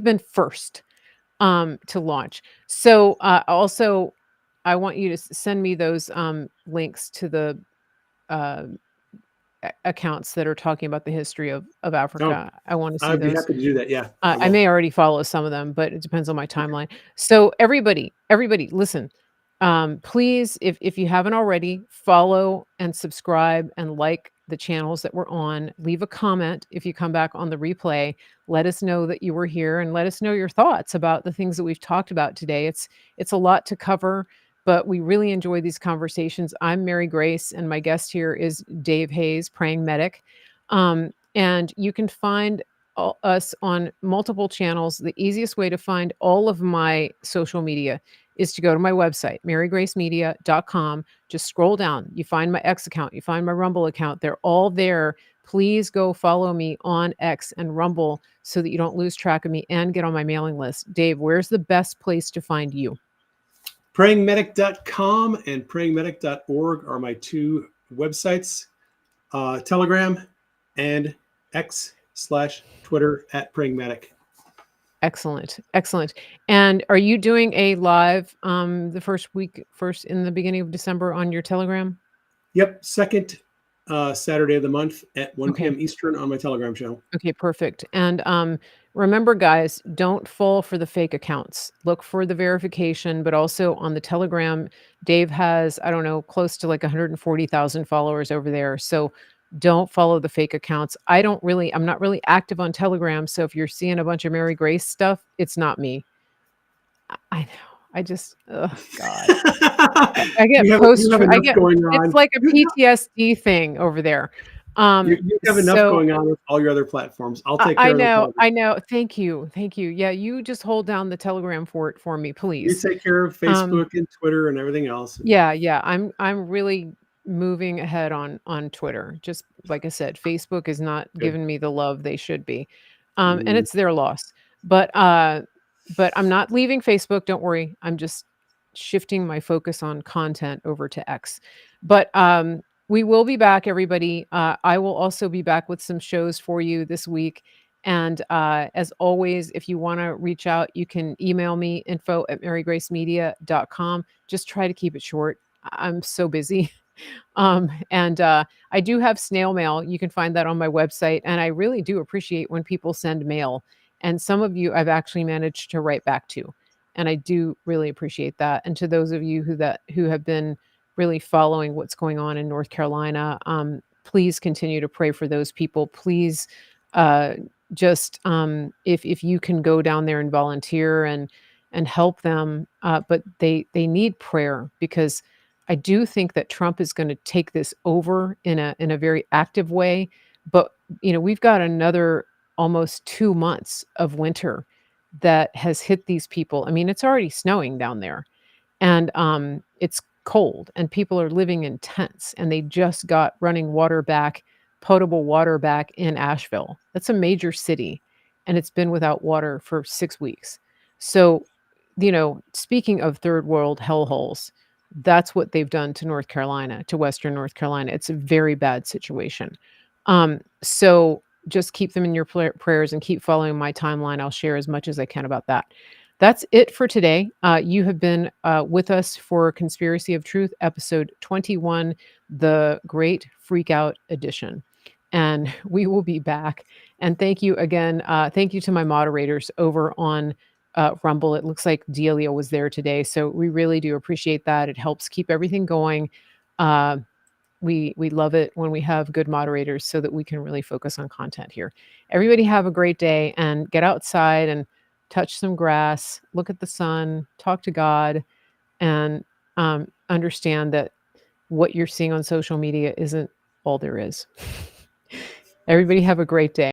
A: been first to launch. So also, I want you to send me those links to the accounts that are talking about the history of Africa. I want to see
B: I'd be
A: those.
B: happy to do that. Yeah.
A: I may already follow some of them, but it depends on my timeline. So everybody, listen. Please, if you haven't already, follow and subscribe and like the channels that we're on. Leave a comment if you come back on the replay. Let us know that you were here, and let us know your thoughts about the things that we've talked about today. It's a lot to cover, but we really enjoy these conversations. I'm Mary Grace, and my guest here is Dave Hayes, Praying Medic. And you can find us on multiple channels. The easiest way to find all of my social media is to go to my website, marygracemedia.com. Just scroll down. You find my X account. You find my Rumble account. They're all there. Please go follow me on X and Rumble so that you don't lose track of me, and get on my mailing list. Dave, where's the best place to find you?
B: PrayingMedic.com and PrayingMedic.org are my two websites. Telegram and X/Twitter @PrayingMedic.
A: Excellent. And are you doing a live the first in the beginning of December on your Telegram?
B: Yep, second Saturday of the month at 1 p.m. Eastern on my Telegram channel.
A: Okay, perfect. And remember, guys, don't fall for the fake accounts. Look for the verification, but also on the Telegram, Dave has, I don't know, close to like 140,000 followers over there. So don't follow the fake accounts. I'm not really active on Telegram. So if you're seeing a bunch of Mary Grace stuff, it's not me. I know. I just, oh God. I get
B: going on.
A: It's like a PTSD thing over there.
B: You have enough going on with all your other platforms. I'll take care of it.
A: I know. Thank you. Yeah, you just hold down the Telegram fort for me, please.
B: You take care of Facebook and Twitter and everything else.
A: Yeah. I'm really moving ahead on Twitter. Just like I said, Facebook is not giving me the love they should be. And it's their loss. But I'm not leaving Facebook. Don't worry. I'm just shifting my focus on content over to X. But we will be back, everybody. I will also be back with some shows for you this week. And as always, if you want to reach out, you can email me, info@marygracemedia.com. Just try to keep it short. I'm so busy. And I do have snail mail. You can find that on my website. And I really do appreciate when people send mail. And some of you I've actually managed to write back to. And I do really appreciate that. And to those of you who have been really following what's going on in North Carolina, please continue to pray for those people. Please uh, just if you can go down there and volunteer and help them, but they need prayer because I do think that Trump is going to take this over in a very active way. But we've got another almost 2 months of winter that has hit these people. I mean, it's already snowing down there, and it's cold, and people are living in tents, and they just got running water back, potable water back in Asheville. That's a major city, and it's been without water for 6 weeks. So, speaking of third world hellholes, that's what they've done to North Carolina, to Western North Carolina. It's a very bad situation. So just keep them in your prayers and keep following my timeline. I'll share as much as I can about that. That's it for today. You have been with us for Conspiracy of Truth, episode 21, the Great Freakout Edition. And we will be back. And thank you again. Thank you to my moderators over on Rumble. It looks like Delia was there today. So we really do appreciate that. It helps keep everything going. Uh, we love it when we have good moderators so that we can really focus on content here. Everybody have a great day and get outside and touch some grass, look at the sun, talk to God, and understand that what you're seeing on social media isn't all there is. Everybody have a great day.